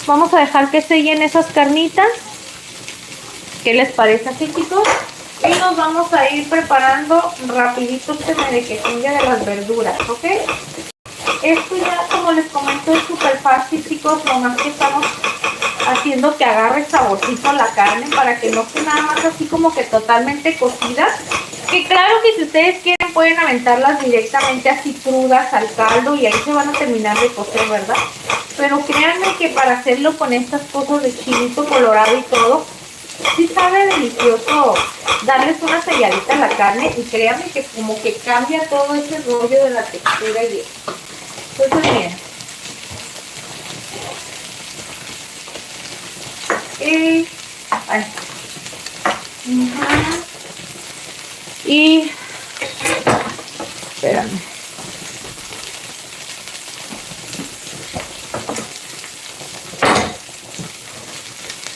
vamos a dejar que sellen esas carnitas. ¿Qué les parece así, chicos? Y nos vamos a ir preparando rapidito este merequetengue de las verduras, ¿ok? Esto ya, como les comento, es súper fácil, chicos. Lo más que estamos haciendo que agarre saborcito la carne para que no esté nada más así como que totalmente cocida. Que claro que si ustedes quieren pueden aventarlas directamente así crudas al caldo y ahí se van a terminar de cocer, ¿verdad? Pero créanme que para hacerlo con estas cosas de chilito colorado y todo, sí sabe delicioso darles una selladita a la carne y créanme que como que cambia todo ese rollo de la textura y eso. Entonces miren. Y espérame.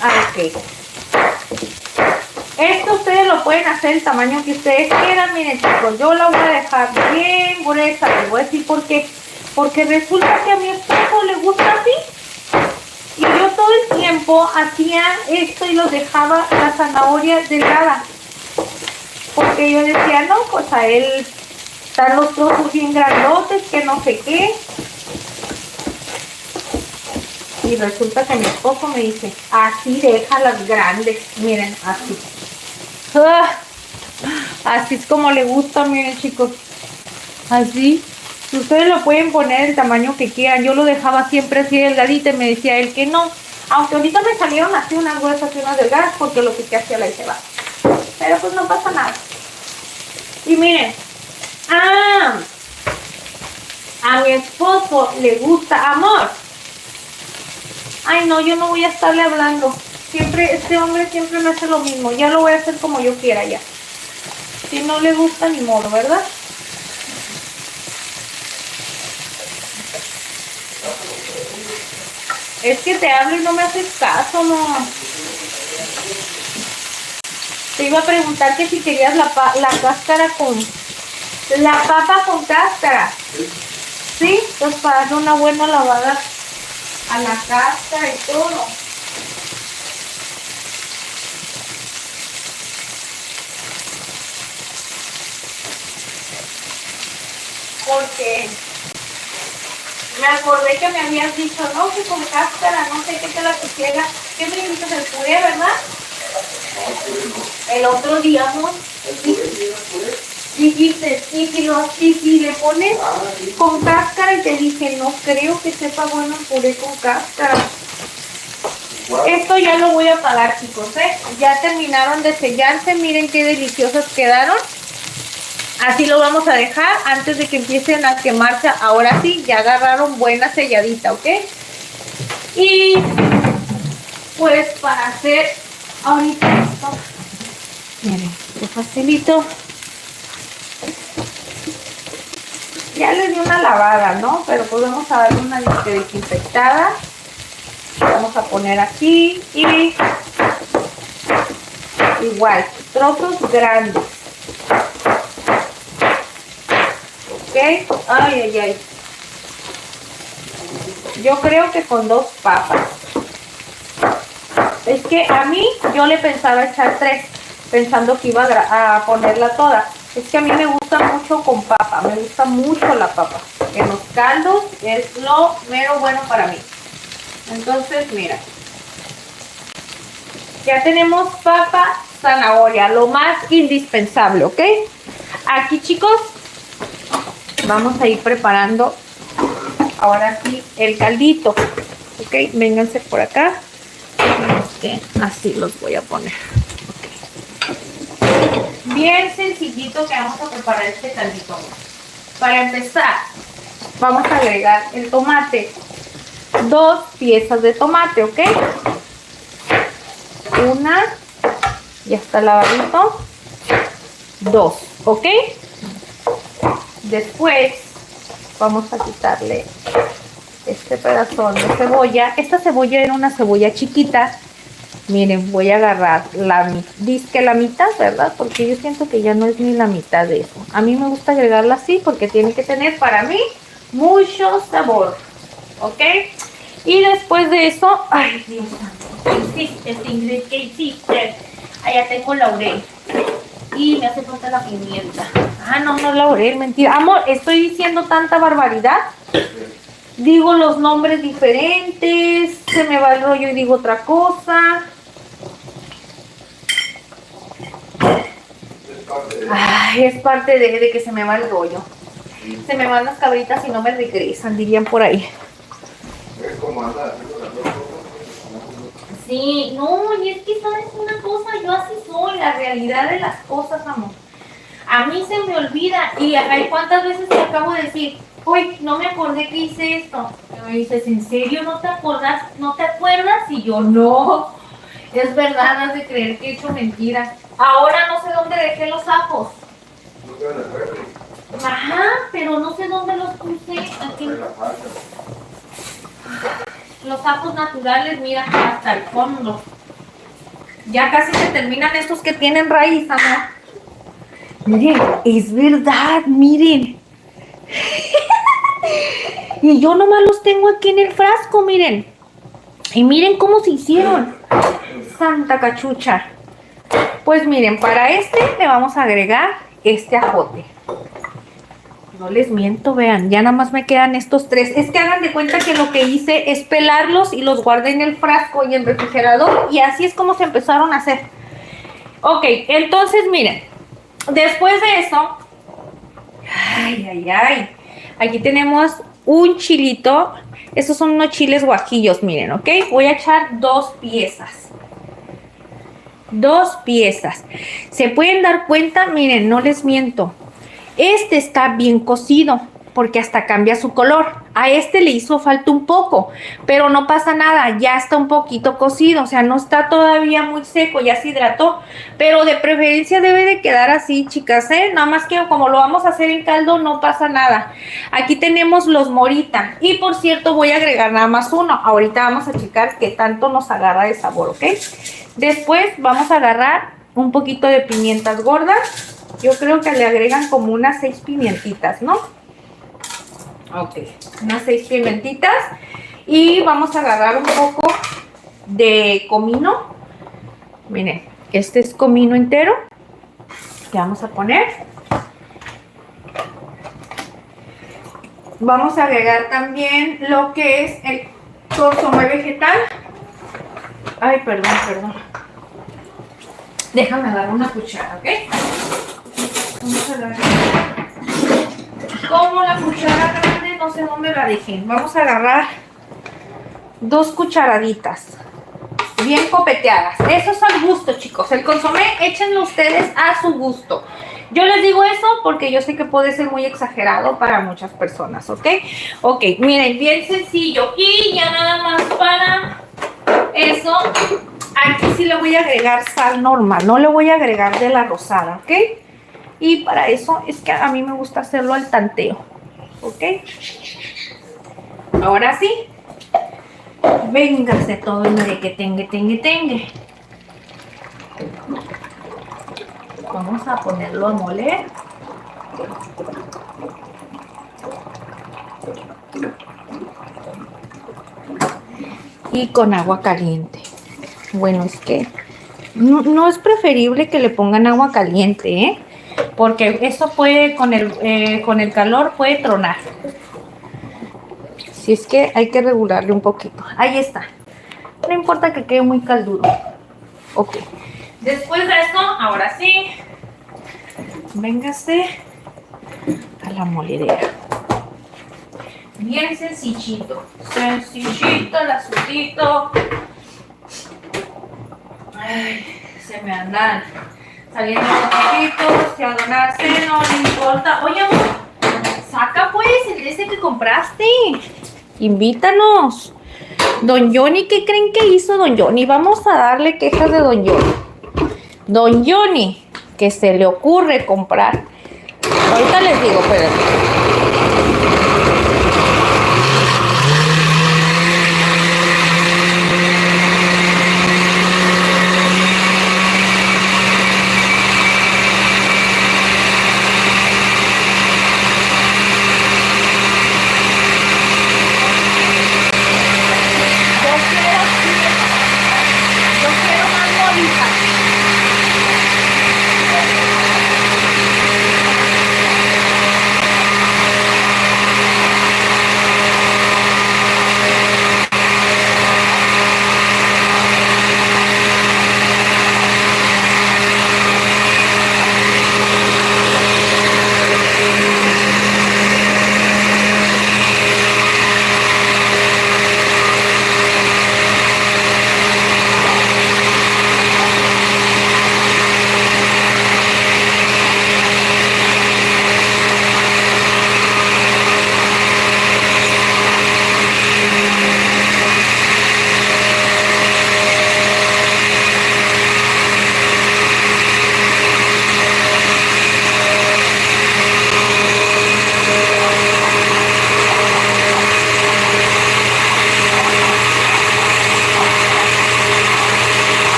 Ok. Esto ustedes lo pueden hacer el tamaño que ustedes quieran. Miren, chicos, yo la voy a dejar bien gruesa. Les voy a decir por qué. Porque resulta que a mi esposo le gusta así. Y yo todo el tiempo hacía esto y los dejaba la zanahoria delgada. Porque yo decía, no, pues a él están los trozos bien grandotes, que no sé qué. Y resulta que mi esposo me dice, así déjalas grandes. Miren, así. Así es como le gusta, miren, chicos. Así. Ustedes lo pueden poner el tamaño que quieran. Yo lo dejaba siempre así delgadito y me decía él que no. Aunque ahorita me salieron así unas gruesas y unas delgadas porque lo que hacía la hice va. Pero pues no pasa nada. Y miren. A mi esposo le gusta, amor. Ay, no, yo no voy a estarle hablando. Siempre, este hombre siempre me hace lo mismo. Ya lo voy a hacer como yo quiera ya. Si no le gusta, ni modo, ¿verdad? Es que te hablo y no me haces caso, no. Te iba a preguntar que si querías la cáscara con... La papa con cáscara. ¿Sí? Pues para darle una buena lavada a la cáscara y todo. Porque me acordé que me habías dicho, no, que con cáscara, no sé qué te la pusiera. Siempre invitas el puré, ¿verdad? El otro día, amor. Dijiste, y si le pones con cáscara y te dije, no creo que sepa bueno el puré con cáscara. Esto ya lo voy a apagar, chicos, ¿eh? Ya terminaron de sellarse, miren qué deliciosas quedaron. Así lo vamos a dejar antes de que empiecen a quemarse. Ahora sí, ya agarraron buena selladita, ¿ok? Y pues para hacer ahorita esto, miren, qué facilito. Ya les di una lavada, ¿no? Pero pues vamos a darle una desinfectada. Vamos a poner aquí y igual, trozos grandes. ¿Ok? Ay. Yo creo que con 2 papas. Es que a mí, yo le pensaba echar 3, pensando que iba a ponerla toda. Es que a mí me gusta mucho con papa, me gusta mucho la papa. En los caldos es lo mero bueno para mí. Entonces, mira. Ya tenemos papa, zanahoria, lo más indispensable, ¿ok? Aquí, chicos, vamos a ir preparando ahora sí el caldito, ¿ok? Vénganse por acá. Así los voy a poner. Okay. Bien sencillito que vamos a preparar este caldito. Para empezar, vamos a agregar el tomate. 2 piezas de tomate, ¿ok? Una, ya está lavadito. 2, ¿ok? Después vamos a quitarle este pedazón de cebolla. Esta cebolla era una cebolla chiquita. Miren, voy a agarrar la mitad, ¿verdad? Porque yo siento que ya no es ni la mitad de eso. A mí me gusta agregarla así porque tiene que tener para mí mucho sabor, ¿ok? Y después de eso, ay, Dios santo, ¿qué hiciste, Ingrid? ¿Qué hiciste? Allá tengo laurel y me hace falta la pimienta. Ah, no, laurel, mentira. Amor, estoy diciendo tanta barbaridad. Digo los nombres diferentes, se me va el rollo y digo otra cosa. Ay, es parte de que se me va el rollo. Se me van las cabritas y no me regresan, dirían por ahí. Sí, no, y es que sabes una cosa, yo así soy, la realidad de las cosas, amor. A mí se me olvida y hay cuántas veces te acabo de decir, uy, no me acordé que hice esto. Y me dices, ¿en serio no te acuerdas? ¿No te acuerdas? Y yo, no, es verdad, has de creer que he hecho mentiras. Ahora no sé dónde dejé los ajos. No quedan en el refri. Ajá, pero no sé dónde los puse. Aquí. En la falta. Los ajos naturales, mira, hasta el fondo. Ya casi se terminan estos que tienen raíz, amor. Miren, es verdad, miren. Y yo nomás los tengo aquí en el frasco, miren. Y miren cómo se hicieron. Santa cachucha. Pues miren, para este le vamos a agregar este ajote. No les miento, vean, ya nada más me quedan estos tres. Es que hagan de cuenta que lo que hice es pelarlos y los guardé en el frasco y en el refrigerador. Y así es como se empezaron a hacer. Ok, entonces miren. Después de eso... Ay. Aquí tenemos un chilito. Estos son unos chiles guajillos, miren, ¿ok? Voy a echar 2 piezas. 2 piezas. Se pueden dar cuenta, miren, no les miento. Este está bien cocido porque hasta cambia su color. A este le hizo falta un poco, pero no pasa nada, ya está un poquito cocido, o sea, no está todavía muy seco, ya se hidrató, pero de preferencia debe de quedar así, chicas, nada más que como lo vamos a hacer en caldo, no pasa nada. Aquí tenemos los morita, y por cierto voy a agregar nada más uno, ahorita vamos a checar qué tanto nos agarra de sabor, ¿ok? Después vamos a agarrar un poquito de pimientas gordas, yo creo que le agregan como unas 6 pimientitas, ¿no? Ok, unas 6 pimentitas. Y vamos a agarrar un poco de comino. Miren, este es comino entero. Que vamos a poner. Vamos a agregar también lo que es el consomé vegetal. Ay, perdón. Déjame dar una cuchara, ¿ok? Vamos a agarrar. Como la cuchara grande, no sé dónde la dejé. Vamos a agarrar 2 cucharaditas. Bien copeteadas. Eso es al gusto, chicos. El consomé, échenlo ustedes a su gusto. Yo les digo eso porque yo sé que puede ser muy exagerado para muchas personas, ¿ok? Ok, miren, bien sencillo. Y ya nada más para eso, aquí sí le voy a agregar sal normal. No le voy a agregar de la rosada, ¿ok? Y para eso es que a mí me gusta hacerlo al tanteo, ¿ok? Ahora sí. Véngase todo el merequetengue. Vamos a ponerlo a moler. Y con agua caliente. Bueno, es que no es preferible que le pongan agua caliente, ¿eh? Porque eso puede, con el calor, puede tronar. Si es que hay que regularle un poquito. Ahí está. No importa que quede muy calduro. Ok. Después de esto, ahora sí, véngase a la moledera. Bien sencillito. Sencillito el azuquito. Ay, se me andan saliendo los ojitos, se adonarse, no le importa. Oye, amor, saca pues el de ese que compraste. Invítanos. Don Johnny, ¿qué creen que hizo Don Johnny? Vamos a darle quejas de Don Johnny. Don Johnny, que se le ocurre comprar. Ahorita les digo, espérenme.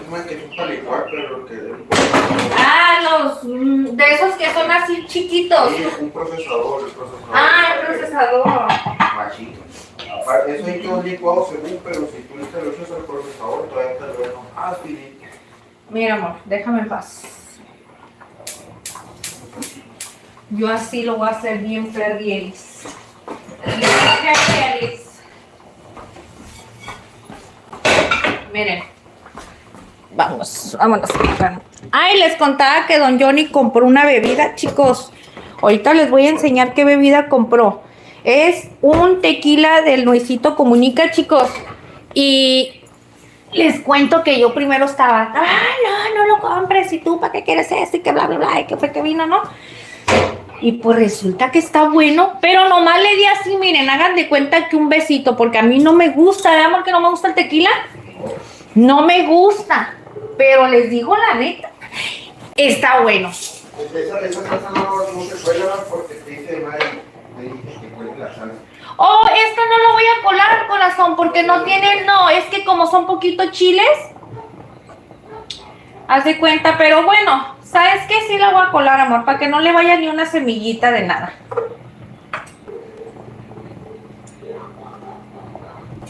una que es para licuar, pero que Ah, de esos que son así chiquitos. sí, un procesador, el procesador. Ah, el procesador. Machito. Aparte, eso hay que un licuado según, pero si tú le lo echas al procesador, todavía te lo dejan más finito. Mira, amor, déjame en paz. Yo así lo voy a hacer bien feliz. Bien feliz. Miren. Vámonos. Ay, les contaba que don Johnny compró una bebida, chicos. Ahorita les voy a enseñar qué bebida compró. Es un tequila del Luisito Comunica, chicos. Y les cuento que yo primero estaba, no lo compres, y tú, ¿para qué quieres esto? Y que bla, bla, bla, y que fue que vino, ¿no? Y pues resulta que está bueno, pero nomás le di así, miren, hagan de cuenta que un besito, porque a mí no me gusta, ¿verdad, amor, que no me gusta el tequila? No me gusta, pero les digo la neta, está bueno. Esa salsa no se cuela porque te dice madre, me dice que cuele la salsa. Oh, esto no lo voy a colar, corazón, porque no tiene, no, es que como son poquitos chiles, haz de cuenta, pero bueno, ¿sabes qué? Sí la voy a colar, amor, para que no le vaya ni una semillita de nada.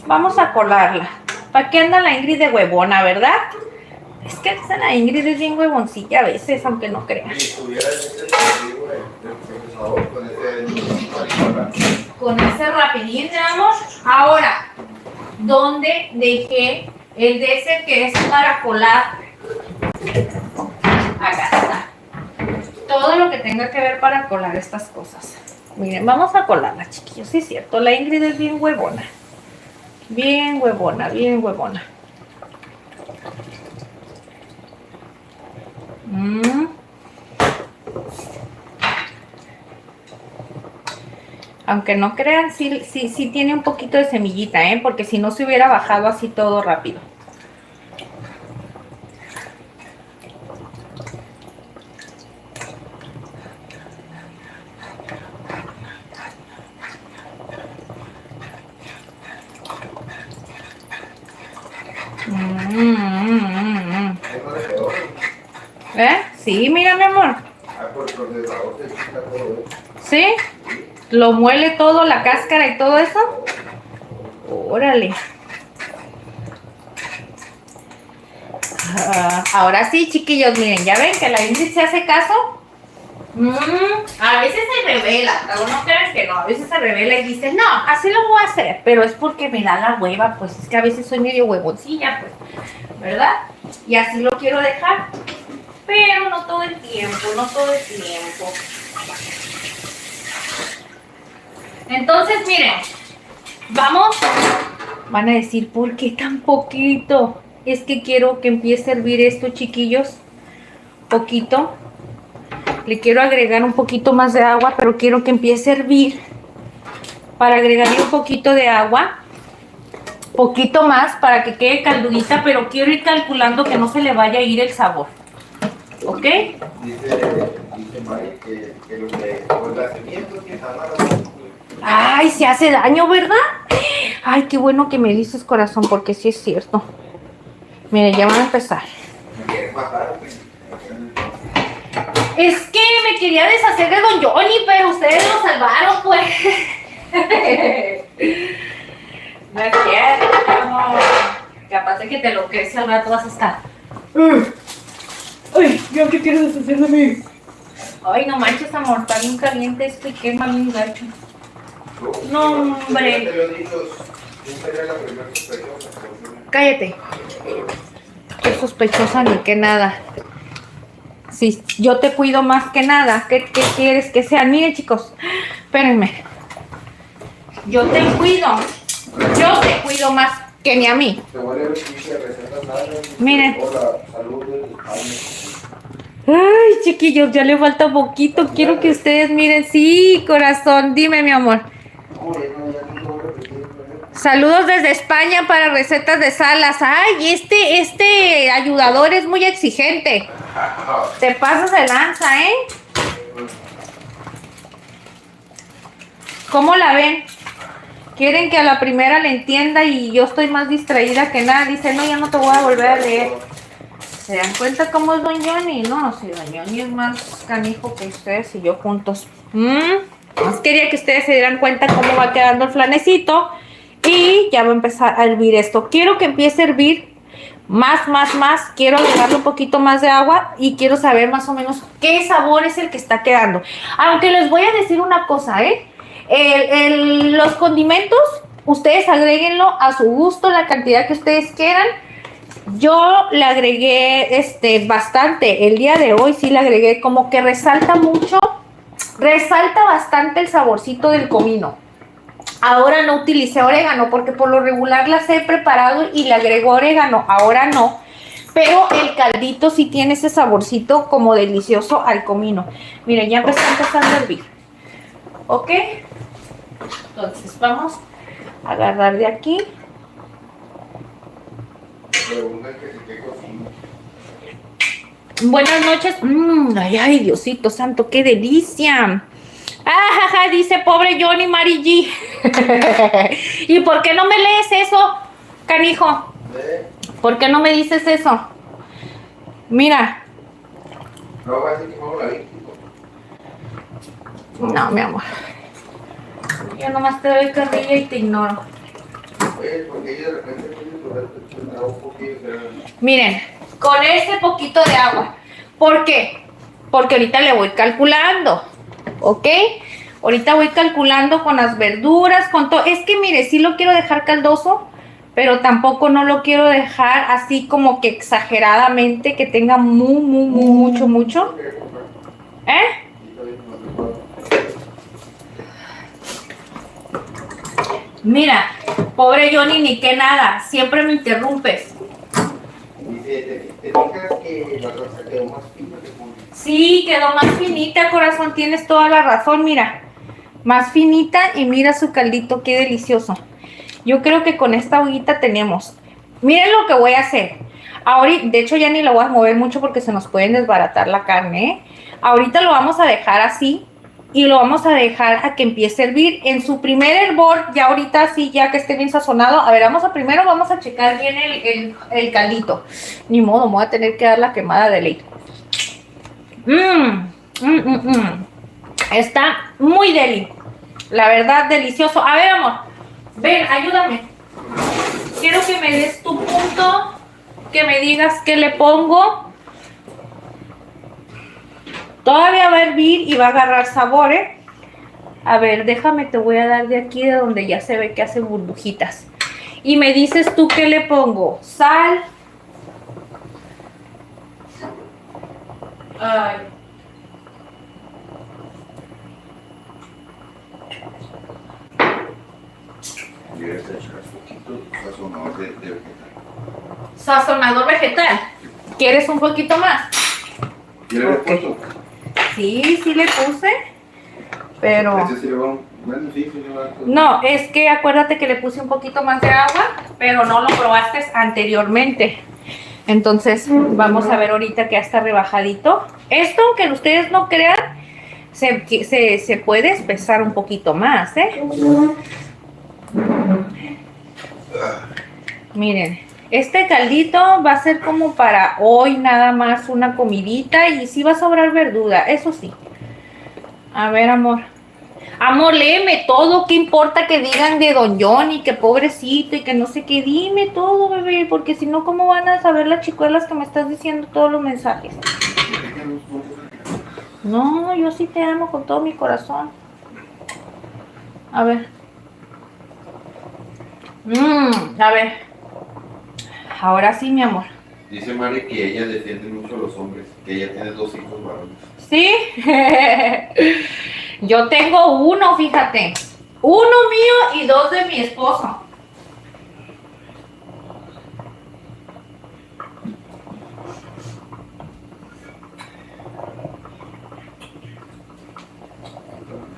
Vamos a colarla. ¿Para qué anda la Ingrid de huevona, verdad? Es que la Ingrid es bien huevoncilla a veces, aunque no crean. Si tuviera ese procesador Con ese rapidín, amor. Ahora, ¿dónde dejé el de ese que es para colar? Acá está. Todo lo que tenga que ver para colar estas cosas. Miren, vamos a colarla, chiquillos. Sí, es cierto, la Ingrid es bien huevona. Bien huevona, bien huevona. Aunque no crean, sí tiene un poquito de semillita, porque si no se hubiera bajado así todo rápido. Sí, mira, mi amor. ¿Sí? ¿Lo muele todo, la cáscara y todo eso? Órale. Ahora sí, chiquillos, miren, ya ven que la Ingrid se hace caso. A veces se revela, pero no crean que no, a veces se revela y dice, no, así lo voy a hacer, pero es porque me da la hueva, pues es que a veces soy medio huevoncilla, pues, ¿verdad? Y así lo quiero dejar, pero no todo el tiempo, no todo el tiempo. Entonces, miren, vamos, van a decir, ¿por qué tan poquito? Es que quiero que empiece a hervir esto, chiquillos, poquito. Le quiero agregar un poquito más de agua, pero quiero que empiece a hervir. Para agregarle un poquito de agua, poquito más para que quede caldudita, pero quiero ir calculando que no se le vaya a ir el sabor. ¿Ok? Dice Mari que lo que con la semilla que está mal. Ay, se hace daño, ¿verdad? Ay, qué bueno que me dices, corazón, porque sí es cierto. Miren, ya van a empezar. Me quieren matar. Es que me quería deshacer de don Johnny, pero ustedes lo salvaron, pues. No es cierto, amor. Capaz de que te lo crece al rato vas a estar. Ay, ¿ya qué quieres deshacer de mí? Ay, no manches, amor, está bien caliente esto y quema bien gacho. No, hombre. Cállate. Qué sospechosa ni que nada. Si yo te cuido más que nada, ¿qué quieres que sea? Miren, chicos, espérenme. Yo te cuido más que ni a mí. Miren. Ay, chiquillos, ya le falta poquito. Quiero que ustedes miren. Sí, corazón, dime, mi amor. Saludos desde España para recetas de salas. Ay, este ayudador es muy exigente. Te pasas de lanza, ¿eh? ¿Cómo la ven? Quieren que a la primera le entienda y yo estoy más distraída que nada. Dice, no, ya no te voy a volver a leer. ¿Se dan cuenta cómo es Don Johnny? No, si Don Johnny es más canijo que ustedes y yo juntos. Más quería que ustedes se dieran cuenta cómo va quedando el flanecito. Y ya va a empezar a hervir esto. Quiero que empiece a hervir más. Quiero agregarle un poquito más de agua y quiero saber más o menos qué sabor es el que está quedando. Aunque les voy a decir una cosa, los condimentos, ustedes agréguenlo a su gusto, la cantidad que ustedes quieran. Yo le agregué bastante, el día de hoy sí le agregué, como que resalta bastante el saborcito del comino. Ahora no utilicé orégano porque por lo regular las he preparado y le agrego orégano, ahora no. Pero el caldito sí tiene ese saborcito como delicioso al comino. Miren, ya empezando a hervir. ¿Ok? Entonces vamos a agarrar de aquí. Buenas noches. Ay, Diosito santo, qué delicia. Ajaja, dice pobre Johnny Mari G. ¿Y por qué no me lees eso, canijo? ¿Por qué no me dices eso? Mira. No, mi amor. Yo nomás te doy carrilla y te ignoro. Miren, con ese poquito de agua. ¿Por qué? Porque ahorita le voy calculando. ¿Ok? Ahorita voy calculando con las verduras, con todo. Es que mire, sí lo quiero dejar caldoso, pero tampoco no lo quiero dejar así como que exageradamente, que tenga mucho. Mira, pobre Johnny, ni que nada, siempre me interrumpes. ¿Te fijas que la raza quedó más fina que con... Sí, quedó más finita, corazón, tienes toda la razón, mira. Más finita y mira su caldito, qué delicioso. Yo creo que con esta ollita tenemos. Miren lo que voy a hacer. Ahorita, de hecho ya ni lo voy a mover mucho porque se nos pueden desbaratar la carne. Ahorita lo vamos a dejar así y lo vamos a dejar a que empiece a hervir. En su primer hervor, ya ahorita sí, ya que esté bien sazonado. A ver, primero vamos a checar bien el caldito. Ni modo, me voy a tener que dar la quemada de ley. Está muy deli. La verdad, delicioso. A ver, amor. Ven, ayúdame. Quiero que me des tu punto. Que me digas qué le pongo. Todavía va a hervir y va a agarrar sabor, ¿eh? A ver, déjame, te voy a dar de aquí, de donde ya se ve que hace burbujitas. Y me dices tú qué le pongo. Sal. Ay. Debes echar poquito sazonador de vegetal. Sazonador vegetal. ¿Quieres un poquito más? ¿Y le puesto? Sí, sí le puse. Pero... Ese sí le va bueno, sí le va a... No, es que acuérdate que le puse un poquito más de agua, pero no lo probaste anteriormente. Entonces, vamos a ver ahorita que ya está rebajadito. Esto, aunque ustedes no crean, se puede espesar un poquito más, ¿eh? Miren, este caldito va a ser como para hoy nada más una comidita y sí va a sobrar verdura, eso sí. A ver, amor. Amor, léeme todo, ¿qué importa que digan de Don Johnny, que pobrecito y que no sé qué? Dime todo, bebé, porque si no, ¿cómo van a saber las chicuelas que me estás diciendo todos los mensajes? No, yo sí te amo con todo mi corazón. A ver. A ver. Ahora sí, mi amor. Dice Mari que ella defiende mucho a los hombres, que ella tiene 2 hijos varones. ¿Sí? Yo tengo uno, fíjate. Uno mío y 2 de mi esposo.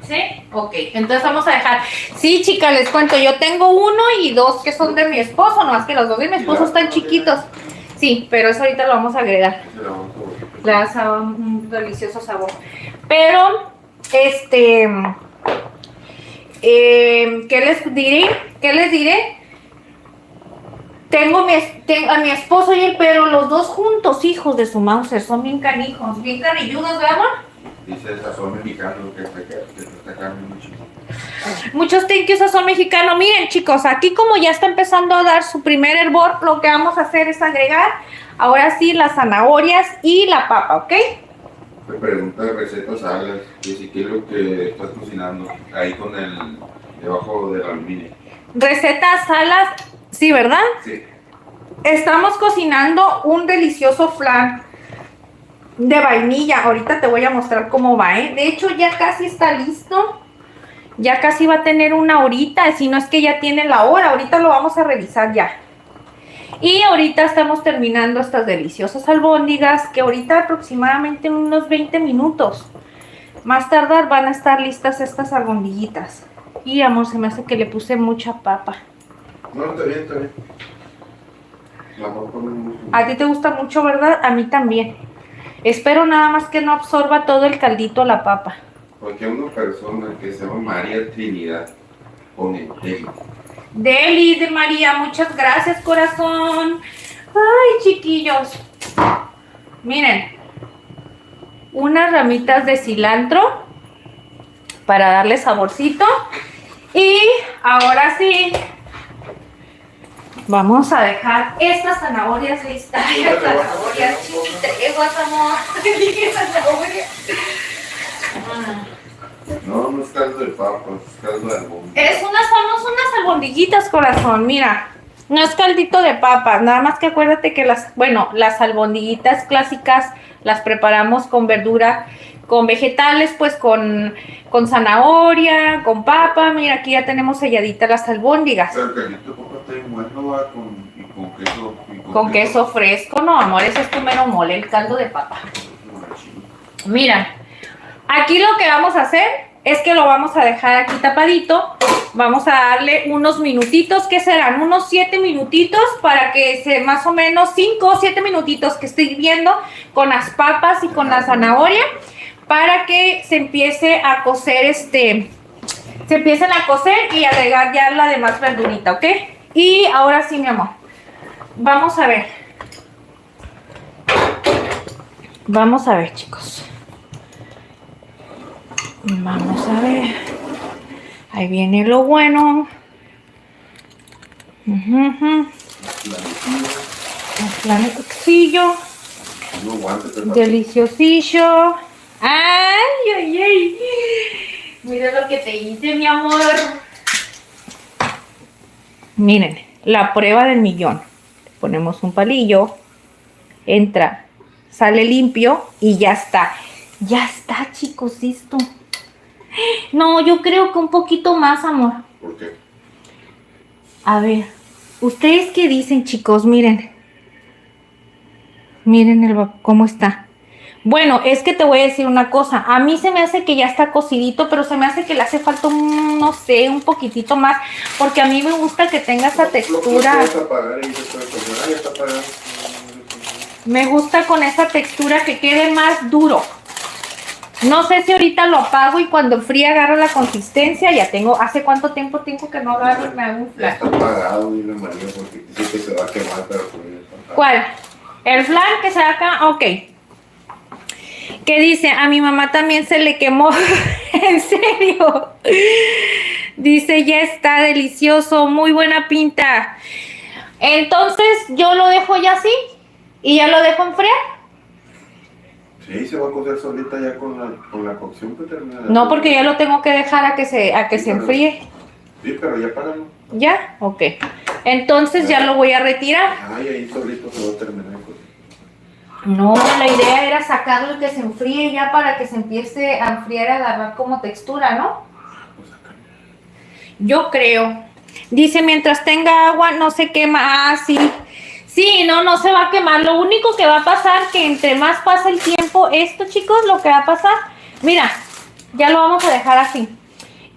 ¿Sí? Ok, entonces vamos a dejar. Sí, chicas, les cuento, yo tengo 1 y 2 que son de mi esposo, no, es que los 2 de mi esposo están chiquitos. Sí, pero eso ahorita lo vamos a agregar. Le da un delicioso sabor. Pero, ¿qué les diré? A mi esposo y el perro, los dos juntos, hijos de su Mauser, son bien canijos, bien carrilludos, ¿verdad, amor? Dice sazón mexicano que está carne mucho. Muchos thank you, sazón mexicano. Miren, chicos, aquí como ya está empezando a dar su primer hervor, lo que vamos a hacer es agregar, ahora sí, las zanahorias y la papa, ¿ok? Me pregunta de recetas salas, que si qué es lo que estás cocinando ahí con el debajo del aluminio. Recetas salas, sí, ¿verdad? Sí. Estamos cocinando un delicioso flan de vainilla. Ahorita te voy a mostrar cómo va, ¿eh? De hecho, ya casi está listo. Ya casi va a tener una horita, si no es que ya tiene la hora. Ahorita lo vamos a revisar ya. Y ahorita estamos terminando estas deliciosas albóndigas, que ahorita aproximadamente en unos 20 minutos. Más tardar van a estar listas estas albondiguitas. Y amor, se me hace que le puse mucha papa. No, está bien, está bien. La papa me gusta. A ti te gusta mucho, ¿verdad? A mí también. Espero nada más que no absorba todo el caldito la papa. Porque una persona que se llama María Trinidad pone Deli. Deli de María, muchas gracias, corazón. Ay, chiquillos. Miren, unas ramitas de cilantro para darle saborcito. Y ahora sí, vamos a dejar estas zanahorias listas. Ay, las zanahorias, chiquitreguas, amor. Dije zanahorias. No, no es caldo de papa, es caldo de albóndiga. Somos unas albondiguitas, corazón, mira. No es caldito de papas, nada más que acuérdate que las albondiguitas clásicas las preparamos con verdura, con vegetales, pues con zanahoria, con papa. Mira, aquí ya tenemos selladitas las albóndigas. Pero el caldito de papa está bien bueno, va con queso. Con queso fresco, no, amor, ese es tu mero mole, el caldo de papa. Mira, aquí lo que vamos a hacer es que lo vamos a dejar aquí tapadito. Vamos a darle unos minutitos, que serán unos 7 minutitos, para que más o menos 5 o 7 minutitos que estoy viendo con las papas y con la zanahoria, para que se empiece a cocer se empiecen a cocer y agregar ya la demás verdurita, ¿ok? Y ahora sí, mi amor, vamos a ver. Vamos a ver, chicos. Vamos a ver. Ahí viene lo bueno. Flanecillo. Deliciosillo. Ay, ay, ay. Mira lo que te hice, mi amor. Miren, la prueba del millón. Ponemos un palillo. Entra. Sale limpio y ya está. Ya está, chicos, listo. No, yo creo que un poquito más, amor. ¿Por qué? A ver, ¿ustedes qué dicen, chicos? Miren. Miren cómo está. Bueno, es que te voy a decir una cosa. A mí se me hace que ya está cocidito, pero se me hace que le hace falta no sé, un poquitito más. Porque a mí me gusta que tenga esa textura. Me gusta con esa textura que quede más duro. No sé si ahorita lo apago y cuando fríe agarra la consistencia. Ya tengo, ¿hace cuánto tiempo que no agarro? Me hago un flan. Está apagado, dile María, porque dice que se va a quemar, pero ¿cuál? ¿El flan que se acá? Ok. ¿Qué dice? A mi mamá también se le quemó. ¿En serio? Dice, ya está delicioso, muy buena pinta. Entonces, yo lo dejo ya así y ya lo dejo enfriar. Sí, se va a cocer solita ya con la cocción que termina. No, porque ya lo tengo que dejar a que se enfríe. Sí, pero ya págalo. ¿Ya? Ok. Entonces ya lo voy a retirar. Ay, ahí solito se va a terminar de cocer. No, la idea era sacarlo y que se enfríe ya para que se empiece a enfriar, a agarrar como textura, ¿no? Yo creo. Dice, mientras tenga agua no se quema. Ah, sí. Sí, no se va a quemar. Lo único que va a pasar que entre más pasa el tiempo, esto, chicos, lo que va a pasar, mira, ya lo vamos a dejar así,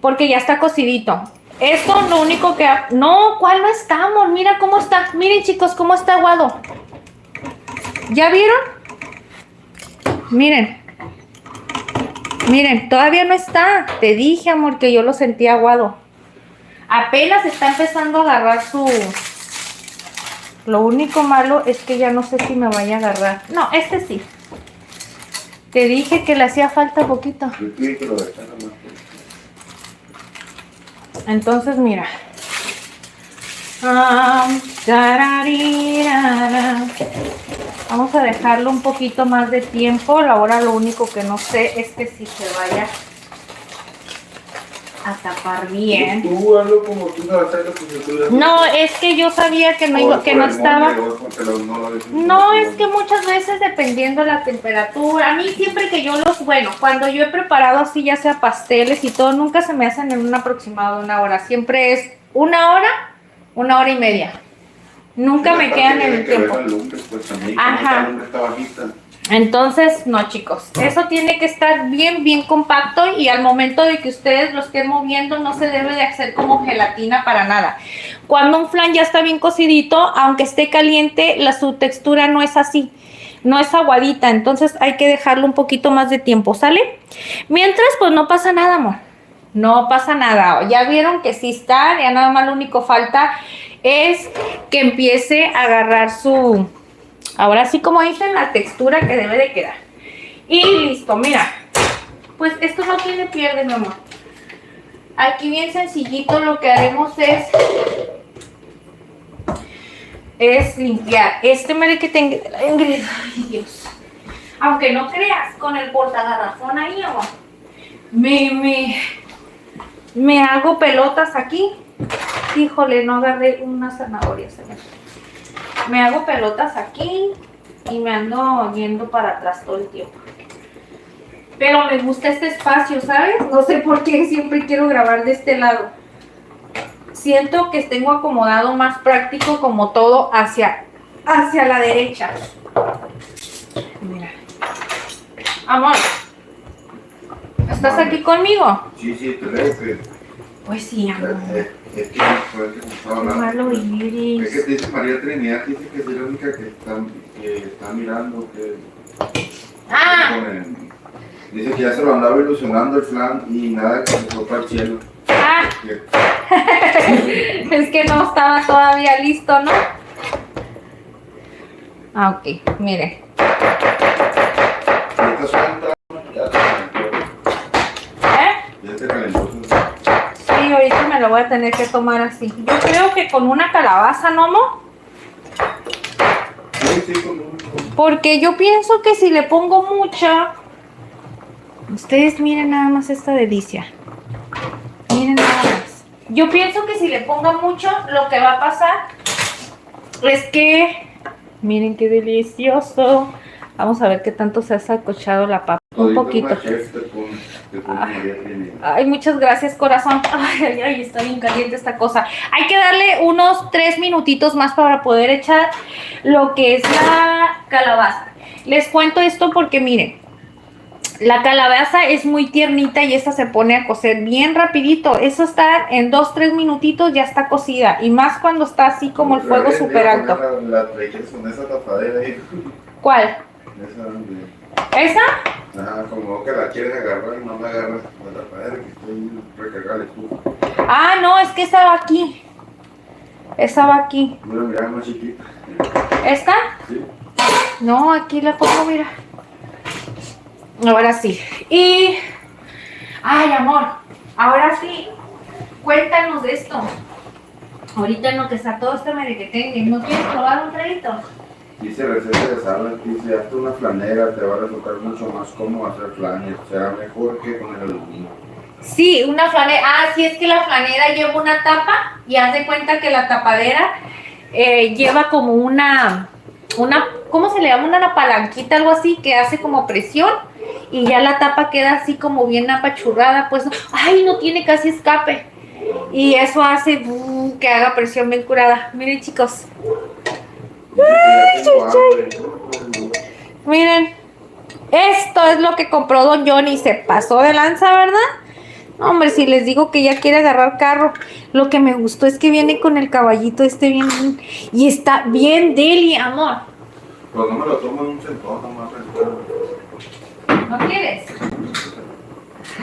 porque ya está cocidito. Esto lo único que... No, ¿cuál no está, amor? Mira cómo está. Miren, chicos, cómo está aguado. ¿Ya vieron? Miren. Miren, todavía no está. Te dije, amor, que yo lo sentí aguado. Apenas está empezando a agarrar Lo único malo es que ya no sé si me vaya a agarrar. No, este sí. Te dije que le hacía falta poquito. Yo tuve que lo dejar nomás. Entonces, mira. Tararirara. Vamos a dejarlo un poquito más de tiempo. Ahora lo único que no sé es que si se vaya a tapar bien. Tú hazlo como tú sabes hacerlo, pues tú lo No, es que yo sabía que no estaba. No, es que muchas veces dependiendo la temperatura, a mí siempre que yo cuando yo he preparado así, ya sea pasteles y todo, nunca se me hacen en un aproximado de 1 hora, siempre es 1 hora y media. Nunca me quedan en el tiempo. Ajá. Entonces, no, chicos, eso tiene que estar bien, bien compacto y al momento de que ustedes lo estén moviendo no se debe de hacer como gelatina para nada. Cuando un flan ya está bien cocidito, aunque esté caliente, su textura no es así, no es aguadita, entonces hay que dejarlo un poquito más de tiempo, ¿sale? Mientras, pues no pasa nada, amor, no pasa nada. Ya vieron que sí está, ya nada más lo único falta es que empiece a agarrar su... Ahora sí, como dicen, la textura que debe de quedar. Y listo, mira. Pues esto no tiene pierde, mi amor. Aquí bien sencillito lo que haremos es limpiar este merequetengue de la Ingrid. Ay, Dios. Aunque no creas, con el portagarrafón ahí, amor. Me hago pelotas aquí. Híjole, no agarré una zanahoria, señor. Me hago pelotas aquí y me ando yendo para atrás todo el tiempo. Pero me gusta este espacio, ¿sabes? No sé por qué siempre quiero grabar de este lado. Siento que tengo acomodado más práctico como todo hacia la derecha. Mira. Amor, ¿estás aquí conmigo? Sí, te leo. Pues sí, amor. Es que fue el que me estaba hablando. Malo, Iris. Es que te dice María Trinidad, dice que es la única que está mirando que... Dice que ya se lo andaba ilusionando el flan y nada que se fue para el cielo. Es que no estaba todavía listo, ¿no? Ok, mire. Esta suelta, ya te calentó. Ya te calentó. Sí, ahorita me lo voy a tener que tomar así. Yo creo que con una calabaza, ¿no, amor? Sí, con un... Porque yo pienso que si le pongo mucha... Ustedes miren nada más esta delicia. Miren nada más. Yo pienso que si le pongo mucho, lo que va a pasar es que... Miren qué delicioso. Vamos a ver qué tanto se ha sacochado la papa. Un poquito. Ay, muchas gracias, corazón. Ay, está bien caliente esta cosa. Hay que darle unos 3 minutitos más para poder echar lo que es la calabaza. Les cuento esto porque miren, la calabaza es muy tiernita y esta se pone a cocer bien rapidito. Eso está en 2-3 minutitos, ya está cocida. Y más cuando está así como el fuego súper alto. Con esa tapadera ahí. ¿Cuál? ¿Esa? Ajá, como que la quieres agarrar y no la agarras con la tapadera que estoy recargando tú. Ah, no, es que esa va aquí. Esa va aquí. Mira, más chiquita. ¿Esta? Sí. No, aquí la pongo, mira. Ahora sí. Y... Ay, amor. Ahora sí. Cuéntanos de esto. Ahorita en lo que está todo este merequetengue. ¿No quieres probar un traguito? Dice receta de salad, dice, hazte una flanera, te va a resultar mucho más cómodo hacer flanes, será mejor que con el aluminio. Sí, una flanera. Ah, sí, es que la flanera lleva una tapa y haz de cuenta que la tapadera lleva como una, ¿cómo se le llama? Una palanquita, algo así, que hace como presión y ya la tapa queda así como bien apachurrada, pues, ay, no tiene casi escape. Y eso hace que haga presión bien curada. Miren, chicos. Miren, esto es lo que compró Don Johnny. Se pasó de lanza, ¿verdad? Hombre, si les digo que ya quiere agarrar carro. Lo que me gustó es que viene con el caballito bien. Y está bien deli, amor. Pues no me lo tomo en un centón, nomás. ¿No quieres?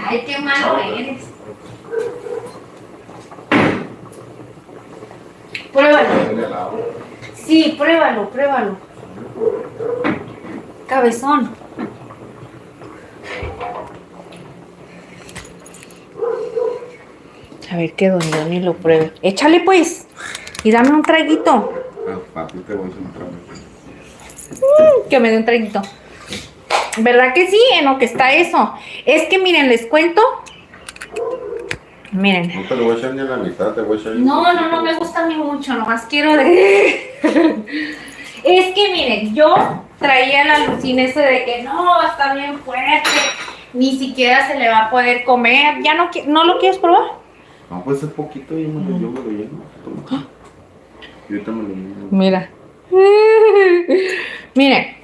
Ay, qué malo eres. Pruébalo. Sí, pruébalo, pruébalo. Cabezón. A ver que don Johnny lo pruebe. Échale pues. Y dame un traguito. Papi, te voy a hacer un trago. Que me dé un traguito. ¿Verdad que sí? En lo que está eso. Es que miren, les cuento. Miren. No te lo voy a echar ni a la mitad, te voy a echar. No me gusta a mí mucho, nomás quiero de... Es que miren, yo traía la alucina ese de que no, está bien fuerte, ni siquiera se le va a poder comer. ¿Ya no lo quieres probar? No, pues es poquito, yo me lo lleno. Toma. Yo ahorita me lo lleno. Mira. Miren,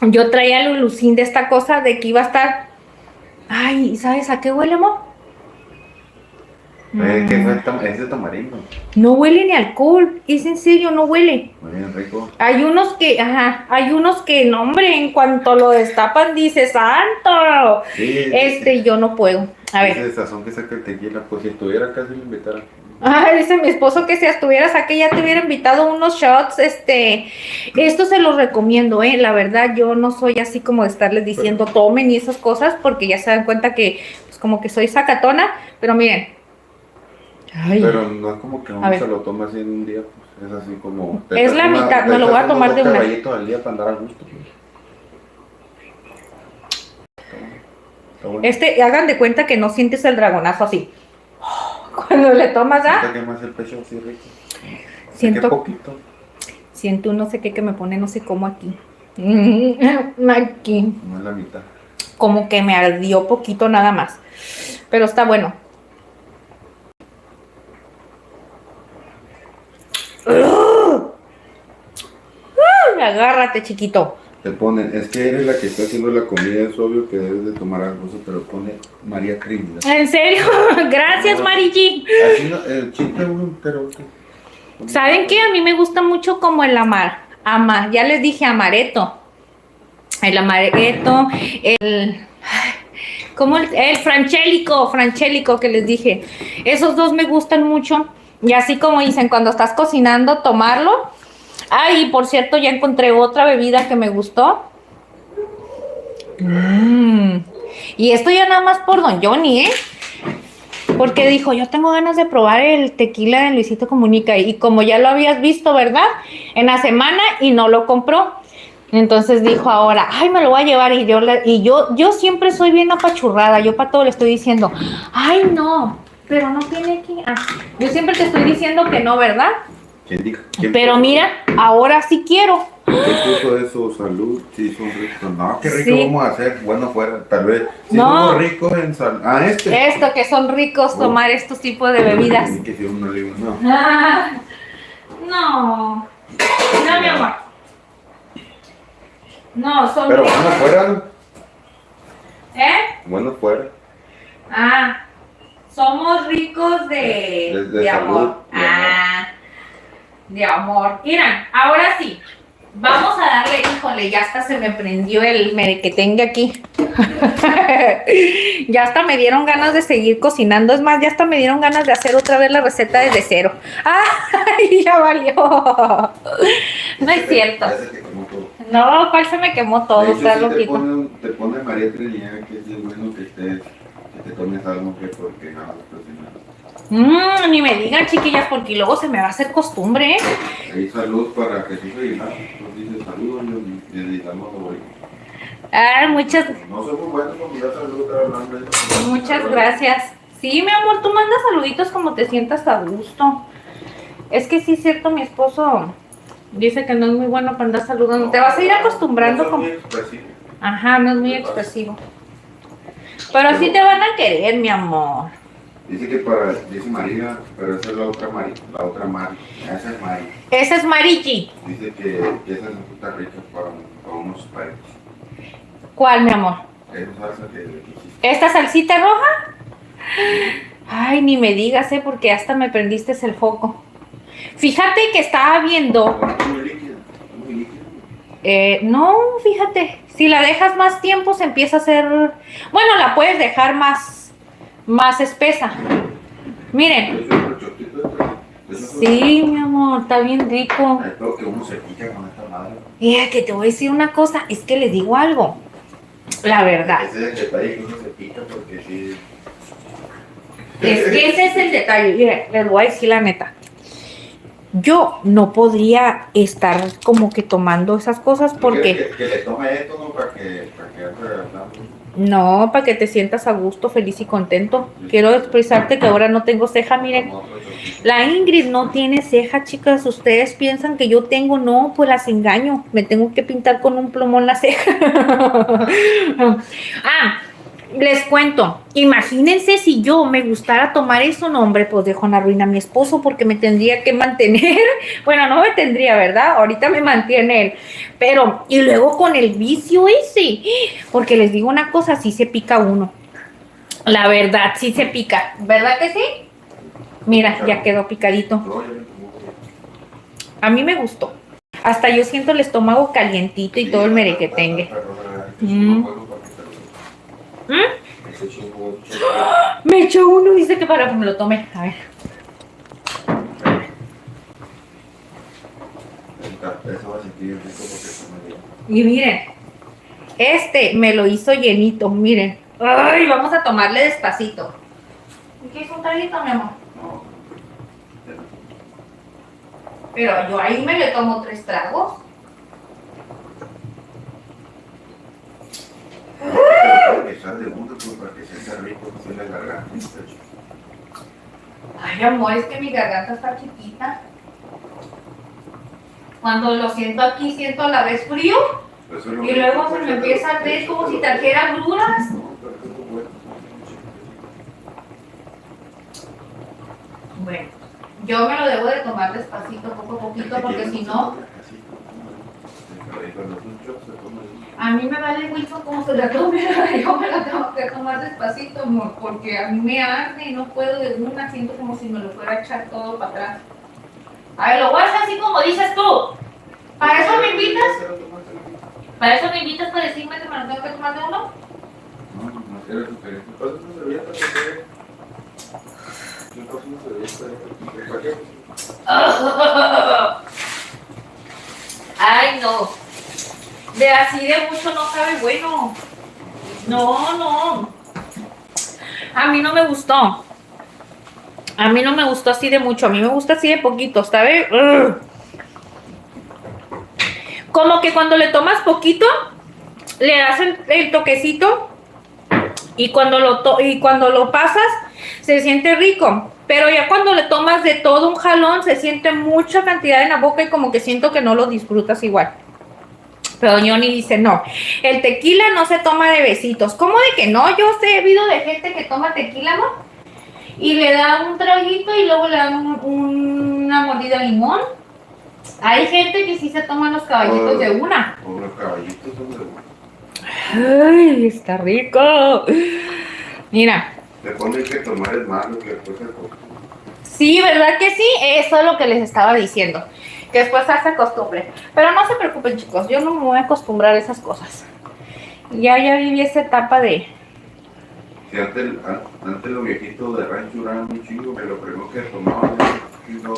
yo traía la alucina de esta cosa de que iba a estar... Ay, ¿sabes a qué huele, amor? ¿Qué fue? Es de tamarindo. No huele ni alcohol, es en serio, no huele. Muy bien rico. Hay unos que, no hombre, en cuanto lo destapan dice, ¡santo! Sí, yo no puedo. A ver. Ese sazón que saca el tequila, pues si estuviera acá si lo invitara. Dice mi esposo que si estuvieras aquí ya te hubiera invitado unos shots, esto se los recomiendo, la verdad yo no soy así como de estarles diciendo tomen y esas cosas porque ya se dan cuenta que, pues como que soy sacatona, pero miren. Ay. Pero no es como que uno se lo toma así en un día, pues es así como... Es la mitad, me lo voy a tomar de una. Al día para andar a gusto, pues. Bueno. Hagan de cuenta que no sientes el dragonazo así. Cuando le tomas, Siento que más el pecho así rico. Siento poquito. Siento un no sé qué que me pone no sé cómo aquí. Aquí. No es la mitad. Como que me ardió poquito nada más. Pero está bueno. Agárrate, chiquito. Te ponen, es que eres la que está haciendo la comida, es obvio que debes de tomar algo, pero pone María Trinidad. ¿En serio? Gracias, Marigi. Así no, el chiste pero... ¿Saben qué? A mí me gusta mucho como el ya les dije amaretto. El amaretto, como el franchélico que les dije. Esos dos me gustan mucho. Y así como dicen, cuando estás cocinando, tomarlo. Y por cierto, ya encontré otra bebida que me gustó. Y esto ya nada más por don Johnny, porque dijo, yo tengo ganas de probar el tequila de Luisito Comunica. Y como ya lo habías visto, ¿verdad? En la semana y no lo compró. Entonces dijo ahora, me lo voy a llevar. Y yo siempre soy bien apachurrada. Yo para todo le estoy diciendo, no, pero no tiene que... yo siempre te estoy diciendo que no, ¿verdad? ¿Quién dijo? Pero mira, ahora sí quiero. ¿Qué puso eso? Salud, sí, son ricos. No, qué rico vamos a hacer. Bueno, fuera, tal vez. Sí, somos ricos en sal. Esto, que son ricos tomar estos tipos de bebidas. Que si uno le digo, no. No, mi amor. No, son pero ricos. bueno, fuera. Bueno, fuera. Somos ricos de amor. De amor. Miren, ahora sí. Vamos a darle, híjole, ya hasta se me prendió el merequetengue aquí. Ya hasta me dieron ganas de seguir cocinando. Es más, ya hasta me dieron ganas de hacer otra vez la receta desde cero. Ya valió. No es cierto. No, ¿cuál se me quemó todo? Está loquito. Te pone María Trinidad, que es bueno que te tomes algo que porque nada de cocinar. Ni me digan, chiquillas, porque luego se me va a hacer costumbre. Ahí salud para Jesús Aguilar. Nos dice saludos y necesitamos hoy. Muchas. No soy muy bueno con ya salud, hablando. Muchas gracias. Sí, mi amor, tú mandas saluditos como te sientas a gusto. Es que sí es cierto, mi esposo dice que no es muy bueno para andar saludando. Te vas a ir acostumbrando. No es muy expresivo. No es muy expresivo. Pero sí te van a querer, mi amor. Dice María, pero esa es la otra Mari. Esa es Mari. Esa es Marigi. Dice que esa es una rica para unos países. ¿Cuál, mi amor? Esa salsa que ¿Esta salsita roja? Ni me digas, porque hasta me prendiste el foco. Fíjate que estaba viendo. Muy líquida. No, fíjate. Si la dejas más tiempo se empieza a hacer. Bueno, la puedes dejar más espesa. Miren. Sí, mi amor, está bien rico. Creo que uno se pica con esta madre. Mira, que te voy a decir una cosa, es que les digo algo, la verdad. Ese es el detalle que uno se pica porque sí. Es que ese es el detalle. Mira, les voy a decir la neta. Yo no podría estar como que tomando esas cosas porque Que le tome esto, ¿no? Para que ande hablando. no, para que te sientas a gusto, feliz y contento. Quiero expresarte que ahora no tengo ceja, miren. La Ingrid no tiene ceja, chicas. Ustedes piensan que yo tengo, no, pues las engaño. Me tengo que pintar con un plumón la ceja. Ah, les cuento. Imagínense si yo me gustara tomar eso, no, hombre, pues dejo en la ruina a mi esposo porque me tendría que mantener. Bueno, no me tendría, ¿verdad? Ahorita me mantiene él. Pero, y luego con el vicio ese, porque les digo una cosa, sí se pica uno. La verdad, sí se pica. ¿Verdad que sí? Mira, ya quedó picadito. A mí me gustó. Hasta yo siento el estómago calientito y todo el merequetengue. Me echó uno, dice que para que me lo tome. A ver. Y miren, este me lo hizo llenito, miren. Ay, vamos a tomarle despacito. ¿Qué es un traguito, mi amor? Pero yo ahí me le tomo 3 tragos. Ay, amor, es que mi garganta está chiquita. Cuando lo siento aquí, siento a la vez frío. Y luego se me empieza a arder como si trajera agruras. Bueno, yo me lo debo de tomar despacito, poco a poquito, porque si no, a mí me vale Wilson como se la tome, yo me la tengo que tomar despacito, amor, porque a mí me arde y no puedo de una, siento como si me lo fuera a echar todo para atrás. A ver, lo voy a hacer así como dices tú. ¿Para eso me invitas? ¿Para eso me invitas para decirme que me lo tengo que tomar de uno? No, no quiero sugerir. ¿Me pasas una servilleta? ¿Me pasas una servilleta? Ay, no. De así de mucho no sabe bueno. No, no. A mí no me gustó. A mí no me gustó así de mucho. A mí me gusta así de poquito, ¿sabes? Como que cuando le tomas poquito, le das el toquecito y cuando lo pasas, se siente rico. Pero ya cuando le tomas de todo un jalón, se siente mucha cantidad en la boca y como que siento que no lo disfrutas igual. Pero Johnny dice, no, el tequila no se toma de besitos. ¿Cómo de que no? Yo he oído de gente que toma tequila, ¿no? Y le da un traguito y luego le dan una mordida de limón. Hay gente que sí se toman los caballitos de una. O los caballitos son de una. Ay, está rico. Mira. Le ponen que tomar el malo que después se acostumbra. Sí, ¿verdad que sí? Eso es lo que les estaba diciendo. Que después se acostumbre. Pero no se preocupen, chicos. Yo no me voy a acostumbrar a esas cosas. Ya viví esa etapa de... Si antes los viejitos de rancho eran muy chingos, que lo primero que tomaban era un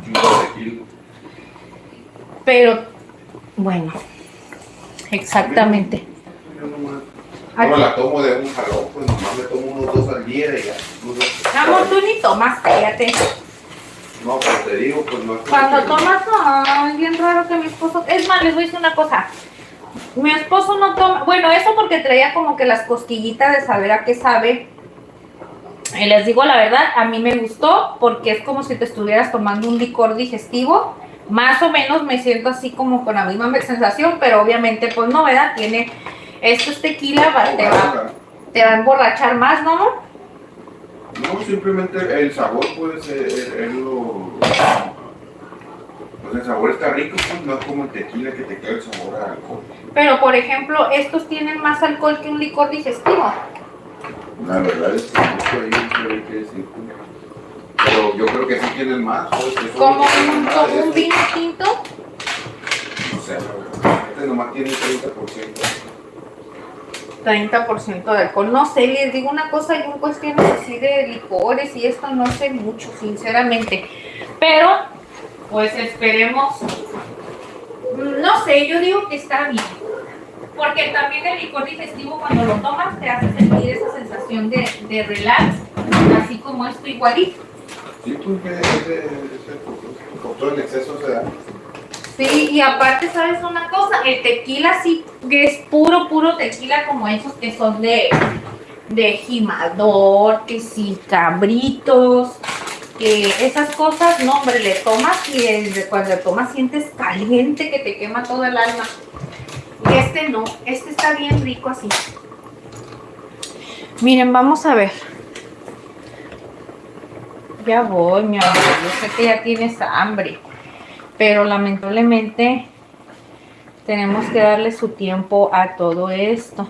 chingo de kilos. Pero, bueno, exactamente. No la tomo de un jalón, pues nomás me tomo unos 2 al día y ya. Amor, tú ni tomas, cállate. No, pero te digo, pues no es Cuando tomas, ay, bien raro que mi esposo... Es más, les voy a decir una cosa. Mi esposo no toma... Bueno, eso porque traía como que las cosquillitas de saber a qué sabe. Y les digo la verdad, a mí me gustó porque es como si te estuvieras tomando un licor digestivo. Más o menos me siento así como con la misma sensación, pero obviamente pues no, ¿verdad? Tiene... Esto es tequila, te va a emborrachar más, ¿no? No, simplemente el sabor puede ser pues el sabor está rico, pues no es como el tequila que te queda el sabor a alcohol. Pero por ejemplo, estos tienen más alcohol que un licor digestivo. La verdad es que justo ahí no sé qué decir. Pero yo creo que sí tienen más. Pues, como un vino tinto. No sé, la verdad. Este nomás tiene 30%. 30% de alcohol. No sé, les digo una cosa, hay cuestiones así de licores y esto no sé mucho, sinceramente. Pero, pues esperemos. No sé, yo digo que está bien. Porque también el licor digestivo cuando lo tomas te hace sentir esa sensación de relax, así como esto igualito. Sí, pues por todo el exceso se da. Sí, y aparte, ¿sabes una cosa? El tequila sí que es puro, puro tequila como esos que son de jimador, que sí, cabritos, que esas cosas, no, hombre, le tomas y desde cuando le tomas sientes caliente que te quema todo el alma. Y este no, este está bien rico así. Miren, vamos a ver. Ya voy, mi amor, yo sé que ya tienes hambre, pero lamentablemente tenemos que darle su tiempo a todo esto.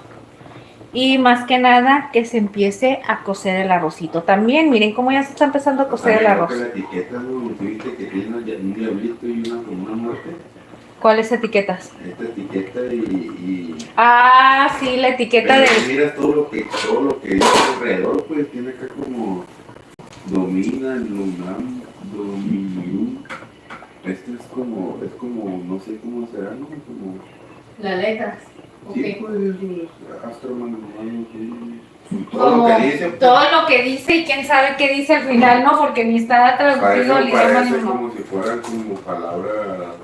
Y más que nada que se empiece a cocer el arrocito también. Miren cómo ya se está empezando a cocer el arroz. La etiqueta, ¿no? ¿Viste que tiene un diablito y una muerte? ¿Cuáles etiquetas? Esta etiqueta y... Ah, sí, la etiqueta de... Mira todo lo que dice alrededor, pues tiene acá como domina, Lunam, Dominium. Esto es como, no sé cómo será, ¿no? Como... Las letras. Sí, Okay. pues eso es astronomía, todo Como lo que dice. Pues, todo lo que dice y quién sabe qué dice al final, ¿no? Porque ni está traducido al idioma parece ni no. como si fueran como palabras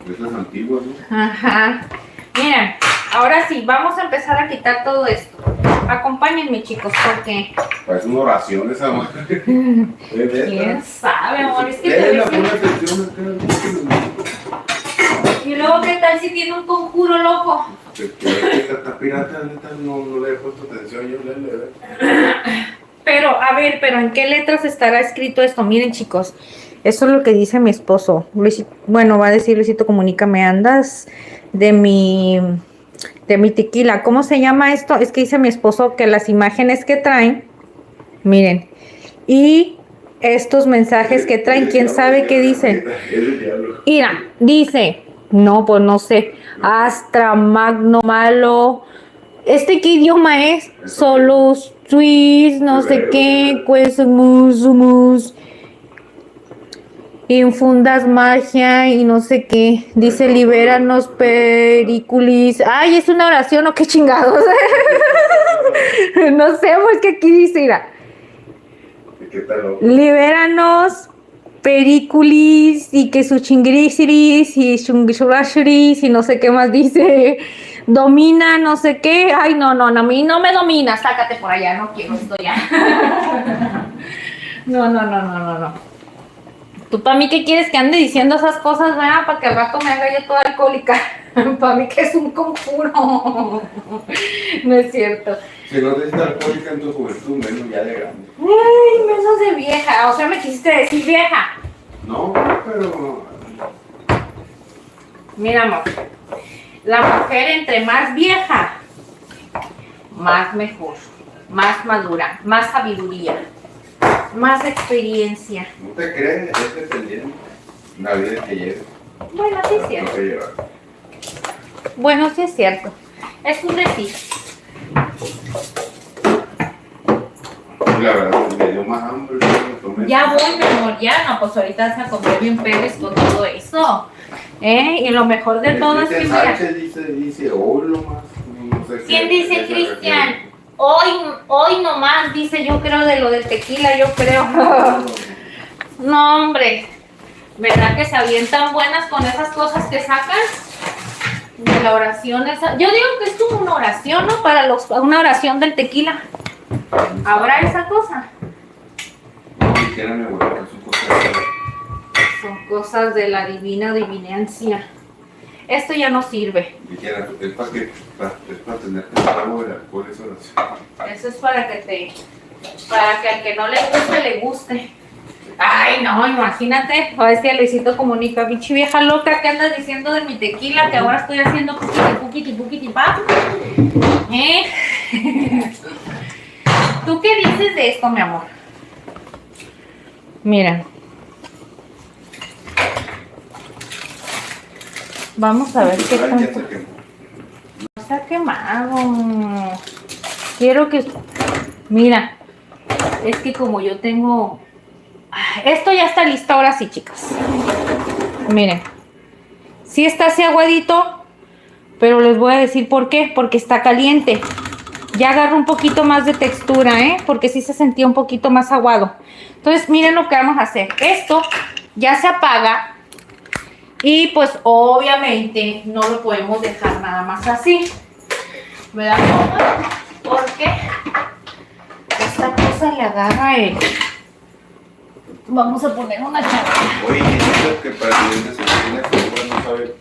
de esas antiguas, ¿no? Ajá. Miren, ahora sí, vamos a empezar a quitar todo esto. Acompáñenme, chicos, porque... Parece una oración esa madre. ¿Quién sabe, amor? Es que la te pone atención acá. Y luego, ¿qué tal si tiene un conjuro loco? Esta pirata, neta, no le he puesto atención, yo le. Pero, a ver, pero ¿en qué letras estará escrito esto? Miren, chicos, eso es lo que dice mi esposo. Bueno, va a decir Luisito Comunica, me andas de mi tequila. ¿Cómo se llama esto? Es que dice mi esposo que las imágenes que traen, miren, y estos mensajes que traen, quién sabe qué dicen. Mira, dice, no, pues no sé, Astra, Magno, Malo. ¿Este qué idioma es? Solos, Twist, no sé qué, Quesumus, Infundas magia y no sé qué. Dice, libéranos, periculis. Ay, ¿es una oración o qué chingados? No sé, pues que aquí dice, mira. Libéranos, periculis y que su chingrisiris y chungishurashiris y no sé qué más dice. Domina, no sé qué. Ay, no, a mí no me domina. Sácate por allá, no quiero esto ya. No. ¿Tú para mí qué quieres que ande diciendo esas cosas, verdad? Para que al rato me haga yo toda alcohólica. Para mí que es un conjuro. No es cierto. Si no te estás alcohólica en tu juventud, menos ya de grande. Ay, menos de vieja. O sea, me quisiste decir vieja. No, pero... Mira, amor. La mujer entre más vieja, más mejor, más madura, más sabiduría, más experiencia. No te crees, es dependiendo la vida que lleves. Bueno, sí es cierto. Bueno, sí es cierto. Es un decir. La verdad, me dio más hambre. Ya voy, mi amor, ya. No, pues ahorita vas a comer bien peles con todo eso. Y lo mejor de todo es que mira. Dice, hoy lo más. No sé. ¿Quién dice Cristian? Hoy nomás, dice, yo creo de lo del tequila, yo creo. No, hombre. ¿Verdad que se avientan buenas con esas cosas que sacan? De la oración esa. Yo digo que es como una oración, ¿no? Para una oración del tequila. ¿Habrá esa cosa? Son cosas de la divina divinencia. Esto ya no sirve. Es para tenerte algo de alcohol, esa oración. Eso es para que al que no le guste, le guste. Ay, no, imagínate. Va a decir Luisito Comunica, pinche vieja loca, ¿qué andas diciendo de mi tequila? Que ahora estoy haciendo puquiti, pa. ¿Tú qué dices de esto, mi amor? Mira. Vamos a ver qué tanto. No se ha quemado. Quiero que... Mira, es que como yo tengo... Esto ya está listo ahora sí, chicas. Miren. Sí está así aguadito, pero les voy a decir por qué. Porque está caliente. Ya agarro un poquito más de textura, porque sí se sentía un poquito más aguado. Entonces, miren lo que vamos a hacer. Esto ya se apaga. Y pues obviamente no lo podemos dejar nada más así. ¿Verdad? Porque esta cosa le agarra el... Vamos a poner una charola. Oye, ¿y que para que se tiene que no sabe?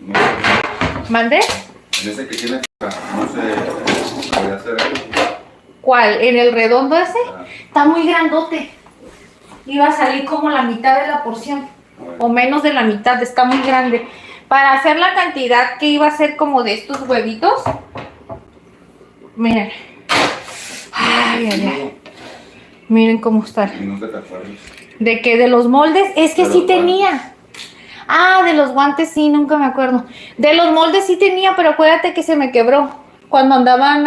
¿Mande? En ese que tiene no se puede hacer algo. ¿Cuál? ¿En el redondo ese? Ah. Está muy grandote. Iba a salir como la mitad de la porción. O menos de la mitad, está muy grande. Para hacer la cantidad que iba a ser como de estos huevitos. Miren. Ay, ay, ay. Miren cómo están. Y nunca te acuerdas. ¿De qué? ¿De los moldes? Es que sí tenía. Ah, de los guantes sí, nunca me acuerdo. De los moldes sí tenía, pero acuérdate que se me quebró. Cuando andaban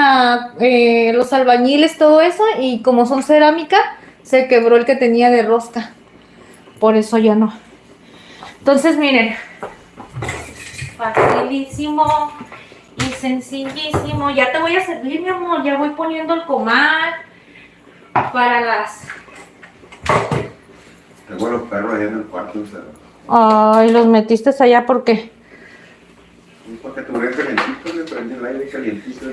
los albañiles, todo eso, y como son cerámica, se quebró el que tenía de rosca. Por eso ya no. Entonces, miren. Facilísimo y sencillísimo. Ya te voy a servir, mi amor. Ya voy poniendo el comal para las... Tengo los perros allá en el cuarto encerrados. Ay, los metiste allá, ¿por qué? Para que tuvieran calentito, le prendí el aire calientito.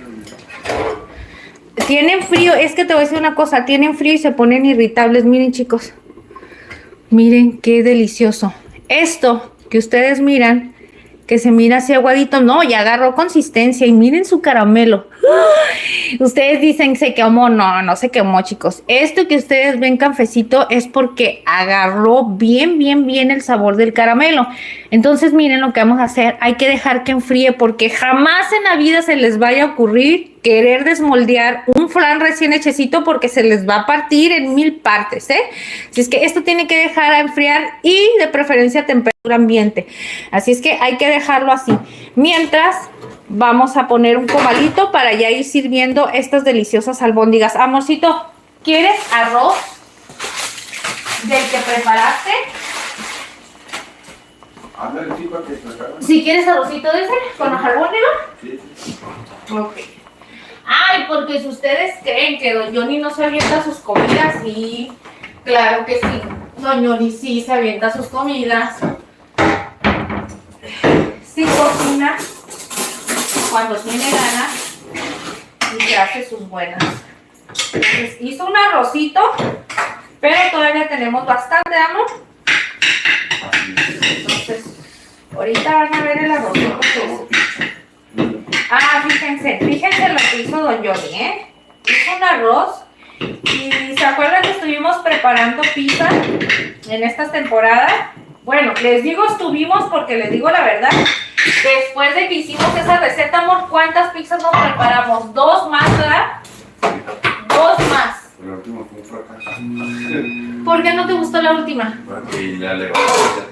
Tienen frío, es que te voy a decir una cosa, tienen frío y se ponen irritables. Miren, chicos, miren qué delicioso. Esto que ustedes miran, que se mira así aguadito, no, ya agarró consistencia y miren su caramelo. ¡Ay! Ustedes dicen se quemó, no se quemó, chicos. Esto que ustedes ven cafecito es porque agarró bien el sabor del caramelo. Entonces miren lo que vamos a hacer, hay que dejar que enfríe porque jamás en la vida se les vaya a ocurrir querer desmoldear un flan recién hechecito porque se les va a partir en 1000 partes, Así es que esto tiene que dejar a enfriar y de preferencia a temperatura ambiente. Así es que hay que dejarlo así. Mientras vamos a poner un comalito para ya ir sirviendo estas deliciosas albóndigas. Amorcito, ¿quieres arroz del que preparaste? Ándale, sí, para que se Si quieres arrocito de ese, con los albóndigas. Sí. Ok. Ay, porque si ustedes creen que Don Johnny no se avienta sus comidas, sí, claro que sí. Don Johnny sí se avienta sus comidas. Sí cocina cuando tiene ganas y se hace sus buenas. Entonces, hizo un arrocito, pero todavía tenemos bastante, amor. Entonces, ahorita van a ver el arrocito que hizo. Ah, fíjense lo que hizo Don Johnny, Hizo un arroz y ¿se acuerdan que estuvimos preparando pizza en estas temporadas? Bueno, les digo estuvimos porque les digo la verdad. Después de que hicimos esa receta, amor, ¿cuántas pizzas nos preparamos? 2 más, ¿verdad? 2 más. La última fue un fracaso. ¿Por qué no te gustó la última? Porque ya le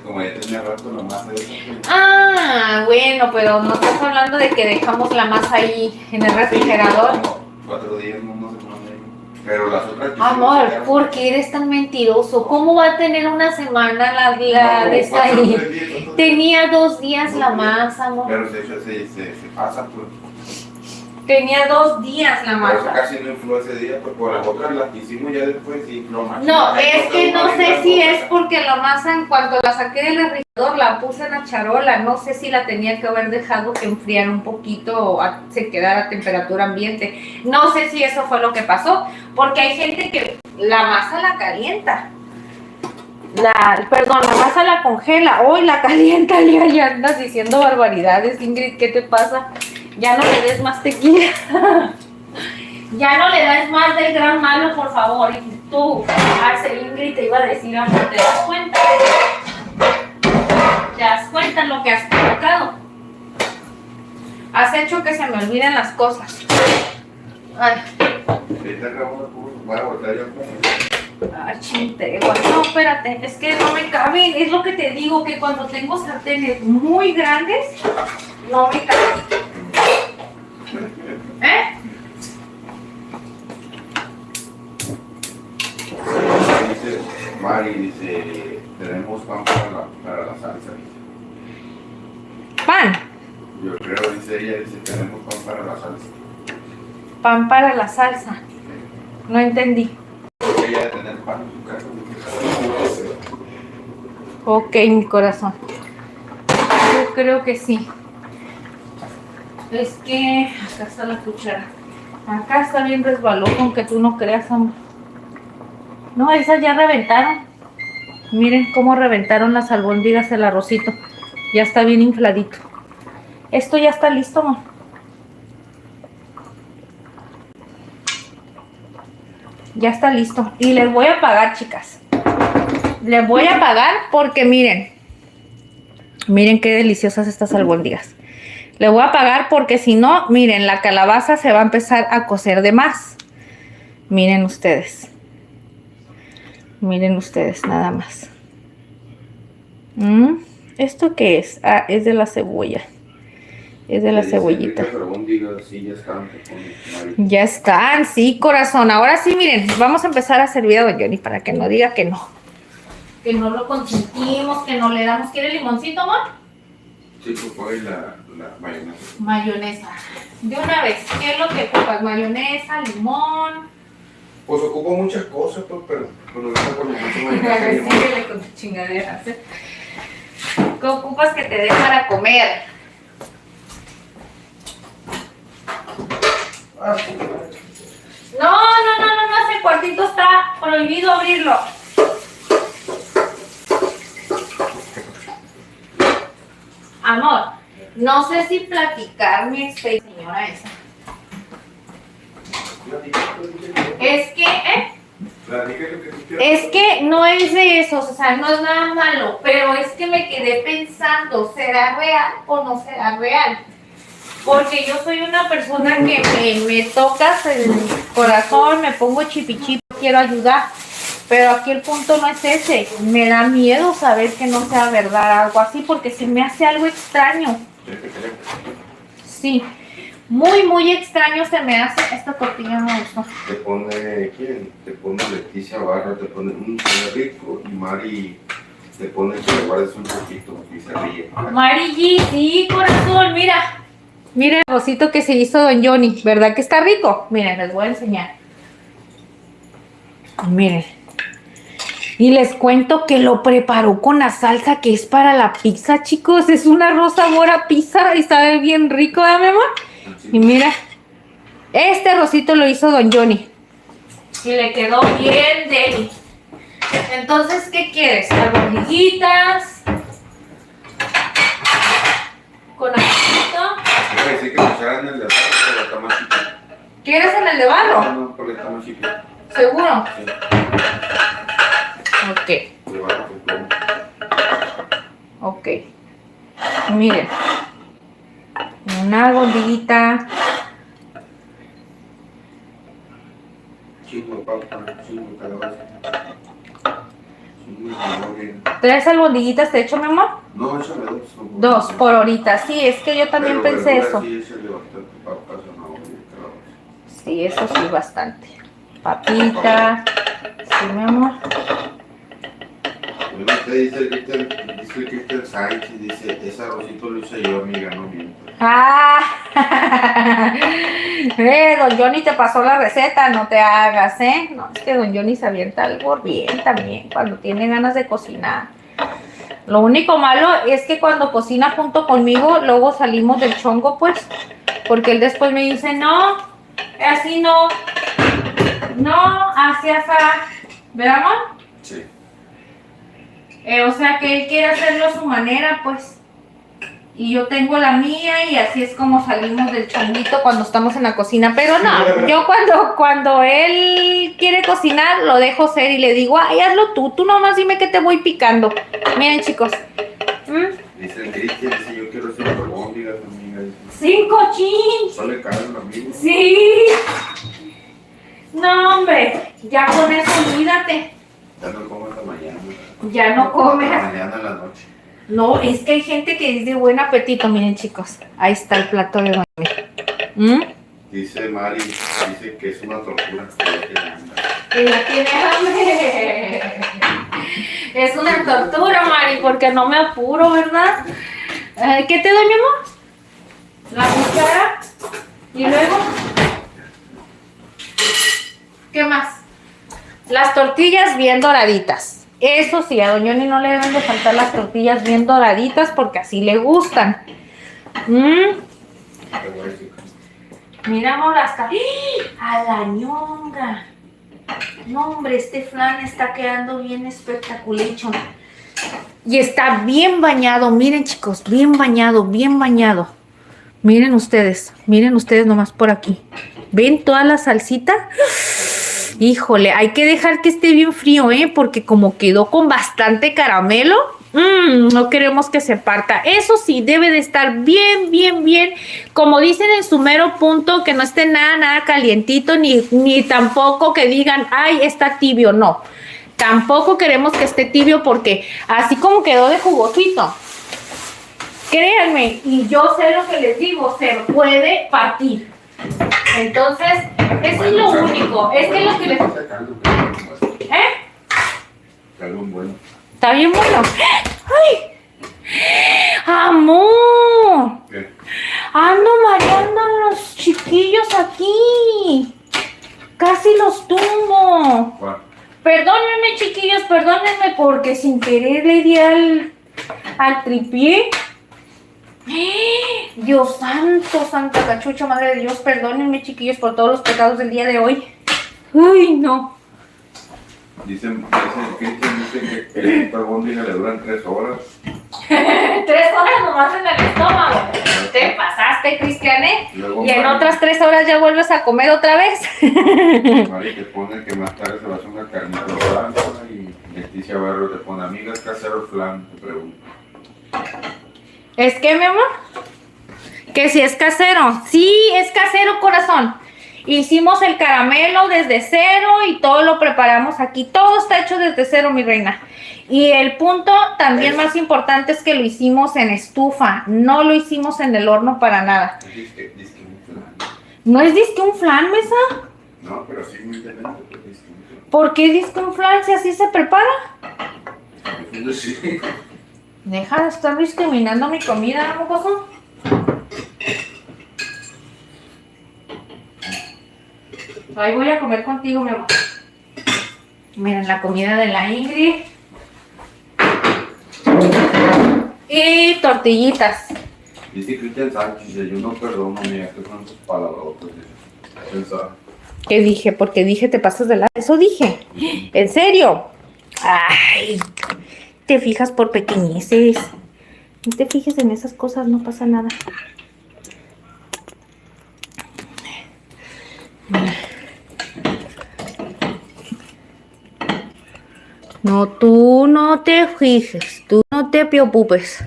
como ya tenía rato la masa de esa. Ah, bueno, pero no estás hablando de que dejamos la masa ahí en el refrigerador. 4 días no se ponen ahí. Pero las otras... Amor, ¿por qué eres tan mentiroso? ¿Cómo va a tener una semana la de esta ahí? Tenía 2 días la masa, amor. Pero se pasa, pues. Tenía 2 días la Por eso masa. casi no infló ese día, pues por las otras las que hicimos ya después sí infló más. No, es que no sé si es porque la masa en cuanto la saqué del refrigerador la puse en la charola. No sé si la tenía que haber dejado que enfriara un poquito o se quedara a temperatura ambiente. No sé si eso fue lo que pasó, porque hay gente que la masa la calienta. La masa la congela, hoy la calienta, ya andas diciendo barbaridades, Ingrid, ¿qué te pasa? Ya no le des más tequila. Ya no le das más del gran malo, por favor. Y tú, Ingrid, te iba a decir, amor, ¿te das cuenta? ¿Te das cuenta en lo que has provocado? Has hecho que se me olviden las cosas. Ay. Chintregua. No, espérate, es que no me caben. Es lo que te digo, que cuando tengo sartenes muy grandes, no me caben. Mari dice, tenemos pan para la salsa. Dice. ¿Pan? Yo creo, dice ella, dice, tenemos pan para la salsa. Pan para la salsa. No entendí. Porque ella debe tener pan en su casa. Ok, mi corazón. Yo creo que sí. Es que acá está la cuchara. Acá está bien resbaló, aunque tú no creas, amor. No, esas ya reventaron. Miren cómo reventaron las albóndigas, el arrocito. Ya está bien infladito. Esto ya está listo, amor. Ya está listo. Y les voy a pagar, chicas. Les voy a pagar porque miren. Miren qué deliciosas estas albóndigas. Le voy a pagar porque si no, miren, la calabaza se va a empezar a cocer de más. Miren ustedes. Miren ustedes, nada más. ¿Esto qué es? Ah, es de la cebolla. Es de la cebollita. Ya están, sí, corazón. Ahora sí, miren, vamos a empezar a servir a don Johnny para que no diga que no. Que no lo consentimos, que no le damos. ¿Quiere limoncito, amor? Sí, pues la mayonesa. Mayonesa. De una vez, ¿qué es lo que ocupas? Mayonesa, limón. Pues ocupo muchas cosas, pues, pero no dejo con mayonesa y limón. Síguele con tu chingadera. ¿Qué ocupas que te dé para comer? No, ese cuartito está prohibido abrirlo. Amor, no sé si platicar mi experiencia, señora esa. Es que no es de esos, o sea, no es nada malo, pero es que me quedé pensando, ¿será real o no será real? Porque yo soy una persona que me tocas el corazón, me pongo chipichipi, quiero ayudar, pero aquí el punto no es ese, me da miedo saber que no sea verdad algo así, porque se me hace algo extraño. Sí. Muy, muy extraño se me hace. Esta tortilla no me gustó. Te pone, ¿quién? Te pone Leticia Barra, te pone un rico y Mari te pone que le guardes un poquito y se ríe. Mari G, sí, corazón, mira. Mira el arrocito que se hizo don Johnny, ¿verdad que está rico? Miren, les voy a enseñar. Miren. Y les cuento que lo preparó con la salsa que es para la pizza, chicos. Es un arroz sabor a pizza y sabe bien rico, ¿verdad, mi amor? Y mira, este arrocito lo hizo don Johnny. Y le quedó bien deli. Entonces, ¿qué quieres? Albondiguitas. Con arrocito. Voy a decir que me echaran el de barro, pero está más chiquito. ¿Quieres en el de barro? No, porque está más chiquito. ¿Seguro? Sí. Ok. De barro, pues, ¿cómo? Ok. Miren. Una albondiguita. Chingo de papa, chingo de calabaza. Chingo de zanahoria. 3 albondiguitas te echo, mi amor. No, échame dos. 2 por ahorita. Sí, es que yo también Pero pensé verdura eso. Sí, échale bastante papa, zanahoria y calabaza. Sí, eso sí, bastante. Papita. Sí, mi amor. Bueno, usted dice el Cristian Sánchez, dice, ese arrocito lo hice yo, amiga, no mientas. Ah, don Johnny te pasó la receta, no te hagas, ¿eh? No, es que don Johnny se avienta algo bien también cuando tiene ganas de cocinar. Lo único malo es que cuando cocina junto conmigo, luego salimos del chongo, pues, porque él después me dice, no, así no, así así, ¿verdad, amor? Sí. O sea que él quiere hacerlo a su manera, pues. Y yo tengo la mía y así es como salimos del chonguito cuando estamos en la cocina. Pero no, yo cuando él quiere cocinar, lo dejo ser y le digo, ay, hazlo tú nomás dime que te voy picando. Miren, chicos. Dice el Cristian, dice, yo quiero hacer albóndigas, amiga. 5 chins. Sale caro, amigo. Sí. No, hombre, ya con eso olvídate. Ya no como hasta mañana. Ya no comes. Hasta mañana a la noche. No, es que hay gente que dice buen apetito. Miren, chicos, ahí está el plato de Johnny. Dice Mari, dice que es una tortura. Que ya tiene hambre. Es una tortura, Mari, porque no me apuro, ¿verdad? ¿Qué te doy, mi amor? La cuchara. Y luego, ¿qué más? Las tortillas bien doraditas. Eso sí, a Don Johnny no le deben de faltar las tortillas bien doraditas porque así le gustan. Mira, amor, hasta... ¡A la ñonga! No, hombre, este flan está quedando bien espectacular. Y está bien bañado, miren, chicos, bien bañado, bien bañado. Miren ustedes nomás por aquí. ¿Ven toda la salsita? Híjole, hay que dejar que esté bien frío, porque como quedó con bastante caramelo, no queremos que se parta. Eso sí, debe de estar bien, bien, bien. Como dicen en su mero punto, que no esté nada calientito, ni tampoco que digan, ay, está tibio, no. Tampoco queremos que esté tibio porque así como quedó de jugosito, créanme, y yo sé lo que les digo, se puede partir. Entonces, eso es lo único. Es que lo que les... Bueno. Está bien bueno. ¡Ay! ¡Amor! ¿Qué? Ando mareando a los chiquillos aquí. Casi los tumbo. ¿Cuál? Perdónenme, chiquillos, perdónenme porque sin querer le di al tripié. Dios santo, santa cachucha, madre de Dios, perdónenme, chiquillos, por todos los pecados del día de hoy. Uy, no. Dicen que esta albóndiga le duran 3 horas. 3 horas nomás en el estómago. Te pasaste, Cristiane. Luego, Y en otras 3 horas ya vuelves a comer otra vez. Mari te pone que más tarde se va a hacer una carnita blanca y Leticia Barro te pone, amiga, ¿es casero el flan? Te pregunto. ¿Es que, mi amor? Que si es casero. Sí, es casero, corazón. Hicimos el caramelo desde cero y todo lo preparamos aquí. Todo está hecho desde cero, mi reina. Y el punto también más importante es que lo hicimos en estufa. No lo hicimos en el horno para nada. Disque un flan. ¿No es disque un flan, Mesa? No, pero sí muy diferente. Disque un flan. ¿Por qué disque un flan si así se prepara? Sí. Deja de estar discriminando mi comida, ¿no, mocoso? Ahí voy a comer contigo, mi amor. Miren la comida de la Ingrid. Y tortillitas. Dice Cristian Sánchez, yo no perdono, mira, que son sus palabrotas. ¿Qué dije? Porque dije te pasas de lado. Eso dije. ¿En serio? Ay, te fijas por pequeñeces. No te fijes en esas cosas, no pasa nada. No, tú no te fijes, tú no te preocupes.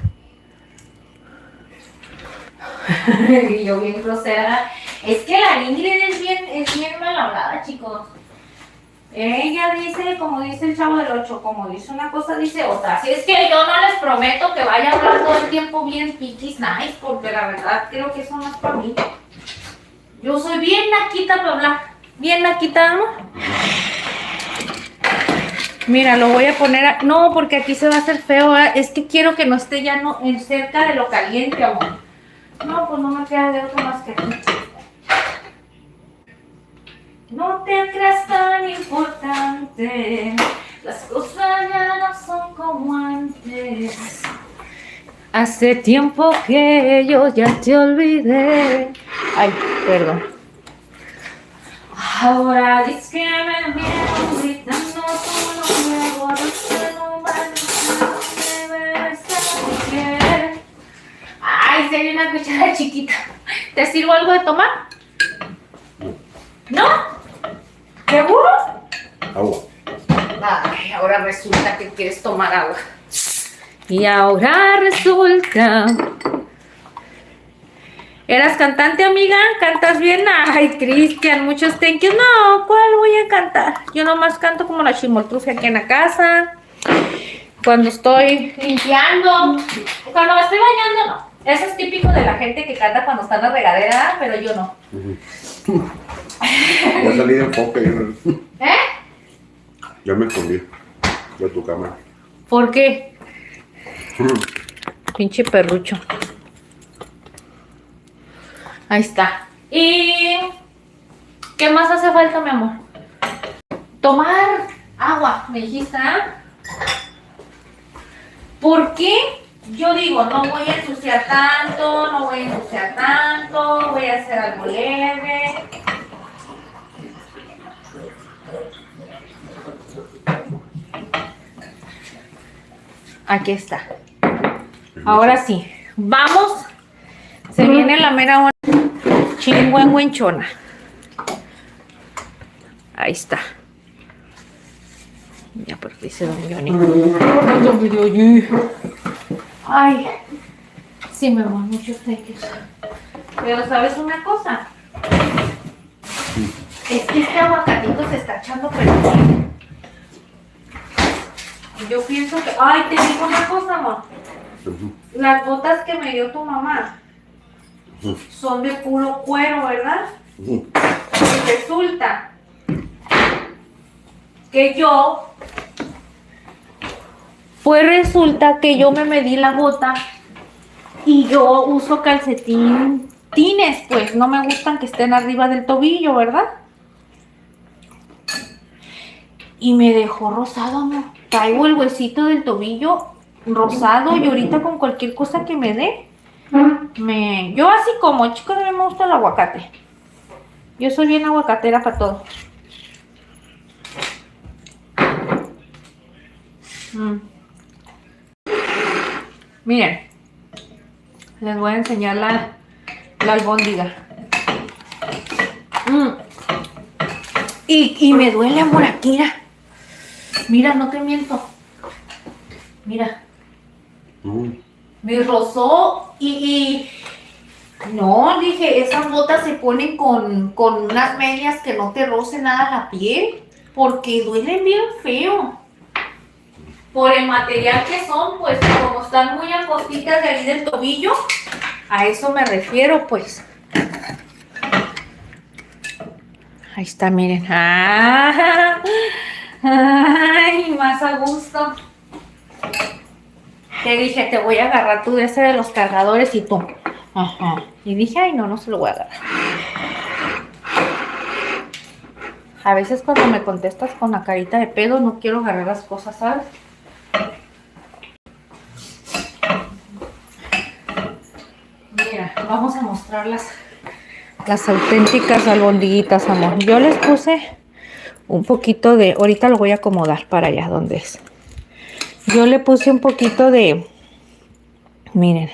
Y yo bien grosera. Es que la Ingrid es bien mal hablada, chicos. Ella dice, como dice el Chavo del 8, como dice una cosa, dice otra. Así es que yo no les prometo que vaya a hablar todo el tiempo bien piquis nice, porque la verdad creo que eso no es para mí. Yo soy bien naquita para hablar. Bien naquita, ¿no? Mira, lo voy a poner... No, porque aquí se va a hacer feo. Es que quiero que no esté ya cerca de lo caliente, amor. No, pues no me queda de otro más que aquí. No te creas tan importante. Las cosas ya no son como antes. Hace tiempo que yo ya te olvidé. Ay, perdón. Ahora dices que me vieron gritando tu nombre, borraste un baño, me besas. Ay, sería una cuchara chiquita. ¿Te sirvo algo de tomar? ¿No? ¿Seguro? Agua. Ay, ahora resulta que quieres tomar agua. Y ahora resulta... ¿Eras cantante, amiga? ¿Cantas bien? Ay, Cristian, muchos thank you. No, ¿cuál voy a cantar? Yo nomás canto como la chimoltrufia aquí en la casa. Cuando estoy limpiando. Cuando me estoy bañando, no. Eso es típico de la gente que canta cuando está en la regadera, pero yo no. Ya salí de enfoque. ¿Eh? Ya me escondí de tu cámara. ¿Por qué? Pinche perrucho. Ahí está. ¿Y qué más hace falta, mi amor? Tomar agua, me dijiste, ¿ah? ¿Por qué? Yo digo, no voy a ensuciar tanto, no voy a ensuciar tanto, voy a hacer algo leve. Aquí está. Ahora sí, vamos. Se viene la mera hora. Chingüengüenchona. Ahí está. Ya porque dice don Johnny. Ay, sí me van muchos teques. Pero ¿sabes una cosa? Es que este aguacatito se está echando perder. Yo pienso que... Ay, te digo una cosa, amor. Las botas que me dio tu mamá son de puro cuero, ¿verdad? Y resulta que yo... Pues resulta que yo me medí la bota y yo uso calcetines, pues no me gustan que estén arriba del tobillo, ¿verdad? Y me dejó rosado, amor. Traigo el huesito del tobillo rosado y ahorita con cualquier cosa que me dé, yo así como, chicos, a mí me gusta el aguacate. Yo soy bien aguacatera para todo. Miren, les voy a enseñar la albóndiga. Y me duele, amor, aquí, mira. Mira, no te miento. Mira. Me rozó y no, dije, esas botas se ponen con unas medias que no te roce nada la piel, porque duelen bien feo. Por el material que son, pues como están muy angostitas de ahí del tobillo, a eso me refiero, pues. Ahí está, miren. ¡Ah! ¡Ay, más a gusto! Te dije, te voy a agarrar tú de ese de los cargadores y tú. Ajá. Y dije, ay, no se lo voy a agarrar. A veces cuando me contestas con la carita de pedo, no quiero agarrar las cosas, ¿sabes? Mira, vamos a mostrar las auténticas albondiguitas, amor. Yo les puse un poquito de... Ahorita lo voy a acomodar para allá donde es. Yo le puse un poquito de... Miren.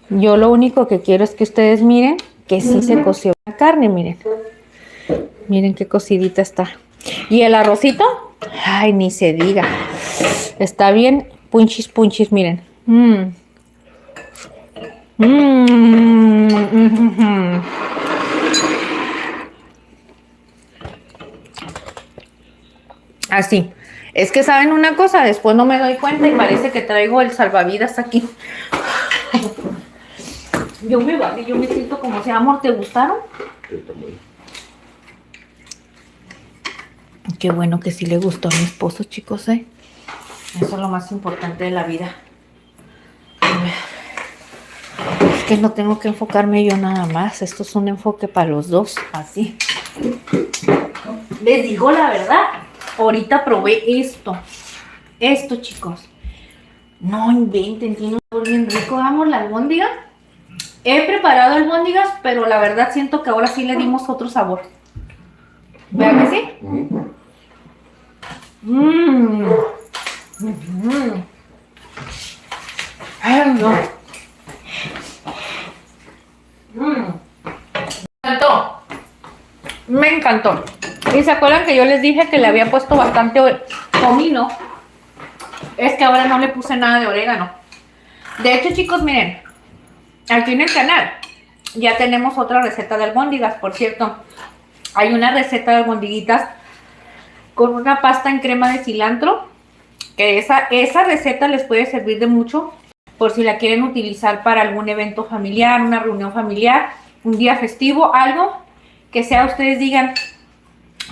Yo lo único que quiero es que ustedes miren que sí se coció la carne, miren. Miren qué cocidita está. Y el arrocito, ay, ni se diga. Está bien punchis, miren. Así. Es que saben una cosa, después no me doy cuenta y parece que traigo el salvavidas aquí. Yo me siento como si, amor, ¿te gustaron? Qué bueno que sí le gustó a mi esposo, chicos, ¿eh? Eso es lo más importante de la vida. Es que no tengo que enfocarme yo nada más. Esto es un enfoque para los dos, así. Les digo la verdad. Ahorita probé esto. Esto, chicos. No inventen, tiene un sabor bien rico. Vamos, la albóndiga. He preparado albóndigas, pero la verdad siento que ahora sí le dimos otro sabor. ¿Vean que sí? Ay, no. Me encantó. Me encantó. Y se acuerdan que yo les dije que le había puesto bastante comino. Es que ahora no le puse nada de orégano. De hecho, chicos, miren. Aquí en el canal ya tenemos otra receta de albóndigas, por cierto. Hay una receta de albondiguitas con una pasta en crema de cilantro. Que esa receta les puede servir de mucho por si la quieren utilizar para algún evento familiar, una reunión familiar, un día festivo, algo que sea ustedes digan,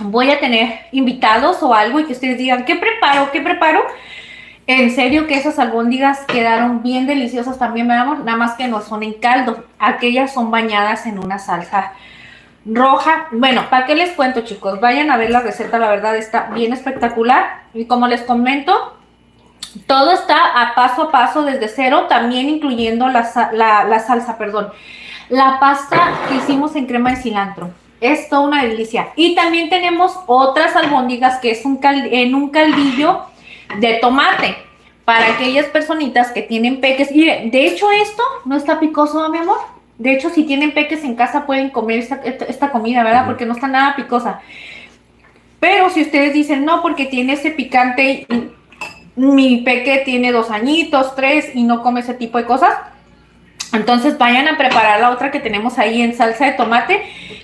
voy a tener invitados o algo y que ustedes digan, ¿qué preparo? ¿Qué preparo? En serio que esas albóndigas quedaron bien deliciosas también, veamos, nada más que no son en caldo. Aquellas son bañadas en una salsa roja. Bueno, ¿para qué les cuento, chicos? Vayan a ver la receta, la verdad está bien espectacular. Y como les comento, todo está a paso desde cero, también incluyendo la salsa, perdón. La pasta que hicimos en crema de cilantro. Es toda una delicia. Y también tenemos otras albóndigas que es en un caldillo de tomate. Para aquellas personitas que tienen peques. Miren, de hecho esto no está picoso, ¿no, mi amor? De hecho, si tienen peques en casa pueden comer esta comida, ¿verdad? Porque no está nada picosa. Pero si ustedes dicen, no, porque tiene ese picante y mi peque tiene 2 añitos, 3 y no come ese tipo de cosas, entonces vayan a preparar la otra que tenemos ahí en salsa de tomate.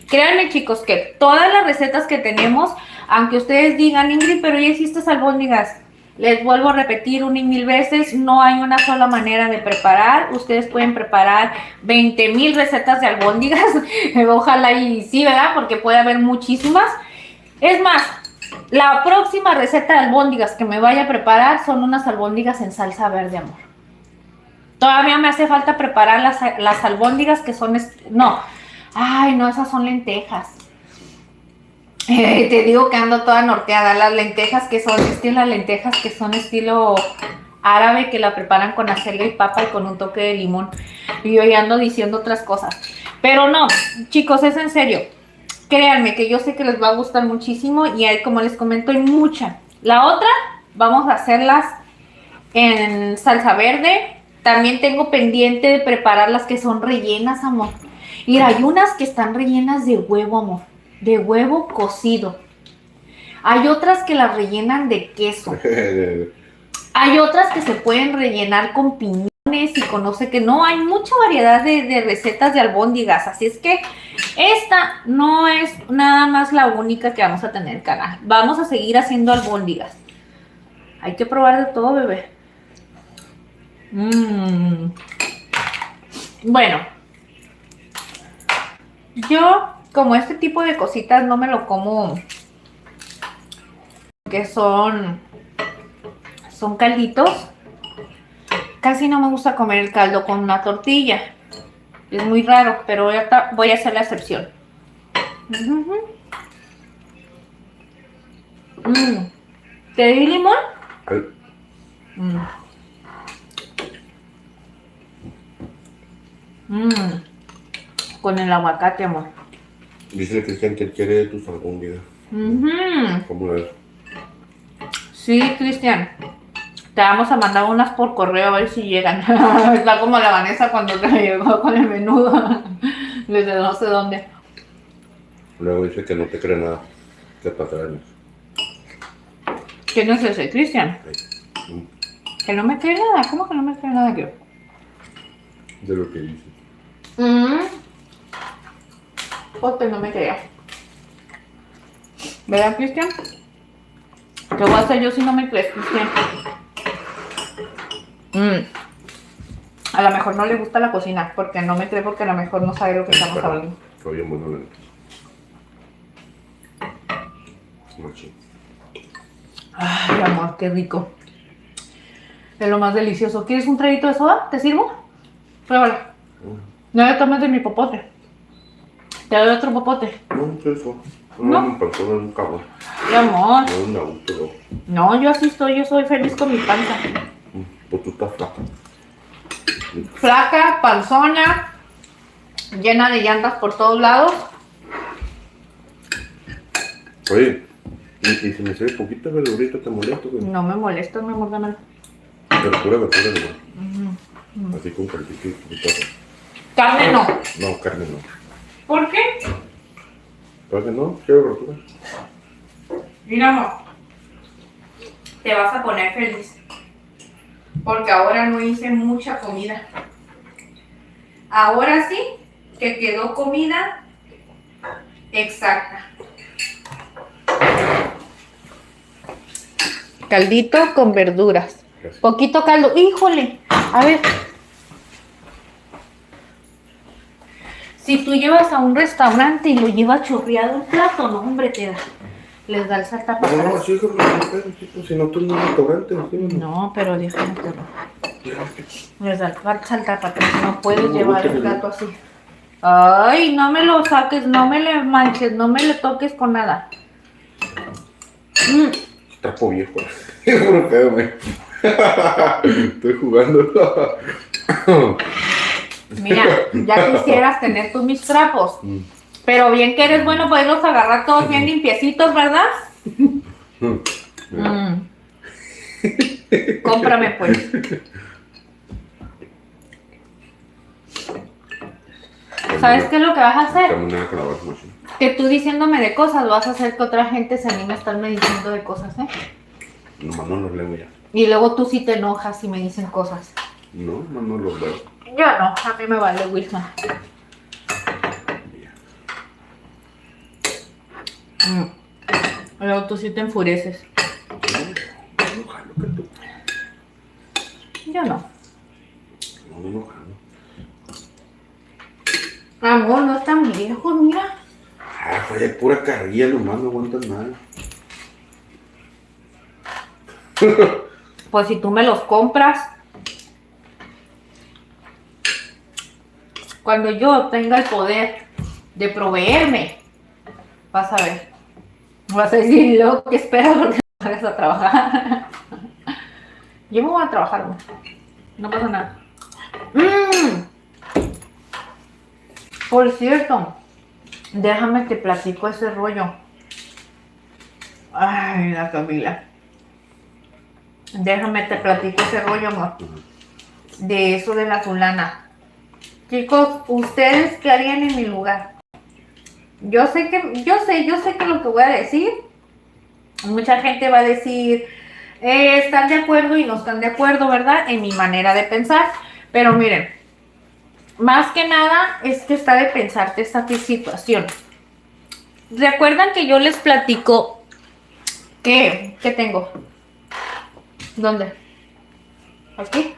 Créanme, chicos, que todas las recetas que tenemos, aunque ustedes digan, Ingrid, pero ya hiciste albóndigas, les vuelvo a repetir 1,000 veces, no hay una sola manera de preparar. Ustedes pueden preparar 20,000 recetas de albóndigas, ojalá y sí, ¿verdad? Porque puede haber muchísimas. Es más, la próxima receta de albóndigas que me vaya a preparar son unas albóndigas en salsa verde, amor. Todavía me hace falta preparar las albóndigas que son... No, ay, no, esas son lentejas. Te digo que ando toda norteada. Las lentejas que son estilo árabe, que la preparan con acelga y papa y con un toque de limón. Y yo ya ando diciendo otras cosas. Pero no, chicos, es en serio. Créanme que yo sé que les va a gustar muchísimo y ahí, como les comento, hay mucha. La otra, vamos a hacerlas en salsa verde. También tengo pendiente de preparar las que son rellenas, amor. Y hay unas que están rellenas de huevo, amor. De huevo cocido. Hay otras que las rellenan de queso. Hay otras que se pueden rellenar con piñones y con no sé qué. No, hay mucha variedad de recetas de albóndigas. Así es que esta no es nada más la única que vamos a tener en el canal. Vamos a seguir haciendo albóndigas. Hay que probar de todo, bebé. Bueno, yo como este tipo de cositas no me lo como, que son calditos. Casi no me gusta comer el caldo con una tortilla. Es muy raro, pero voy a hacer la excepción. ¿Te di limón? Con el aguacate, amor. Dice Cristian que quiere tus albóndigas. ¿Cómo ves? Sí, Cristian. Te vamos a mandar unas por correo a ver si llegan. Está como la Vanessa cuando te llegó con el menudo. Desde no sé dónde. Luego dice que no te cree nada. ¿Qué pasa? ¿Quién es ese, Cristian? Sí. Que no me cree nada. ¿Cómo que no me cree nada yo? De lo que dice. Porque no me crea. ¿Verdad, Cristian? ¿Qué voy a hacer yo si no me crees, Cristian? A lo mejor no le gusta la cocina, porque no me cree, porque a lo mejor no sabe lo que estamos hablando. Está bien bueno la neta. Machín. Ay, amor, qué rico. Es lo más delicioso. ¿Quieres un traguito de soda? ¿Te sirvo? Pruébalo. No le tomes de mi popote. Te doy otro popote. No, eso. ¿No? Me pasó en un cabrón. Mi amor. No, un auto. No, yo así estoy. Yo soy feliz con mi panza. Pues tú estás flaca. Flaca, panzona, llena de llantas por todos lados. Oye, y si me sirve poquita verdurita, ¿te molesto? Güey? No me molesta, mi amor, dámelo. Pero pura verdura, no. Así con caldito y todo. Carne no. No, carne no. ¿Por qué? Carne no, quiero verdura. Mira, amor, te vas a poner feliz. Porque ahora no hice mucha comida. Ahora sí que quedó comida exacta. Caldito con verduras. Gracias. Poquito caldo. Híjole, a ver. Si tú llevas a un restaurante y lo llevas chorreado el plato, no, hombre, te da. Les da el salta para No, atrás. sí, hijo, pero si no tú en un restaurante, sí, No, pero déjame te lo. Ya, Les da el salta para atrás. No puedes No, llevar el bótale. gato así. Ay, no me lo saques, no me le manches, no me le toques con nada. Trapo viejo. Es puro pedo, güey. Estoy jugando. Mira, ya quisieras tener tú mis trapos. Pero bien que eres bueno poderlos agarrar todos bien limpiecitos, ¿verdad? Cómprame pues. ¿Sabes qué es lo que vas a hacer? Terminar con la voz, macho. Que tú diciéndome de cosas vas a hacer que otra gente se anime a estarme diciendo de cosas, ¿eh? Nomás no los leo ya. Y luego tú sí te enojas y me dicen cosas. No, no los veo. Yo no, a mí me vale, Wilson. Luego tú sí te enfureces. Enojando que tú. Yo no. No, enojando. Amor, no están viejos, mira. Ah, fue de pura carrilla, nomás no aguantan nada. Pues si tú me los compras. Cuando yo tenga el poder de proveerme, vas a ver. Vas a decir lo que esperas porque no vayas a trabajar. Yo me voy a trabajar, no pasa nada. Por cierto, déjame te platico ese rollo. Ay, la Camila. Déjame te platico ese rollo, amor. De eso de la fulana. Chicos, ¿ustedes qué harían en mi lugar? Yo sé que lo que voy a decir, mucha gente va a decir, están de acuerdo y no están de acuerdo, ¿verdad? En mi manera de pensar. Pero miren, más que nada es que está de pensarte esta situación. ¿Recuerdan que yo les platico qué tengo? ¿Dónde? ¿Aquí?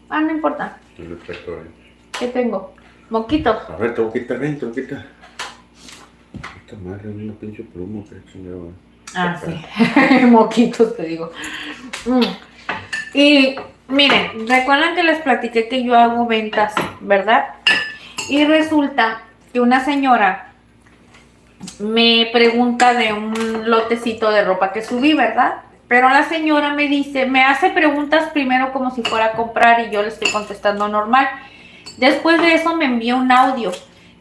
Ah, no importa. El efecto ahí. ¿Qué tengo? Moquitos. A ver, te voy a quitar, ven, te voy a quitar. Esta madre es una pinche pluma, que chingada. Ah, sí. Moquitos, te digo. Y miren, recuerdan que les platiqué que yo hago ventas, ¿verdad? Y resulta que una señora me pregunta de un lotecito de ropa que subí, ¿verdad? Pero la señora me dice, me hace preguntas primero como si fuera a comprar y yo le estoy contestando normal. Después de eso me envía un audio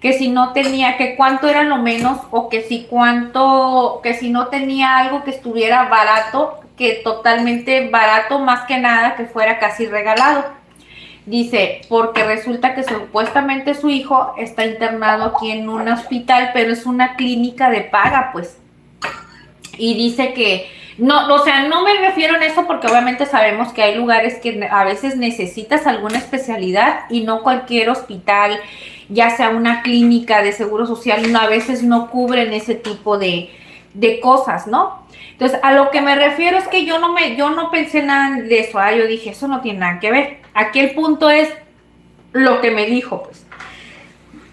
que si no tenía, que cuánto era lo menos o que si no tenía algo que estuviera barato, que totalmente barato, más que nada que fuera casi regalado. Dice, porque resulta que supuestamente su hijo está internado aquí en un hospital, pero es una clínica de paga, pues. Y dice que, no, o sea, no me refiero a eso porque obviamente sabemos que hay lugares que a veces necesitas alguna especialidad y no cualquier hospital, ya sea una clínica de seguro social, a veces no cubren ese tipo de cosas, ¿no? Entonces, a lo que me refiero es que yo no pensé nada de eso, yo dije, eso no tiene nada que ver. Aquí el punto es lo que me dijo, pues.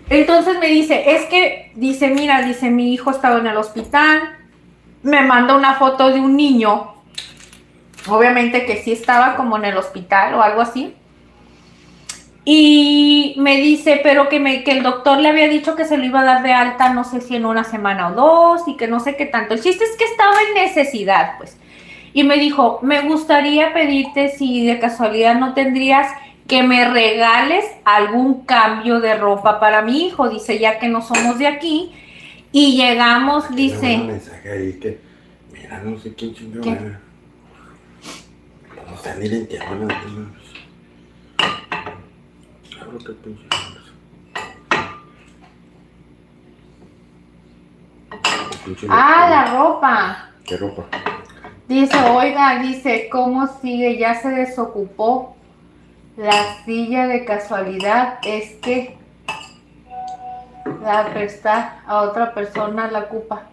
Entonces me dice, mira, mi hijo estaba en el hospital, me manda una foto de un niño, obviamente que sí estaba como en el hospital o algo así, y me dice, pero que el doctor le había dicho que se lo iba a dar de alta, no sé si en una semana o dos, y que no sé qué tanto. El chiste es que estaba en necesidad, pues. Y me dijo, me gustaría pedirte si de casualidad no tendrías que me regales algún cambio de ropa para mi hijo, dice, ya que no somos de aquí. Y llegamos, dice... Un mensaje ahí que, mira, no sé quién chingada. ¿Qué? No sé ni de qué hablan. Claro que pinche. Ah, la ropa. ¿Qué ropa? Dice, oiga, dice, ¿cómo sigue? Ya se desocupó la silla de casualidad. Es que la presta a otra persona, la ocupa.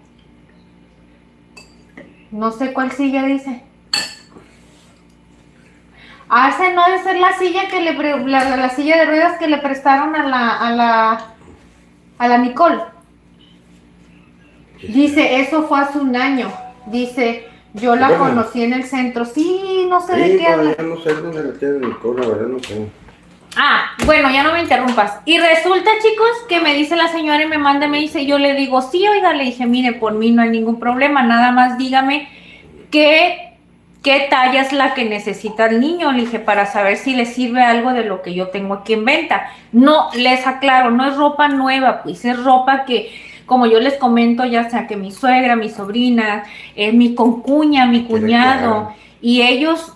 No sé cuál silla dice. Ah, esa no debe ser la silla que la silla de ruedas que le prestaron a la Nicole. Dice, eso fue hace un año. Dice, yo la Bueno. conocí en el centro. Sí, no sé de Sí, qué habla. todavía no sé dónde le tiene el licor, la verdad no sé. Ah, bueno, ya no me interrumpas. Y resulta, chicos, que me dice la señora y me manda, me dice, yo le digo, sí, oiga, le dije, mire, por mí no hay ningún problema, nada más dígame qué talla es la que necesita el niño, le dije, para saber si le sirve algo de lo que yo tengo aquí en venta. No, les aclaro, no es ropa nueva, pues es ropa que, como yo les comento, ya sea que mi suegra, mi sobrina, mi concuña, mi cuñado, y ellos,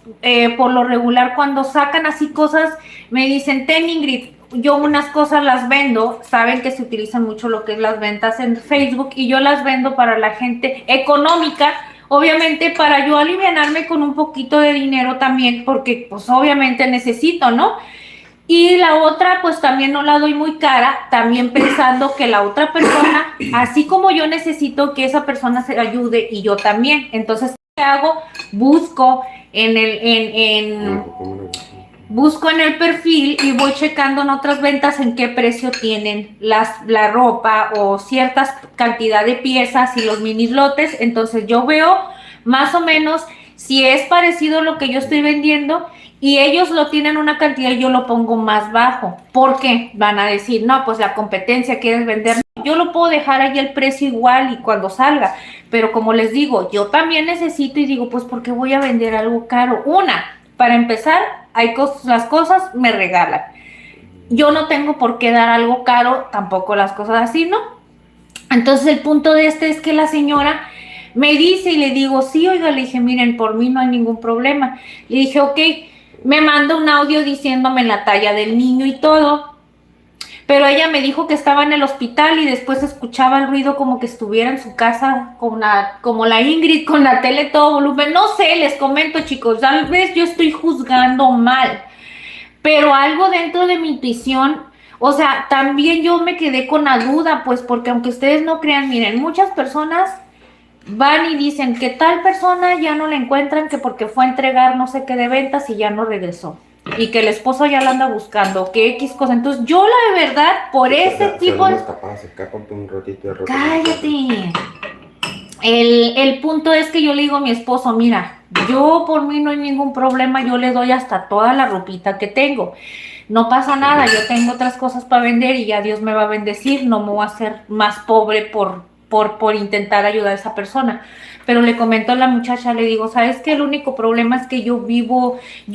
por lo regular, cuando sacan así cosas, me dicen, ten Ingrid, yo unas cosas las vendo, saben que se utilizan mucho lo que es las ventas en Facebook y yo las vendo para la gente económica, obviamente para yo alivianarme con un poquito de dinero también, porque pues obviamente necesito, ¿no? Y la otra, pues también no la doy muy cara, también pensando que la otra persona, así como yo necesito que esa persona se ayude y yo también. Entonces, ¿qué hago? Busco en busco en el perfil y voy checando en otras ventas en qué precio tienen la ropa o ciertas cantidad de piezas y los mini lotes. Entonces yo veo más o menos si es parecido a lo que yo estoy vendiendo y ellos lo tienen una cantidad y yo lo pongo más bajo. ¿Por qué? Van a decir, no, pues la competencia quieres vender. Yo lo puedo dejar ahí el precio igual y cuando salga. Pero como les digo, yo también necesito y digo, pues ¿por qué voy a vender algo caro? Para empezar, las cosas me regalan. Yo no tengo por qué dar algo caro, tampoco las cosas así, ¿no? Entonces el punto de este es que la señora me dice y le digo, sí, oiga, le dije, miren, por mí no hay ningún problema. Le dije, ok, me manda un audio diciéndome la talla del niño y todo. Pero ella me dijo que estaba en el hospital y después escuchaba el ruido como que estuviera en su casa como la Ingrid con la tele todo volumen. No sé, les comento, chicos, tal vez yo estoy juzgando mal, pero algo dentro de mi intuición, o sea, también yo me quedé con la duda, pues porque aunque ustedes no crean, miren, muchas personas van y dicen que tal persona ya no la encuentran, que porque fue a entregar no sé qué de ventas y ya no regresó. Y que el esposo ya la anda buscando, que X cosa. Entonces, yo la de verdad, por ese tipo de... Un ratito de ropa. Cállate. El punto es que yo le digo a mi esposo, mira, yo por mí no hay ningún problema, yo le doy hasta toda la ropita que tengo. No pasa nada, yo tengo otras cosas para vender y ya Dios me va a bendecir, no me voy a hacer más pobre por intentar ayudar a esa persona. Pero le comento a la muchacha, le digo, ¿sabes qué? El único problema es que yo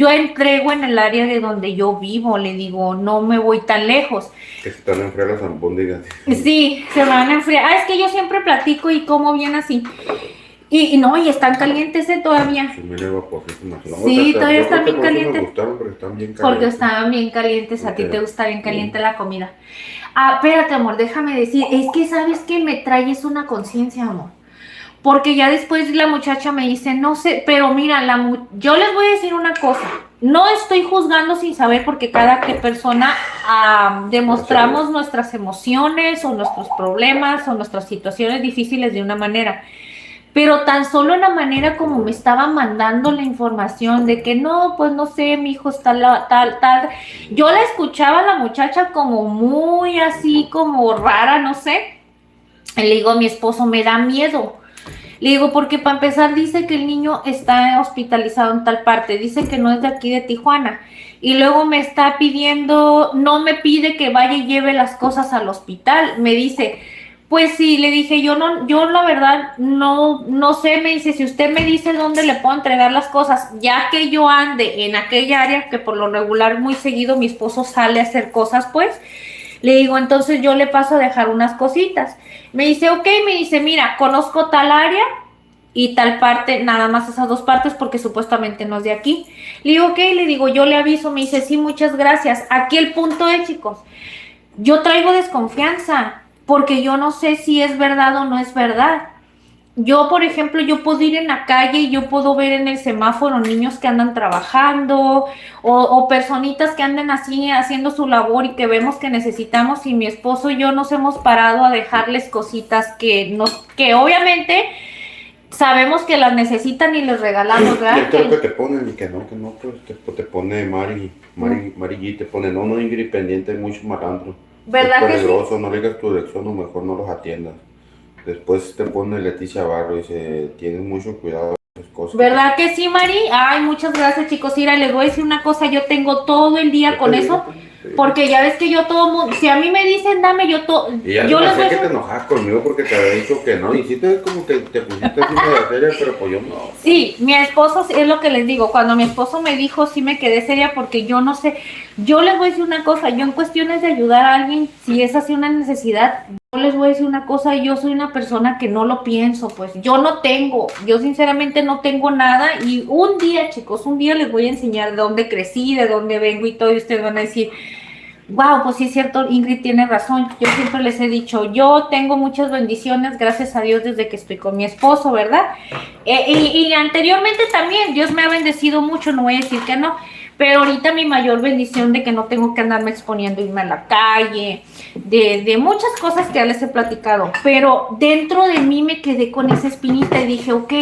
entrego en el área de donde yo vivo, le digo, no me voy tan lejos. Que se están a enfriar las albóndigas. Sí, se van a enfriar. Ah, es que yo siempre platico y como bien así. Y no, y están calientes todavía. Sí, todavía están bien calientes. Me gustaron, pero están bien calientes. Porque estaban bien calientes, a ti te gusta bien caliente la comida. Ah, espérate, amor, déjame decir, es que sabes que me traes una conciencia, amor. Porque ya después la muchacha me dice, no sé, pero mira, yo les voy a decir una cosa. No estoy juzgando sin saber porque cada persona demostramos nuestras emociones o nuestros problemas o nuestras situaciones difíciles de una manera. Pero tan solo en la manera como me estaba mandando la información de que no, pues no sé, mi hijo está tal. Yo la escuchaba a la muchacha como muy así, como rara, no sé. Y le digo a mi esposo, me da miedo. Le digo, porque para empezar dice que el niño está hospitalizado en tal parte, dice que no es de aquí de Tijuana. Y luego me está pidiendo, no me pide que vaya y lleve las cosas al hospital. Me dice, pues sí, le dije, yo la verdad no sé, me dice, si usted me dice dónde le puedo entregar las cosas, ya que yo ande en aquella área, que por lo regular muy seguido mi esposo sale a hacer cosas, pues, le digo, entonces yo le paso a dejar unas cositas. Me dice, ok, me dice, mira, conozco tal área y tal parte, nada más esas dos partes porque supuestamente no es de aquí. Le digo, ok, le digo, yo le aviso, me dice, sí, muchas gracias. Aquí el punto es, chicos, yo traigo desconfianza porque yo no sé si es verdad o no es verdad. Yo, por ejemplo, yo puedo ir en la calle y yo puedo ver en el semáforo niños que andan trabajando o personitas que andan así haciendo su labor y que vemos que necesitamos y mi esposo y yo nos hemos parado a dejarles cositas que obviamente sabemos que las necesitan y les regalamos, ¿verdad? Yo creo que te ponen y que no, pues te pone Mari G, te pone, no, Ingrid, pendiente, mucho malandro. ¿Verdad es que sí? peligroso, no le digas tu dirección o mejor no los atiendas. Después te pone Leticia Barro y dice, tienes mucho cuidado con esas cosas. ¿Verdad que sí, Mari? Ay, muchas gracias, chicos. Mira, les voy a decir una cosa, yo tengo todo el día con eso, porque ya ves que yo todo mundo, si a mí me dicen dame, yo todo, Y ya yo se me les voy a hacía que decir, te enojas conmigo porque te había dicho que no. Y sí como que te pusiste así medio seria, pero pues yo no. sí, mi esposo, es lo que les digo, cuando mi esposo me dijo, sí me quedé seria porque yo no sé, yo les voy a decir una cosa, yo en cuestiones de ayudar a alguien, si es así una necesidad, yo les voy a decir una cosa, yo soy una persona que no lo pienso, pues yo no tengo, yo sinceramente no tengo nada y un día, chicos, un día les voy a enseñar de dónde crecí, de dónde vengo y todo, y ustedes van a decir, wow, pues sí es cierto, Ingrid tiene razón. Yo siempre les he dicho, yo tengo muchas bendiciones, gracias a Dios, desde que estoy con mi esposo, ¿verdad? Y anteriormente también, Dios me ha bendecido mucho, no voy a decir que no, pero ahorita mi mayor bendición de que no tengo que andarme exponiendo, irme a la calle, de muchas cosas que ya les he platicado, pero dentro de mí me quedé con esa espinita y dije, ok,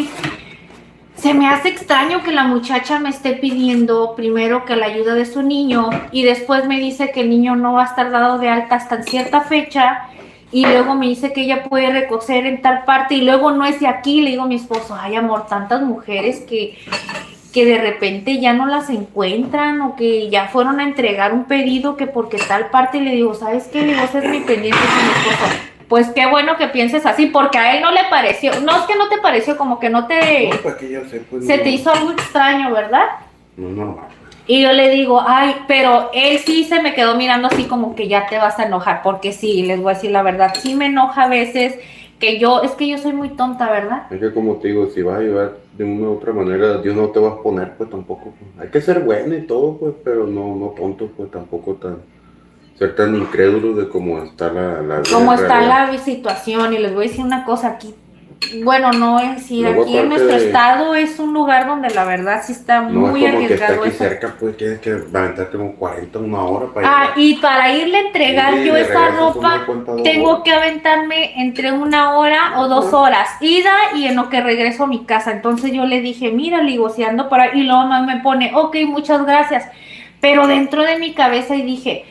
se me hace extraño que la muchacha me esté pidiendo primero que la ayuda de su niño y después me dice que el niño no va a estar dado de alta hasta en cierta fecha y luego me dice que ella puede recoger en tal parte y luego no es de aquí. Le digo a mi esposo, ay amor, tantas mujeres que de repente ya no las encuentran o que ya fueron a entregar un pedido que porque tal parte. Y le digo, ¿sabes qué? Le digo, ese es mi pendiente con mi esposo. Pues qué bueno que pienses así, porque a él no le pareció, no es que no te pareció, como que no te, No, para que yo sé, pues se no. te hizo algo extraño, ¿verdad? No, no. Y yo le digo, ay, pero él sí se me quedó mirando así como que ya te vas a enojar, porque sí, les voy a decir la verdad, sí me enoja a veces que es que yo soy muy tonta, ¿verdad? Es que como te digo, si vas a ayudar de una u otra manera, Dios no te va a poner, pues tampoco. Pues. Hay que ser bueno y todo, pues, pero no tonto, pues tampoco ser tan incrédulo de cómo está la vida Como está realidad. la situación, y les voy a decir una cosa aquí, bueno, no es decir, Luego aquí en aparte nuestro de, estado es un lugar donde la verdad sí está no es muy como que está arriesgado aquí eso. cerca, pues tienes que aventarte como 40, una hora para Ah, llegar. y para irle a entregar Y yo de esa regreso tú me das ropa, cuenta 2 horas. tengo que aventarme entre 1 hora o 2 horas, ida y en lo que regreso a mi casa. Entonces yo le dije, mira, le digo, si ando por ahí, y luego mamá me pone, ok, muchas gracias. Pero dentro de mi cabeza y dije,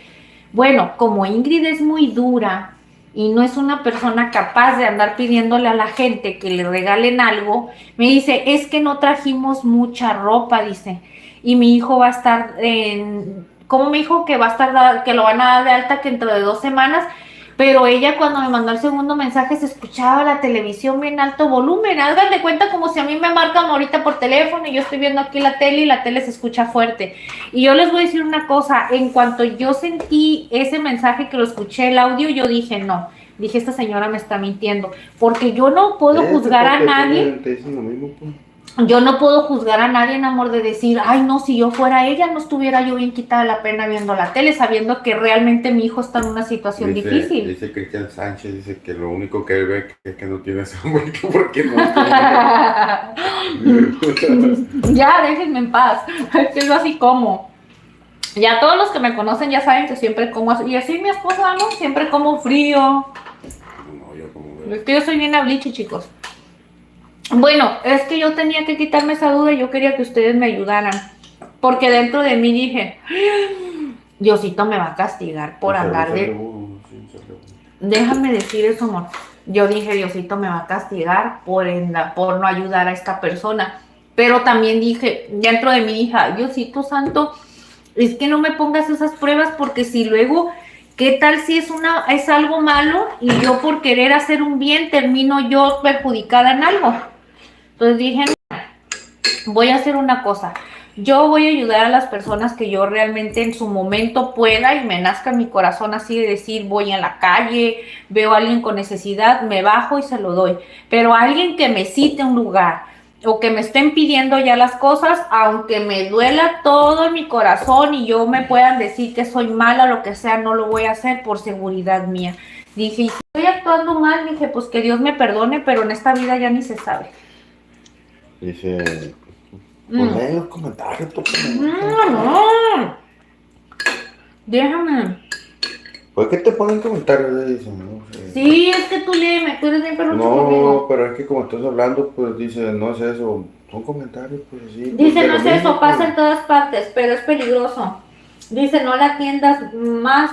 bueno, como Ingrid es muy dura y no es una persona capaz de andar pidiéndole a la gente que le regalen algo, me dice, es que no trajimos mucha ropa, dice, y mi hijo va a estar ¿cómo me dijo que va a estar, que lo van a dar de alta que dentro de 2 semanas? Pero ella cuando me mandó el segundo mensaje se escuchaba la televisión bien alto volumen. Hagan de cuenta como si a mí me marcan ahorita por teléfono y yo estoy viendo aquí la tele y la tele se escucha fuerte. Y yo les voy a decir una cosa, en cuanto yo sentí ese mensaje que lo escuché el audio, yo dije no. Dije, esta señora me está mintiendo, porque yo no puedo juzgar a nadie. Te dicen lo mismo, pues. Yo no puedo juzgar a nadie en amor de decir, ay no, si yo fuera ella no estuviera yo bien quitada la pena viendo la tele, sabiendo que realmente mi hijo está en una situación difícil. Dice Cristian Sánchez, dice que lo único que él ve es que no tiene ese hombre, porque no. Ya, déjenme en paz, es que es así como. Ya todos los que me conocen ya saben que siempre como así, y así mi esposa, ¿no? Siempre como frío. No, yo como veo. Es que yo soy bien ablichi, chicos. Bueno, es que yo tenía que quitarme esa duda y yo quería que ustedes me ayudaran. Porque dentro de mí dije, Diosito me va a castigar por andar de... Déjame decir eso, amor. Yo dije, Diosito me va a castigar por no ayudar a esta persona. Pero también dije, dentro de mi hija, Diosito Santo, es que no me pongas esas pruebas porque si luego, ¿qué tal si es algo malo y yo por querer hacer un bien termino yo perjudicada en algo? Entonces dije, voy a hacer una cosa. Yo voy a ayudar a las personas que yo realmente en su momento pueda y me nazca en mi corazón así de decir, voy a la calle, veo a alguien con necesidad, me bajo y se lo doy. Pero a alguien que me cite un lugar o que me estén pidiendo ya las cosas, aunque me duela todo en mi corazón y yo me puedan decir que soy mala o lo que sea, no lo voy a hacer por seguridad mía. Dije, y si estoy actuando mal, dije, pues que Dios me perdone, pero en esta vida ya ni se sabe. Dice, pues lee los comentarios, Déjame. ¿Por qué te ponen comentarios? Dicen, no sé. Sí, es que tú léeme, tú eres bien perrucho No, conmigo. pero es que como estás hablando, pues dice, no es eso. Son comentarios, pues así. Dice, de no lo es mismo, eso, pasa pues. en todas partes, pero es peligroso. Dice, no la atiendas más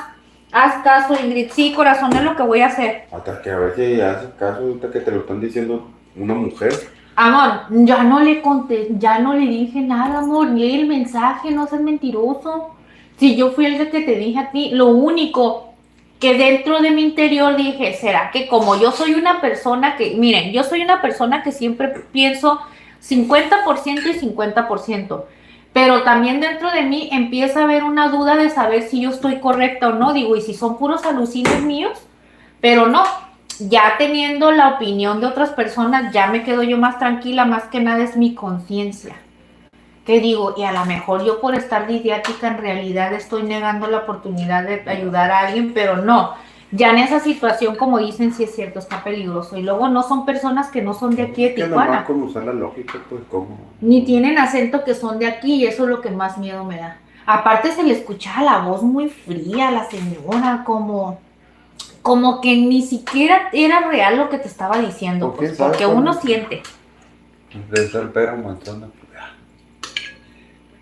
Haz caso, Ingrid. Sí, corazón, es lo que voy a hacer. Hasta que a ver si haces caso ahorita que te lo están diciendo una mujer. Amor, ya no le conté, ya no le dije nada, amor. Lee el mensaje, no seas mentiroso. Si yo fui el que te dije a ti, lo único que dentro de mi interior dije, ¿será que como yo soy una persona que, miren, yo soy una persona que siempre pienso 50% y 50%, pero también dentro de mí empieza a haber una duda de saber si yo estoy correcta o no, digo, y si son puros alucines míos, pero no, ya teniendo la opinión de otras personas, ya me quedo yo más tranquila, más que nada es mi conciencia. Que digo, y a lo mejor yo por estar didáctica en realidad estoy negando la oportunidad de ayudar a alguien, pero no, ya en esa situación, como dicen, sí es cierto, está peligroso. Y luego no son personas que no son de aquí de Que nomás Tijuana, como usar la lógica, pues como. ni tienen acento que son de aquí, y eso es lo que más miedo me da. Aparte se le escuchaba la voz muy fría a la señora, como que ni siquiera era real lo que te estaba diciendo, ¿Por qué? pues, ¿Sabes porque cómo? uno siente. De ser pera o manzana.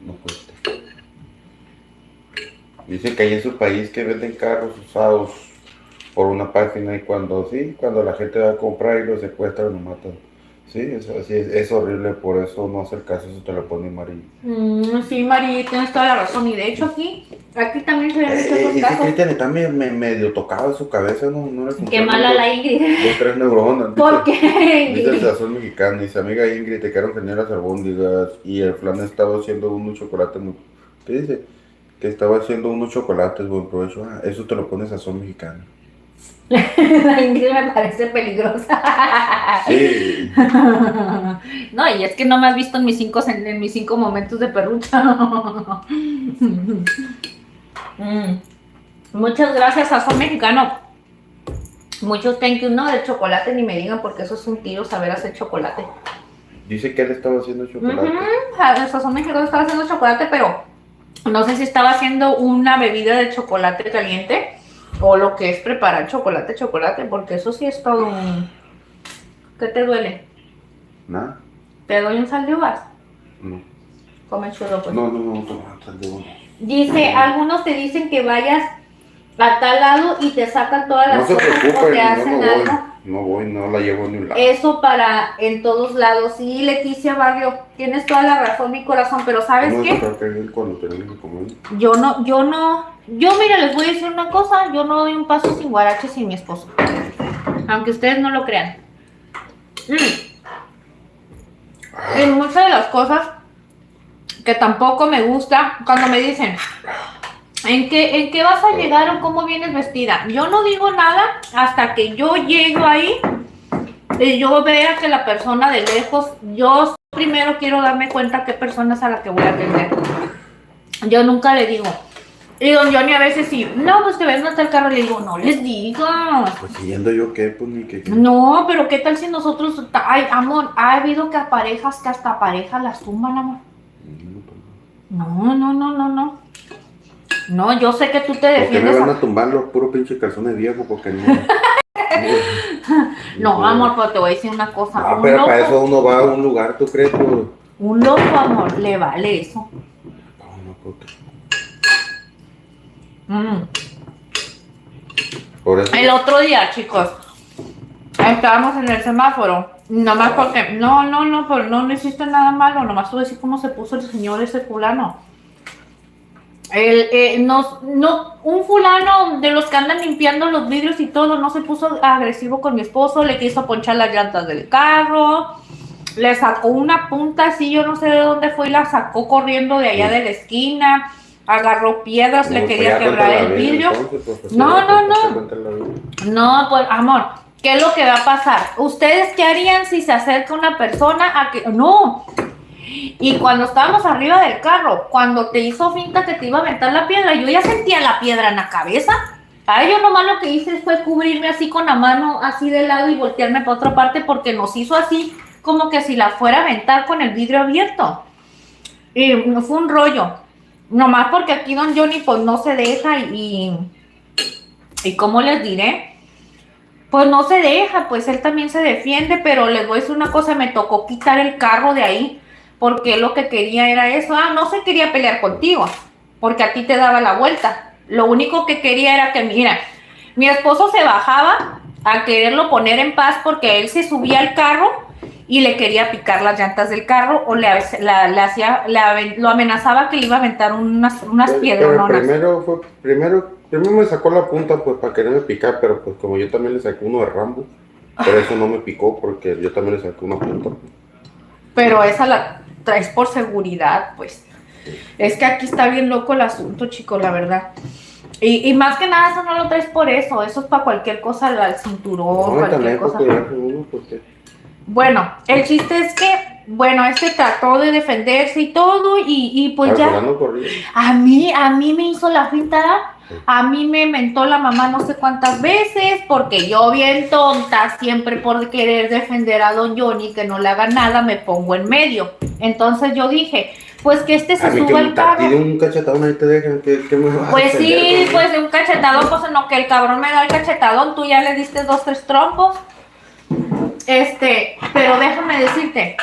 No cuesta. Dice que hay en su país que venden carros usados por una página y cuando la gente va a comprar y los secuestran, lo matan. Sí, es horrible, por eso no hacer caso, eso te lo pone amarillo. Sí, Mari, tienes toda la razón. Y de hecho aquí también se ven muchos Y ese casos. Cristian está medio tocado de su cabeza, no le Qué funcionan mala la Ingrid. dos, tres neuronas. ¿Por Dice el qué? sazón mexicano, dice, amiga Ingrid, te quedaron genial las albóndigas y el flan estaba haciendo unos chocolates, ¿qué dice? Que estaba haciendo unos chocolates, buen provecho. Ah, eso te lo pones sazón mexicano. La Ingrid me parece peligrosa. Sí. No, y es que no me has visto en mis 5 momentos de perrucha. Muchas gracias, Sazón Mexicano. Muchos thank you, no, de chocolate ni me digan porque eso es un tiro saber hacer chocolate. Dice que él estaba haciendo chocolate. El Sazón Mexicano estaba haciendo chocolate, pero no sé si estaba haciendo una bebida de chocolate caliente o lo que es preparar chocolate, porque eso sí es todo un... ¿Qué te duele? ¿Nada? ¿Te doy un sal de uvas? No. Come churro, pues. No, toma, tal de uno. Dice, algunos te dicen que vayas a tal lado y te sacan todas No las se cosas o preocupen, te hacen algo. no la llevo ni un lado. Eso para en todos lados. Sí, Leticia Barrio, tienes toda la razón, mi corazón, pero ¿sabes Vamos a qué? tratar que ir cuando tenemos que comer. Yo mira, les voy a decir una cosa, yo no doy un paso sin guarache sin mi esposo. Aunque ustedes no lo crean. En muchas de las cosas que tampoco me gusta, cuando me dicen, ¿en qué vas a llegar o cómo vienes vestida? Yo no digo nada hasta que yo llego ahí y yo vea que la persona de lejos, yo primero quiero darme cuenta qué persona es a la que voy a atender. Yo nunca le digo. Y don Johnny a veces sí, no, pues que vengan hasta el carro, le digo, no les digas. Pues siguiendo yo qué, pues ni que. No, pero qué tal si nosotros, ay, amor, ha habido que hasta parejas las tumban, amor. No. No, yo sé que tú te ¿Por qué me defiendes. van a tumbar los puros pinches calzones viejos? Porque no. No, amor, pero te voy a decir una cosa. Ah, Un pero loco, para eso uno va a un lugar, ¿tú crees? Pues? un loco, amor, le vale eso. No, porque- Mm. Por eso. El otro día, chicos, estábamos en el semáforo. Nomás porque, no, pero no hiciste nada malo. Nomás tú decís cómo se puso el señor ese fulano. Un fulano de los que andan limpiando los vidrios y todo, no se puso agresivo con mi esposo, le quiso ponchar las llantas del carro, le sacó una punta así, yo no sé de dónde fue y la sacó corriendo de allá de la esquina, agarró piedras, le quería quebrar el vidrio. No, pues amor, ¿qué es lo que va a pasar? ¿Ustedes qué harían si se acerca una persona a que... No. Y cuando estábamos arriba del carro, cuando te hizo finta que te iba a aventar la piedra, yo ya sentía la piedra en la cabeza. Ay, yo nomás lo que hice fue cubrirme así con la mano, así de lado y voltearme para otra parte porque nos hizo así como que si la fuera a aventar con el vidrio abierto. Y fue un rollo. Nomás porque aquí don Johnny pues no se deja y ¿cómo les diré? Pues no se deja, pues él también se defiende, pero les voy a decir una cosa, me tocó quitar el carro de ahí. Porque lo que quería era eso. No se quería pelear contigo, porque a ti te daba la vuelta. Lo único que quería era que, mira, mi esposo se bajaba a quererlo poner en paz porque él se subía al carro y le quería picar las llantas del carro o lo amenazaba que le iba a aventar unas Pero piedrononas. primero me sacó la punta pues para quererme picar, pero pues como yo también le saqué uno de Rambo, por eso no me picó porque yo también le saqué una punta. Pero esa la traes por seguridad, pues. Es que aquí está bien loco el asunto, chicos, la verdad. Y más que nada, eso no lo traes por eso. Eso es para cualquier cosa, al cinturón, No, cualquier también cosa. por cuidarse uno, porque... Bueno, el chiste es que, bueno, trató de defenderse y todo, y pues ya. Fulano corría. A mí me hizo la finta. A mí me mentó la mamá no sé cuántas veces, porque yo bien tonta, siempre por querer defender a don Johnny, que no le haga nada, me pongo en medio. Entonces yo dije, pues que se suba al carro. Tiene un cachetadón ahí te dejan, que me va a Pues sí, defender, ¿no? pues de un cachetadón, pues en lo que el cabrón me da el cachetadón, tú ya le diste 2, 3 trompos. Pero déjame decirte.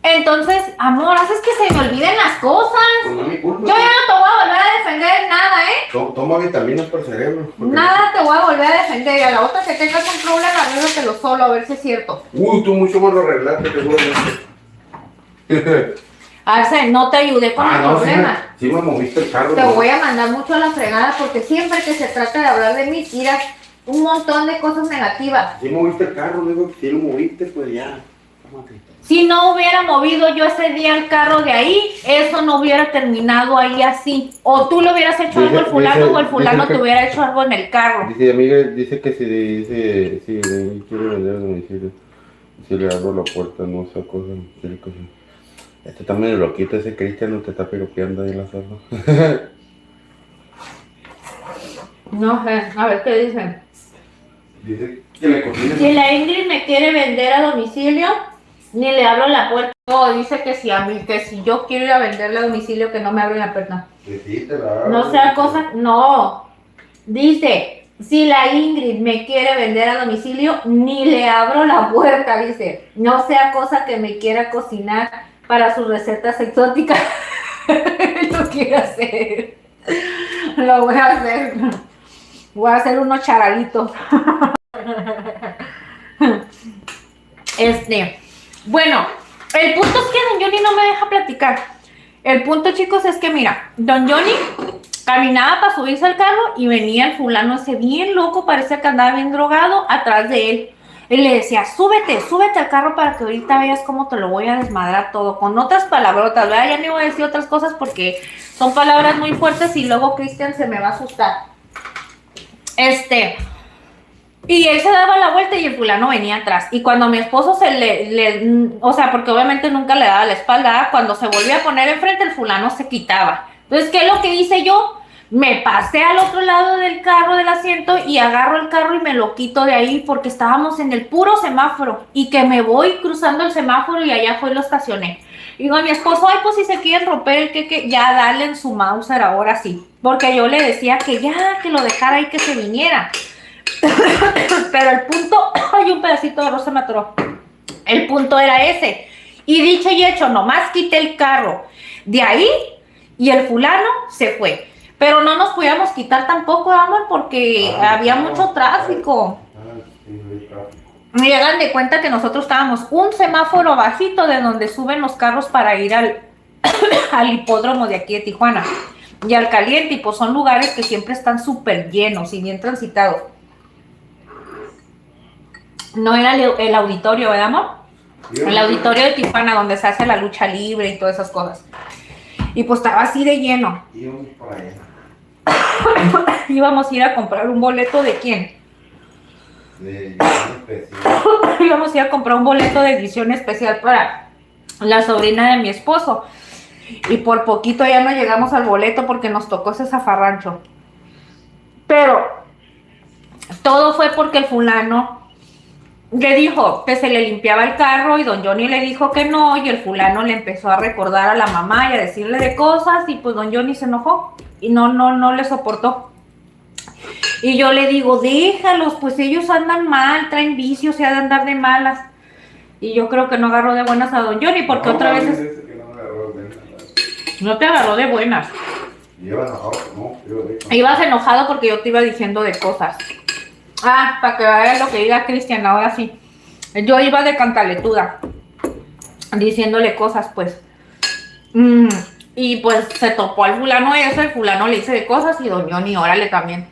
Entonces, amor, haces que se me olviden las cosas. Pues no es mi culpa. Yo ya no te voy a volver a defender nada, ¿eh? Toma vitaminas para el cerebro. Nada te voy a volver a defender. Y a la otra que tengas un problema, arréglatelo solo, a ver si es cierto. Tú mucho más lo arreglaste, seguramente. Arce, no te ayudé con el problema. Sí me moviste el carro. Te voy a mandar mucho a la fregada porque siempre que se trata de hablar de mí, tiras un montón de cosas negativas. Sí moviste el carro, digo, si lo moviste, pues ya. Tómate. Si no hubiera movido yo ese día el carro de ahí, eso no hubiera terminado ahí así. O tú le hubieras hecho algo al fulano o el fulano te hubiera hecho algo en el carro. Dice, amiga, dice que si quiere vender a domicilio, si le abro la puerta, no sé cosa, quiere cosa. Este también loquito, ese Cristian no te está piropeando ahí en la sala. No sé, a ver qué dicen. Dice que le cocine. Si la Ingrid me quiere vender a domicilio, ni le abro la puerta. No, dice que si yo quiero ir a venderle a domicilio, que no me abren la puerta. Sí, te la abro. No sea cosa, no. Dice, si la Ingrid me quiere vender a domicilio, ni le abro la puerta, dice. No sea cosa que me quiera cocinar para sus recetas exóticas. Lo quiero hacer. Lo voy a hacer. Voy a hacer unos charalitos. Bueno, el punto es que don Johnny no me deja platicar. El punto, chicos, es que mira, don Johnny caminaba para subirse al carro y venía el fulano ese bien loco, parecía que andaba bien drogado, atrás de él. Él le decía, súbete al carro para que ahorita veas cómo te lo voy a desmadrar todo. Con otras palabrotas, ¿verdad? Ya no voy a decir otras cosas porque son palabras muy fuertes y luego Cristian se me va a asustar. Y él se daba la vuelta y el fulano venía atrás. Y cuando mi esposo o sea, porque obviamente nunca le daba la espalda, cuando se volvía a poner enfrente, el fulano se quitaba. Entonces, ¿qué es lo que hice yo? Me pasé al otro lado del carro, del asiento, y agarro el carro y me lo quito de ahí porque estábamos en el puro semáforo. Y que me voy cruzando el semáforo y allá fue y lo estacioné. Y digo a mi esposo, ay, pues si se quieren romper el queque, ya dale en su Mauser ahora sí. Porque yo le decía que ya, que lo dejara ahí, que se viniera. Pero el punto, ay, un pedacito de arroz se me atoró. El punto era ese. Y dicho y hecho, nomás quité el carro de ahí y el fulano se fue. Pero no nos podíamos quitar tampoco, amor, porque había mucho tráfico. Y hagan de cuenta que nosotros estábamos un semáforo bajito de donde suben los carros para ir al hipódromo de aquí de Tijuana. Y al Caliente, y pues son lugares que siempre están súper llenos y bien transitados. No era el auditorio, ¿verdad, amor? El auditorio de Tijuana, donde se hace la lucha libre y todas esas cosas. Y pues estaba así de lleno. Íbamos a ir a comprar un boleto de quién. Íbamos a ir a comprar un boleto de edición especial para la sobrina de mi esposo. Y por poquito ya no llegamos al boleto porque nos tocó ese zafarrancho. Pero todo fue porque el fulano le dijo que se le limpiaba el carro y don Johnny le dijo que no, y el fulano le empezó a recordar a la mamá y a decirle de cosas, y pues don Johnny se enojó y no le soportó. Y yo le digo, déjalos, pues ellos andan mal, traen vicios, se han de andar de malas. Y yo creo que no agarró de buenas a don Johnny porque otra vez no te agarró de buenas. Lleva enojado, no, yo de hecho. Ibas enojado porque yo te iba diciendo de cosas. Ah, para que veas lo que diga Cristian, ahora sí. Yo iba de cantaletuda, diciéndole cosas, pues. Mm, y pues se topó al fulano ese, el fulano le dice de cosas y don Johnny, órale también.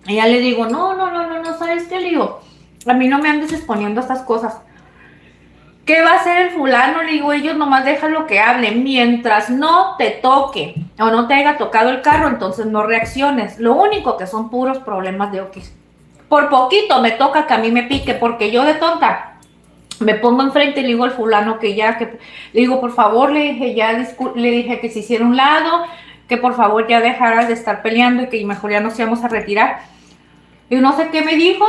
Y ya le digo, no, ¿sabes qué? Le digo, a mí no me andes exponiendo estas cosas. ¿Qué va a hacer el fulano? Le digo, ellos nomás dejan lo que hablen. Mientras no te toque o no te haya tocado el carro, entonces no reacciones. Lo único que son puros problemas de Oquis. Por poquito me toca que a mí me pique, porque yo de tonta me pongo enfrente y le digo al fulano que ya, que le digo, por favor, le dije, ya, le dije que se hiciera un lado, que por favor ya dejara de estar peleando y que mejor ya nos íbamos a retirar. Y no sé qué me dijo.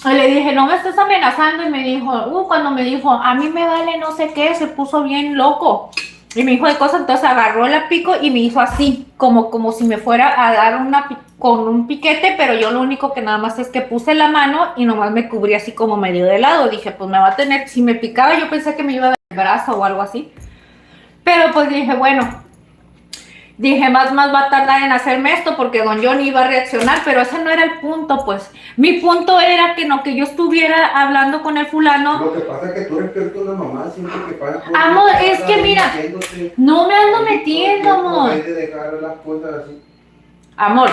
Y le dije, no me estés amenazando. Y me dijo, cuando me dijo, a mí me vale no sé qué, se puso bien loco. Y me dijo de cosas, entonces agarró el pico y me hizo así, como si me fuera a dar con un piquete, pero yo lo único que nada más es que puse la mano y nomás me cubrí así como medio de lado. Dije, pues me va a tener, si me picaba yo pensé que me iba a dar el brazo o algo así. Pero pues dije, bueno, dije, más va a tardar en hacerme esto porque don Johnny iba a reaccionar, pero ese no era el punto, pues. Mi punto era que no, que yo estuviera hablando con el fulano. Lo que pasa es que tú eres peor que una mamá, siempre que pagas por Amor, es que mira, no me ando metiendo, amor. En vez de dejar las cosas así. Amor.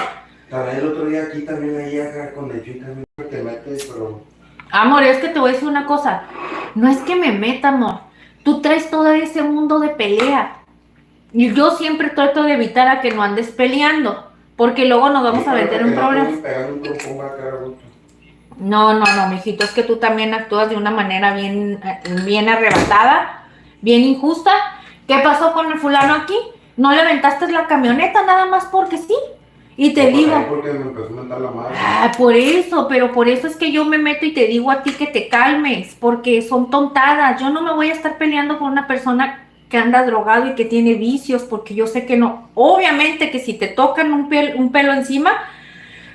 También el otro día aquí también ahí acá con el chico también te metes, pero... Amor, es que te voy a decir una cosa. No es que me meta, amor. Tú traes todo ese mundo de pelea. Y yo siempre trato de evitar a que no andes peleando. Porque luego nos vamos a meter en problemas. No, mijito, es que tú también actúas de una manera bien arrebatada, bien injusta. ¿Qué pasó con el fulano aquí? ¿No le aventaste la camioneta nada más porque sí? Y te digo... Porque me empezó a mentar la madre. Por eso, pero por eso es que yo me meto y te digo a ti que te calmes, porque son tontadas. Yo no me voy a estar peleando con una persona que anda drogado y que tiene vicios, porque yo sé que no. Obviamente que si te tocan un pelo encima,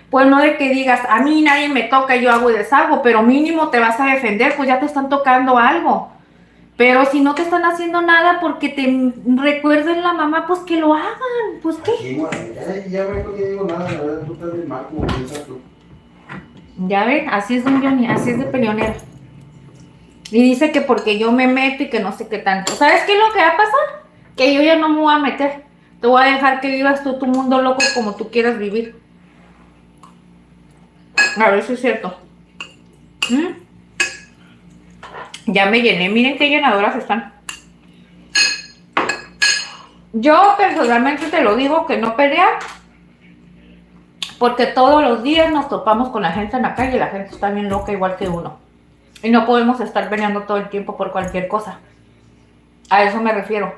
pues no de que digas, a mí nadie me toca, yo hago y deshago, pero mínimo te vas a defender, pues ya te están tocando algo. Pero si no te están haciendo nada porque te recuerden la mamá, pues que lo hagan, pues qué. Sí, bueno, ya no digo nada, la verdad, tú estás bien mal como piensas tú. Ya ven, así es don Johnny, así es de peleonero. Y dice que porque yo me meto y que no sé qué tanto. ¿Sabes qué es lo que va a pasar? Que yo ya no me voy a meter. Te voy a dejar que vivas tú tu mundo loco como tú quieras vivir. A ver si es cierto. Ya me llené, miren qué llenadoras están. Yo personalmente te lo digo que no pelea, porque todos los días nos topamos con la gente en la calle y la gente está bien loca igual que uno. Y no podemos estar peleando todo el tiempo por cualquier cosa. A eso me refiero.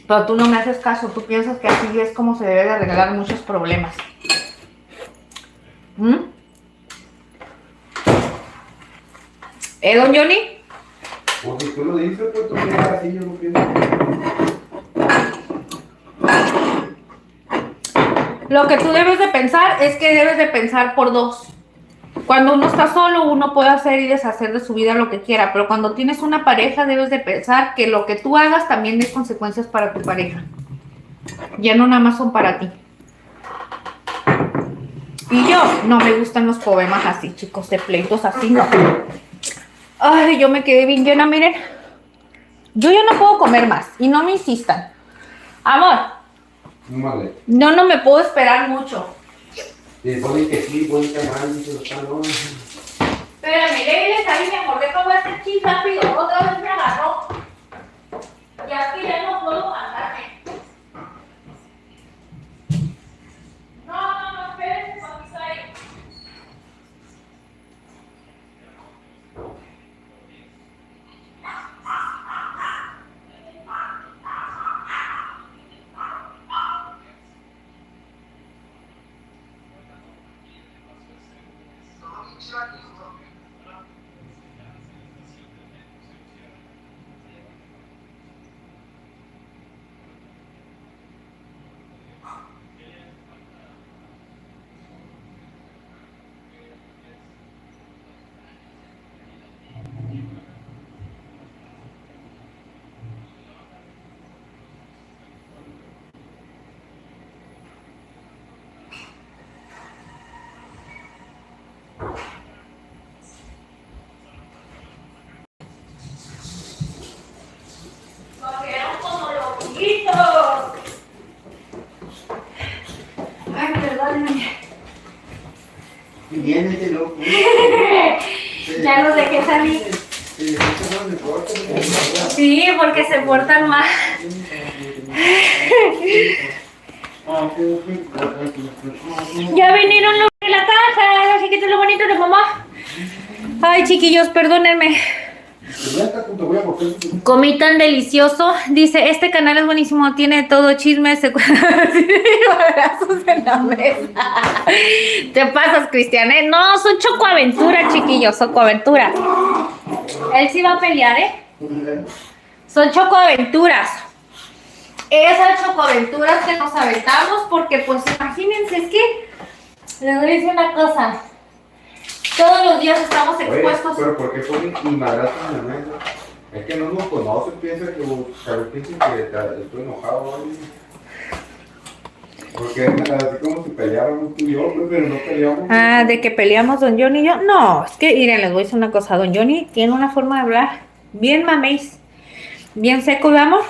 Pero tú no me haces caso, tú piensas que así es como se debe de arreglar muchos problemas. Don Johnny? Pues si tú lo dices, pues tú piensas así, yo no pienso. Lo que tú debes de pensar es que debes de pensar por dos. Cuando uno está solo, uno puede hacer y deshacer de su vida lo que quiera, pero cuando tienes una pareja, debes de pensar que lo que tú hagas también es consecuencias para tu pareja. Ya no nada más son para ti. Y yo no me gustan los poemas así, chicos, de pleitos así, no. Ay, yo me quedé bien llena, miren. Yo ya no puedo comer más y no me insistan. Amor, Vale. no me puedo esperar mucho. Y ponen que sí, ponen que mal, dice los talones. Espérame, Leile, ahí me acordé que voy a hacer chis rápido. Otra vez me agarró. Ya que ya no puedo mandarme. No, espérense, papita ahí. perdónenme. Viene de loco. Ya los dejé salir. Sí, porque se portan mal. Ya vinieron los de la caja, así que esto es lo bonito de mamá. Ay, chiquillos, perdónenme. Comí tan delicioso. Dice, este canal es buenísimo, tiene todo chisme, abrazos en la mesa. Te pasas, Cristian, ¿eh? No, son chocoaventuras, chiquillos, chocoaventuras. Él sí va a pelear, ¿eh? Son chocoaventuras. Esas chocoaventuras que nos aventamos, porque pues imagínense, es que les voy a decir una cosa. Todos los días estamos expuestos. Oye, pero ¿por qué ponen y madrazos en la mesa? Es que no nos conocen, piensan que estoy enojado hoy. Porque así como si peleáramos tú y yo, pero no peleamos. Ah, de que peleamos Don Johnny y yo. No, es que miren, les voy a decir una cosa. Don Johnny tiene una forma de hablar bien mameis, bien seco, ¿vamos?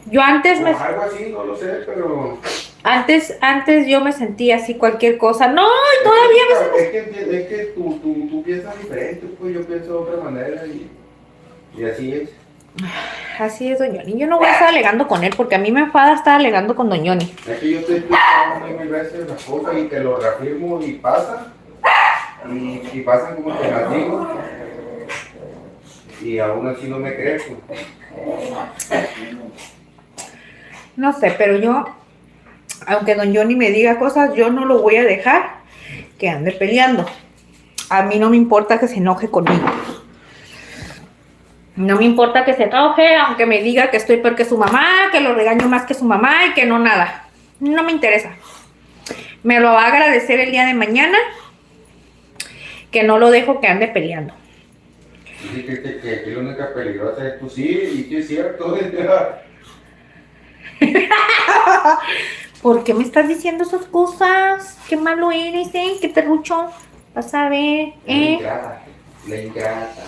Yo antes me... Algo así, no lo sé, pero... Antes yo me sentía así cualquier cosa. No, y todavía es que tú piensas diferente, pues yo pienso de otra manera y así es. Así es, Don Johnny. Yo no voy a estar alegando con él porque a mí me enfada estar alegando con Don Johnny. Es que yo te explico mil veces las cosas y te lo reafirmo y pasan. Y pasan como te las digo. Y aún así no me crees. No sé, pero yo, aunque Don Johnny me diga cosas, yo no lo voy a dejar que ande peleando. A mí no me importa que se enoje conmigo. No me importa que se enoje, aunque me diga que estoy peor que su mamá, que lo regaño más que su mamá y que no nada. No me interesa. Me lo va a agradecer el día de mañana, que no lo dejo que ande peleando. Sí, que la única peligrosa es tú, sí, y sí es cierto. ¿Por qué me estás diciendo esas cosas? Qué malo eres, qué terrucho. Vas a ver, La ingrata.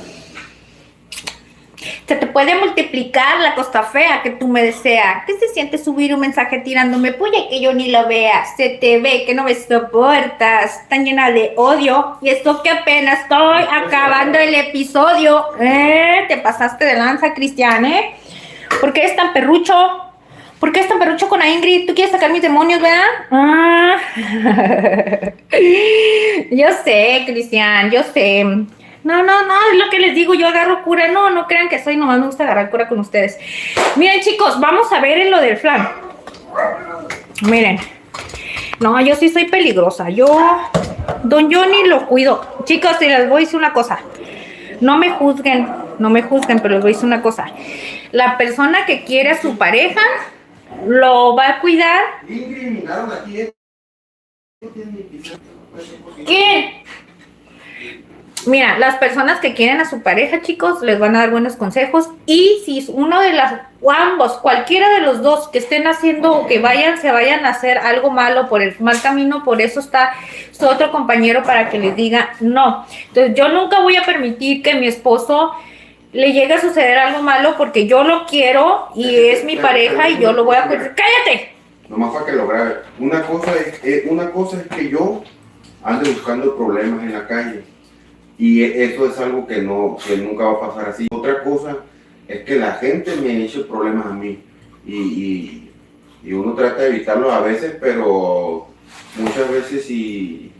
Se te puede multiplicar la costa fea que tú me deseas. ¿Qué se siente subir un mensaje tirándome puya que yo ni lo vea? Se te ve que no me soportas. Tan llena de odio. Y esto que apenas estoy acabando el episodio. Te pasaste de lanza, Cristian, ¿eh? ¿Por qué eres tan perrucho? ¿Por qué es tan perrucho con la Ingrid? ¿Tú quieres sacar mis demonios, verdad? Ah. Yo sé, Cristian, yo sé. No, es lo que les digo, yo agarro cura. No crean que soy, nomás me gusta agarrar cura con ustedes. Miren, chicos, vamos a ver en lo del flan. Miren. No, yo sí soy peligrosa. Yo, Don Johnny lo cuido. Chicos, y les voy a decir una cosa. No me juzguen, pero les voy a decir una cosa. La persona que quiere a su pareja lo va a cuidar. ¿Qué? Mira, las personas que quieren a su pareja, chicos, les van a dar buenos consejos. Y si uno de las, o ambos, cualquiera de los dos que estén haciendo o que se vayan a hacer algo malo por el mal camino, por eso está su otro compañero para que les diga no. Entonces, yo nunca voy a permitir que mi esposo le llegue a suceder algo malo porque yo lo quiero y es mi pareja y yo lo voy a cuidar. ¡Cállate! Nomás para que lo grabe. Una cosa es que yo ande buscando problemas en la calle. Y eso es algo que nunca va a pasar así. Otra cosa es que la gente me eche problemas a mí. Y uno trata de evitarlo a veces, pero muchas veces y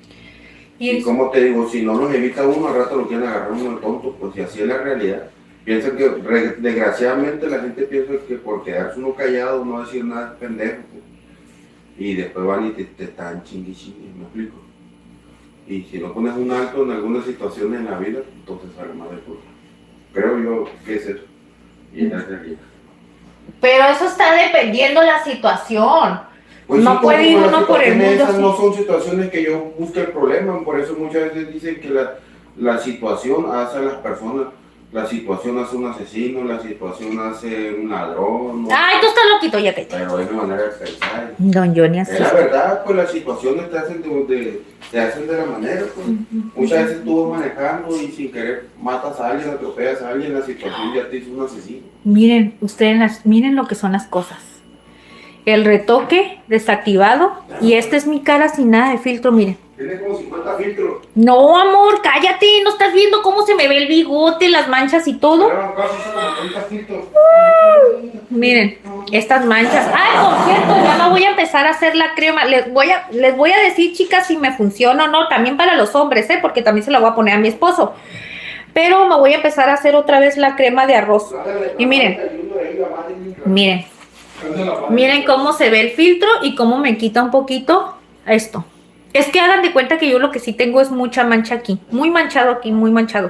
como te digo, si no los evita uno, al rato lo quieren agarrar uno de tonto, pues si así es la realidad. Piensan que, desgraciadamente, la gente piensa que por quedarse uno callado, no decir nada es pendejo. Pues. Y después van y te están chingui, ¿me explico? Y si no pones un alto en alguna situación en la vida, entonces sale más de todo. Creo yo que es eso. Y es la realidad. Pero eso está dependiendo de la situación. Pues no puede ir uno por el mundo. Esas no son situaciones que yo busque el problema. Por eso muchas veces dicen que la situación hace a las personas. La situación hace un asesino, la situación hace un ladrón. Ay, tú estás loquito, ya que. Pero es una manera de pensar. Don Johnny, así es la verdad, pues las situaciones te hacen de la manera, pues. Muchas veces tú vas manejando y sin querer matas a alguien, atropellas a alguien, la situación ya te hizo un asesino. Miren, ustedes, miren lo que son las cosas. el retoque desactivado. Y esta es mi cara sin nada de filtro, miren. Tiene como 50 filtros. No, amor, cállate, ¿no estás viendo cómo se me ve el bigote, las manchas y todo? Pero casi son como 30 filtros. Miren, estas manchas. Ay, por cierto, ya no voy a empezar a hacer la crema. Les voy a decir, chicas, si me funciona o no. También para los hombres, porque también se la voy a poner a mi esposo. Pero me voy a empezar a hacer otra vez la crema de arroz. Y miren, miren cómo se ve el filtro y cómo me quita un poquito esto. Es que hagan de cuenta que yo lo que sí tengo es mucha mancha aquí. Muy manchado aquí, muy manchado.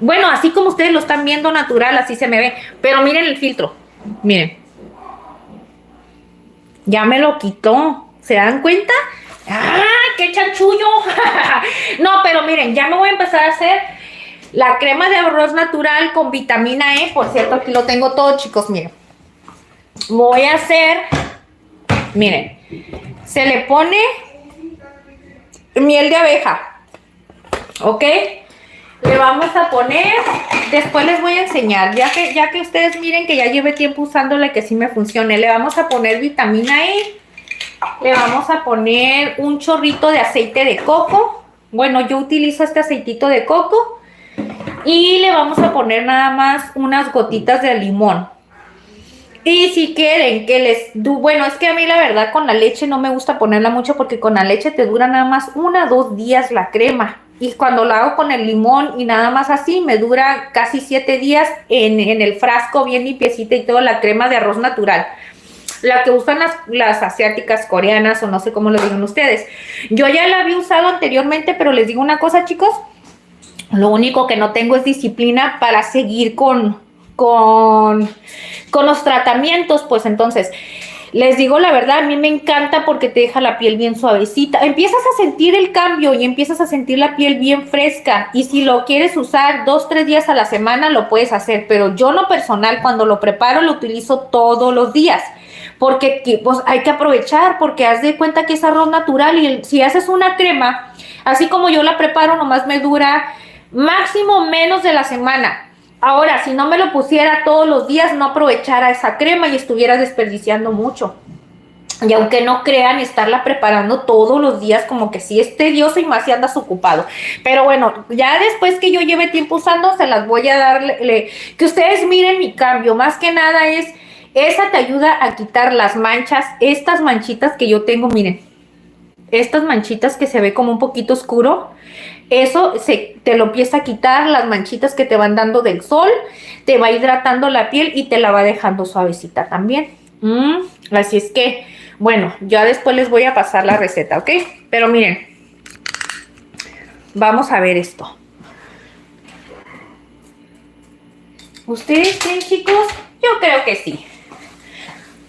Bueno, así como ustedes lo están viendo natural, así se me ve. Pero miren el filtro. Miren. Ya me lo quitó. ¿Se dan cuenta? ¡Ah, qué chanchullo! No, pero miren, ya me voy a empezar a hacer la crema de arroz natural con vitamina E. Por cierto, aquí lo tengo todo, chicos, miren. Voy a hacer... Miren. Se le pone... miel de abeja, ¿ok? Le vamos a poner, después les voy a enseñar, ya que ustedes miren que ya lleve tiempo usándola y que sí me funcione, le vamos a poner vitamina E, le vamos a poner un chorrito de aceite de coco, bueno, yo utilizo este aceitito de coco, y le vamos a poner nada más unas gotitas de limón. Y si quieren que bueno, es que a mí la verdad con la leche no me gusta ponerla mucho porque con la leche te dura nada más 1 o 2 días la crema. Y cuando la hago con el limón y nada más así, me dura casi 7 días en el frasco bien limpiecita y todo, la crema de arroz natural. La que usan las asiáticas, coreanas o no sé cómo lo digan ustedes. Yo ya la había usado anteriormente, pero les digo una cosa, chicos. Lo único que no tengo es disciplina para seguir con los tratamientos, pues entonces les digo la verdad, a mí me encanta porque te deja la piel bien suavecita, empiezas a sentir el cambio y empiezas a sentir la piel bien fresca, y si lo quieres usar 2-3 días a la semana lo puedes hacer, pero yo en lo personal cuando lo preparo lo utilizo todos los días, porque pues hay que aprovechar, porque haz de cuenta que es arroz natural y si haces una crema, así como yo la preparo, nomás me dura máximo menos de la semana. Ahora, si no me lo pusiera todos los días, no aprovechara esa crema y estuviera desperdiciando mucho. Y aunque no crean, estarla preparando todos los días como que sí es tedioso y más si andas ocupado. Pero bueno, ya después que yo lleve tiempo usando, se las voy a dar, que ustedes miren mi cambio. Más que nada esa te ayuda a quitar las manchas, estas manchitas que yo tengo, miren. Estas manchitas que se ve como un poquito oscuro. Eso te lo empieza a quitar, las manchitas que te van dando del sol, te va hidratando la piel y te la va dejando suavecita también. Así es que, bueno, ya después les voy a pasar la receta, ¿ok? Pero miren, vamos a ver esto. ¿Ustedes creen, chicos? Yo creo que sí.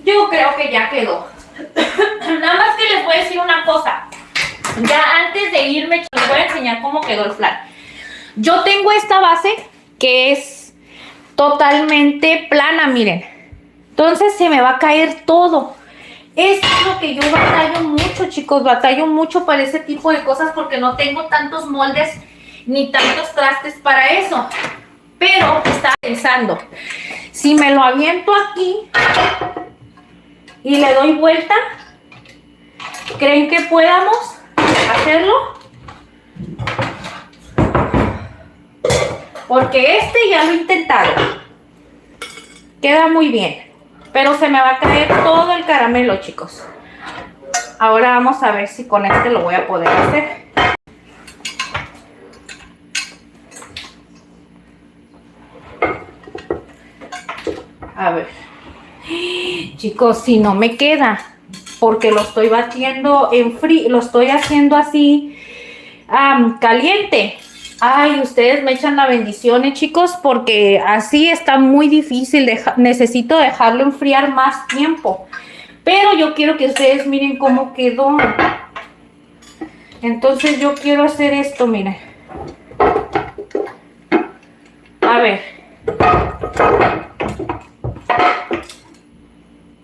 Yo creo que ya quedó. Nada más que les voy a decir una cosa. Ya antes de irme, les voy a enseñar cómo quedó el flan. Yo tengo esta base que es totalmente plana, miren. Entonces se me va a caer todo. Esto es lo que yo batallo mucho, chicos. Batallo mucho para ese tipo de cosas porque no tengo tantos moldes ni tantos trastes para eso. Pero estaba pensando, si me lo aviento aquí y le doy vuelta, ¿creen que podamos hacerlo? Porque este ya lo he intentado, queda muy bien, pero se me va a caer todo el caramelo, chicos. Ahora vamos a ver si con este lo voy a poder hacer. A ver, chicos, si no me queda, porque lo estoy batiendo en frío, lo estoy haciendo así caliente. Ay, ustedes me echan la bendición, chicos, porque así está muy difícil. Necesito dejarlo enfriar más tiempo. Pero yo quiero que ustedes miren cómo quedó. Entonces yo quiero hacer esto, miren. A ver.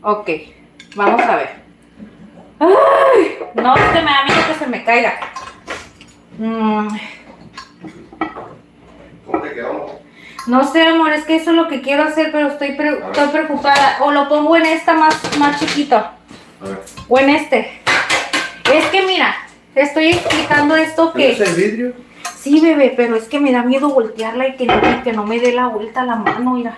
Ok, vamos a ver. Ay, no, me da miedo que se me caiga. ¿Cómo te quedó? No sé, amor, es que eso es lo que quiero hacer, pero estoy preocupada. O lo pongo en esta más chiquita. A ver. O en este. Es que mira, te estoy explicando esto que... ¿Es el vidrio? Sí, bebé, pero es que me da miedo voltearla y que no me dé la vuelta a la mano, mira.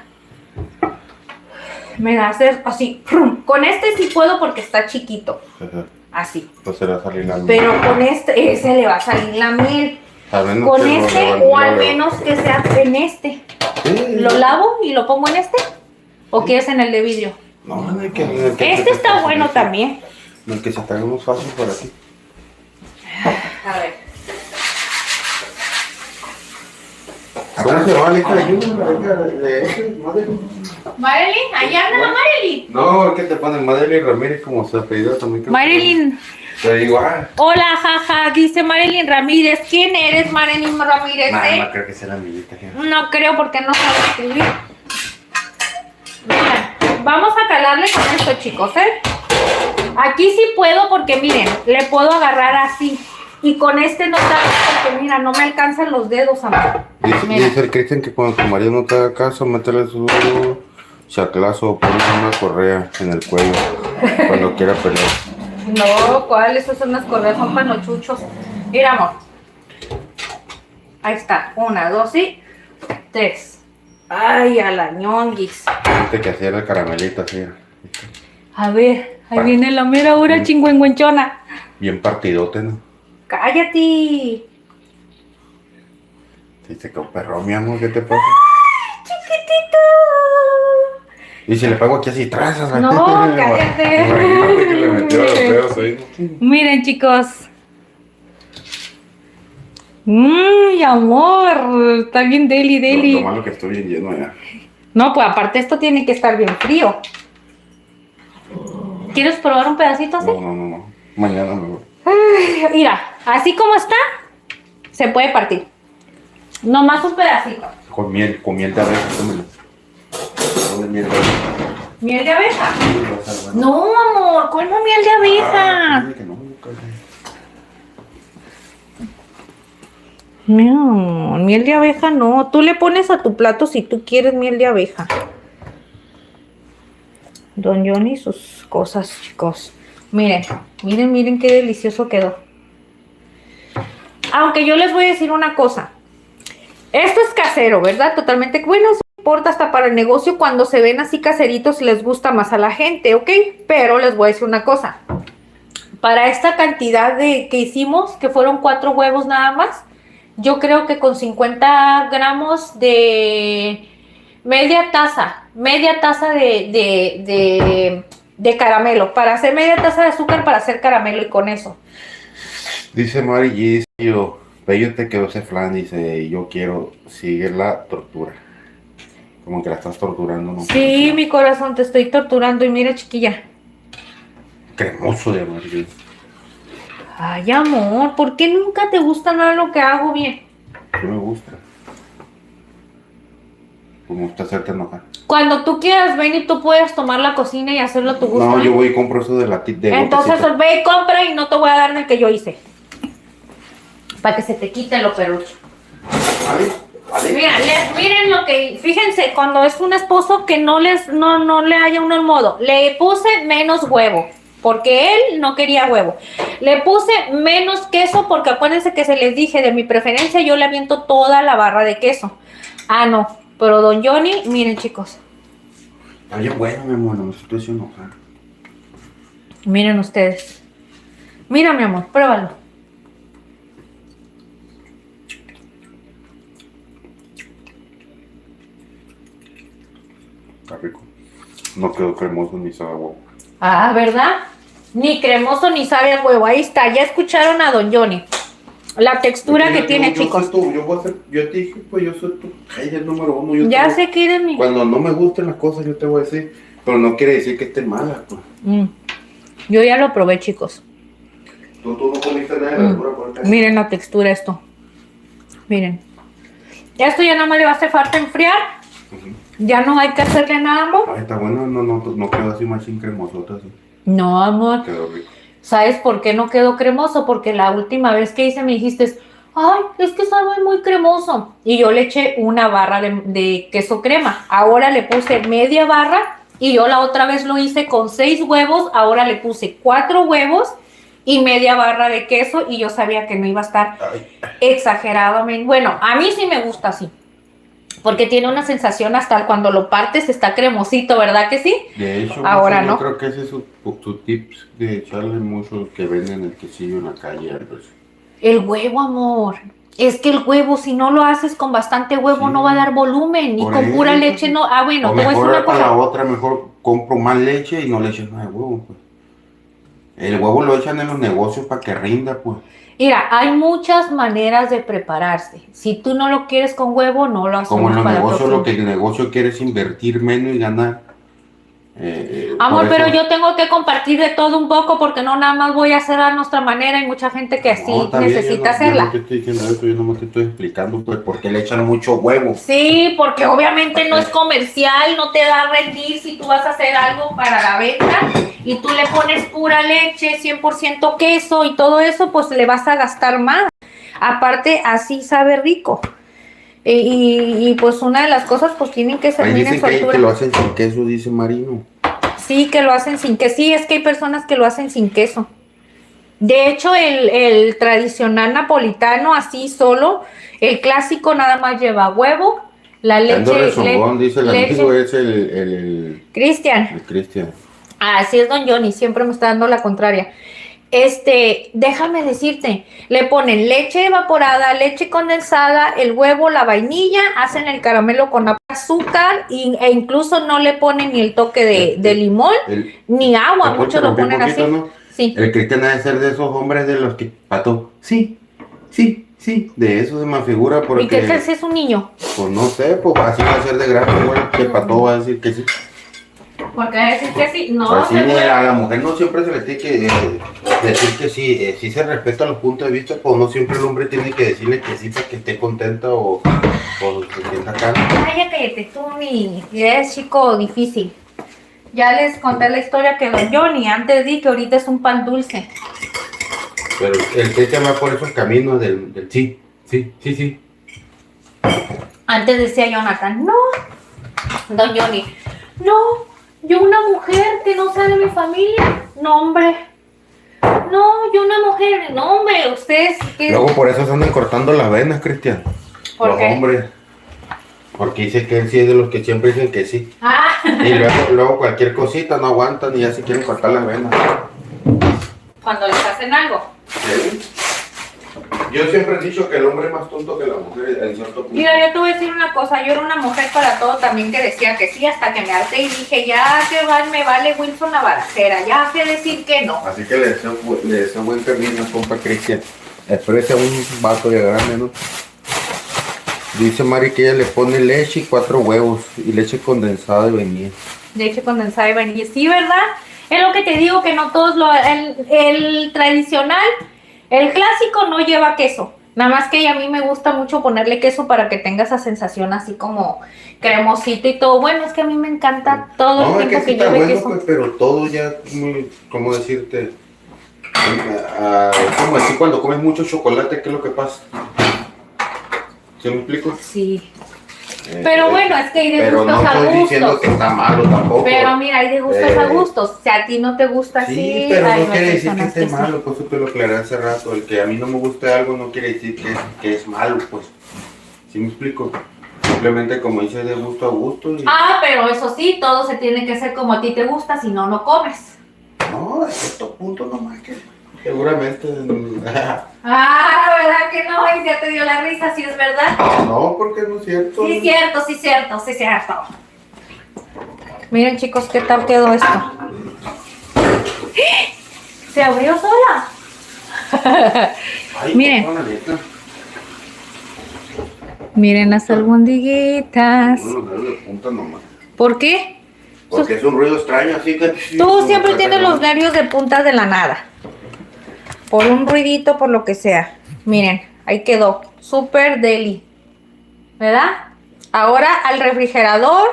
Me da hacer así. ¡Prum! Con este sí puedo porque está chiquito. Ajá. Así. Entonces le va a salir la miel. Pero con este, ese le va a salir la miel. Al menos Con que este, o al menos que sea en este. Sí. ¿Lo lavo y lo pongo en este? ¿O quieres en el de vidrio? No, en el que Este está bueno también. En el que se te haga más fácil por aquí. A ver. ¿Cómo se llama la hija de Junior? La hija de ese, Madeline. Marilyn, allá anda la Marilyn. No, ¿qué te ponen? Madeline Ramírez como su apellido también. creo que- Marilyn. Te digo, ah. Hola, jaja, dice Marilyn Ramírez. ¿Quién eres, Marilyn Ramírez? No creo que sea la amiguita. No creo porque no sabe escribir. Mira, vamos a calarle con esto, chicos, ¿eh? Aquí sí puedo porque, miren, le puedo agarrar así. Y con este no tanto porque, mira, no me alcanzan los dedos, amor. Mira. Dice el Cristian que cuando tu marido no te haga caso, métele su chaclazo o ponle una correa en el cuello cuando quiera pelear. No, ¿cuál? Esas son las correas, son panochuchos. Mira, amor. Ahí está. 1, 2 y 3. Ay, a la ñonguis. Gente que hacía el caramelito así, A ver, ahí viene la mera hora chingüengüenchona. bien partidote, ¿no? ¡Cállate! Sí, se quedó perro, mi amor, ¿qué te pasa? ¡Chiquitito! Y si le pago aquí así, trazas. No, cállate. Imagínate que le metió los dedos ahí. Miren, chicos. Mmm, amor. Está bien deli, Lo deli. malo que estoy bien lleno ya. No, pues aparte esto tiene que estar bien frío. ¿Quieres probar un pedacito así? No. Mañana me voy. Ay, mira, así como está, se puede partir. Nomás un pedacito. Con miel de abeja, tómelo. Ponle miel de abeja. ¿Miel de abeja? Sí, va a estar bueno. No, amor, ¿cuál no miel de abeja? dile que no, nunca. No, miel de abeja no. Tú le pones a tu plato si tú quieres miel de abeja. Don Johnny y sus cosas, chicos. Miren, miren qué delicioso quedó. Aunque yo les voy a decir una cosa. Esto es casero, ¿verdad? Totalmente. Bueno, eso no importa hasta para el negocio cuando se ven así caseritos les gusta más a la gente, ¿ok? Pero les voy a decir una cosa. Para esta cantidad que hicimos, que fueron 4 huevos nada más, yo creo que con 50 gramos de media taza de caramelo, para hacer media taza de azúcar para hacer caramelo y con eso. Dice Mari G, yo, bello te quedó ese flan, dice, yo quiero seguir la tortura. Como que la estás torturando, ¿no? Sí, mi corazón, te estoy torturando y mira, chiquilla. Cremoso de Mari G. Ay, amor, ¿por qué nunca te gusta nada lo que hago bien? No me gusta. Me gusta hacerte enojar. Cuando tú quieras, ven y tú puedes tomar la cocina y hacerlo a tu gusto. No, ¿eh? yo voy y compro eso de la de Entonces botecito. ve y compra y no te voy a dar el que yo hice. Para que se te quite lo perucho. ¿Vale? Mira, miren lo que, fíjense, cuando es un esposo que no le haya uno el modo, le puse menos huevo, porque él no quería huevo. Le puse menos queso, porque acuérdense que se les dije, de mi preferencia yo le aviento toda la barra de queso. Ah, no, pero don Johnny, miren chicos, Está bien bueno, mi amor, no me estoy haciendo enojar. miren ustedes. Mira, mi amor, pruébalo. Está rico. No quedó cremoso ni sabe a huevo. Ah, ¿verdad? Ni cremoso ni sabe a huevo. Ahí está, ya escucharon a don Johnny. La textura que tiene, chicos. Yo te dije, pues yo soy tu el número 1. Yo Ya te- sé que eres mi... Cuando no me gusten las cosas, yo te voy a decir. Pero no quiere decir que estén malas, pues. Yo ya lo probé, chicos. Tú no comiste nada de verdura por acá. Miren la textura esto. Miren. Esto ya nada más le va a hacer falta enfriar. Ya no hay que hacerle nada, amor. Ay, está bueno, no quedó así más sin cremosota, así. No, amor. Quedó rico. ¿Sabes por qué no quedó cremoso? Porque la última vez que hice me dijiste, ay, es que sabe muy cremoso. Y yo le eché una barra de queso crema. Ahora le puse media barra Y yo la otra vez lo hice con 6 huevos, ahora le puse 4 huevos y media barra de queso y yo sabía que no iba a estar exageradamente. Bueno, a mí sí me gusta así, porque tiene una sensación hasta cuando lo partes está cremosito, ¿verdad que sí? De hecho, ahora yo no. creo que ese es su tips de echarle mucho que venden el quesillo en la calle. Algo así. El huevo, amor. Es que el huevo, si no lo haces con bastante huevo, Sí. no va a dar volumen. Y Por con pura eso, leche no. Ah, bueno, o te voy a decir mejor una para la cosa. otra, mejor compro más leche y no le eches más de huevo, pues. El huevo lo echan en los negocios para que rinda, pues. Mira, hay muchas maneras de prepararse. Si tú no lo quieres con huevo, no lo Como hacemos en los para la negocios, lo que próxima. el negocio quiere es invertir menos y ganar. Amor, Por pero eso- yo tengo que compartir de todo un poco porque no nada más voy a hacer a nuestra manera. Hay mucha gente que así No, está bien, necesita yo no hacerla. te estoy diciendo eso, yo nomás te estoy explicando, pues, por qué le echan mucho huevo. Sí, porque obviamente no es comercial, no te da a rendir si tú vas a hacer algo para la venta y tú le pones pura leche, 100% queso y todo eso, pues le vas a gastar más. Aparte, así sabe rico. Y pues una de las cosas, pues tienen que Ahí servir en dicen su que altura. lo hacen sin queso, dice Marino. Sí, que lo hacen sin queso. Sí, es que hay personas que lo hacen sin queso. De hecho, el tradicional napolitano, así solo, el clásico nada más lleva huevo, la Ando leche. rezongón, dice el leche. amigo, es el Cristian, Cristian. así es don Johnny, siempre me está dando la contraria. Déjame decirte, le ponen leche evaporada, leche condensada, el huevo, la vainilla, hacen el caramelo con azúcar e incluso no le ponen ni el toque de limón ni agua, muchos lo ponen así. ¿No? Sí. El Cristian ha de ser de esos hombres de los que pato. Sí, de eso se me figura porque. ¿Y qué tal si es un niño? Pues no sé, pues así va a ser de grande, igual que pato va a decir que sí. Porque a decir que sí, no. Así a la mujer no siempre se le tiene que decir que sí, sí se respeta los puntos de vista, pues no siempre el hombre tiene que decirle que sí para que esté contenta o se sienta acá. Ay, ya cállate, tú ni eres chico difícil. Ya les conté la historia que don Johnny antes di que ahorita es un pan dulce. Pero el Cristian va por esos caminos del sí. Antes decía Jonathan, no, don Johnny, no, yo una mujer que no sabe mi familia, no hombre, no, yo una mujer, no hombre, ustedes... Luego por eso se andan cortando las venas, Cristian. ¿Por Los qué? hombres. Porque dice que él sí es de los que siempre dicen que sí. Ah, Y luego cualquier cosita no aguantan y ya se quieren cortar las venas. cuando les hacen algo. ¿Sí? Yo siempre he dicho que el hombre es más tonto que la mujer en cierto punto. Mira, yo te voy a decir una cosa, yo era una mujer para todo también que decía que sí, hasta que me harté y dije, ya que me vale Wilson la balacera, ya sé decir que no. Así que le deseo buen camino, compa Cristian. Expresa un vaso de grande, ¿no? Dice Mari que ella le pone leche y 4 huevos y leche condensada y vainilla. Leche condensada y vainilla, sí, ¿verdad? Es lo que te digo, que no todos el tradicional, el clásico no lleva queso. Nada más que a mí me gusta mucho ponerle queso para que tenga esa sensación así como cremosito y todo. Bueno, es que a mí me encanta todo el tiempo que lleve bueno, queso. pues, pero todo ya muy, ¿cómo decirte? Como decir cuando comes mucho chocolate, ¿qué es lo que pasa? ¿Sí me explico? Sí. Pero bueno, es que hay de pero gustos no a estoy diciendo gustos. que está malo tampoco. Pero mira, hay de gustos a gustos. Si a ti no te gusta así, Sí, pero hay no quiere decir que personas esté sí. malo, pues eso te lo aclaré hace rato. El que a mí no me guste algo no quiere decir que es malo, pues. ¿Sí me explico? Simplemente como dice, de gusto a gusto. Y... Ah, pero eso sí, todo se tiene que hacer como a ti te gusta, si no, no comes. No, a cierto punto nomás que seguramente... Ah, ¿verdad que no? Y ya te dio la risa, sí es verdad. No, porque no es cierto. Sí, cierto, sí, cierto, sí, cierto. Miren, chicos, ¿qué tal quedó esto? ¿Se abrió sola? Ay, Miren. la neta. Miren las albondiguitas. Bueno, los dedos de punta nomás. ¿Por qué? Porque es un ruido extraño, así que... Tú siempre tienes los nervios de punta de la nada. Por un ruidito, por lo que sea. Miren, ahí quedó. Super deli. ¿Verdad? Ahora al refrigerador.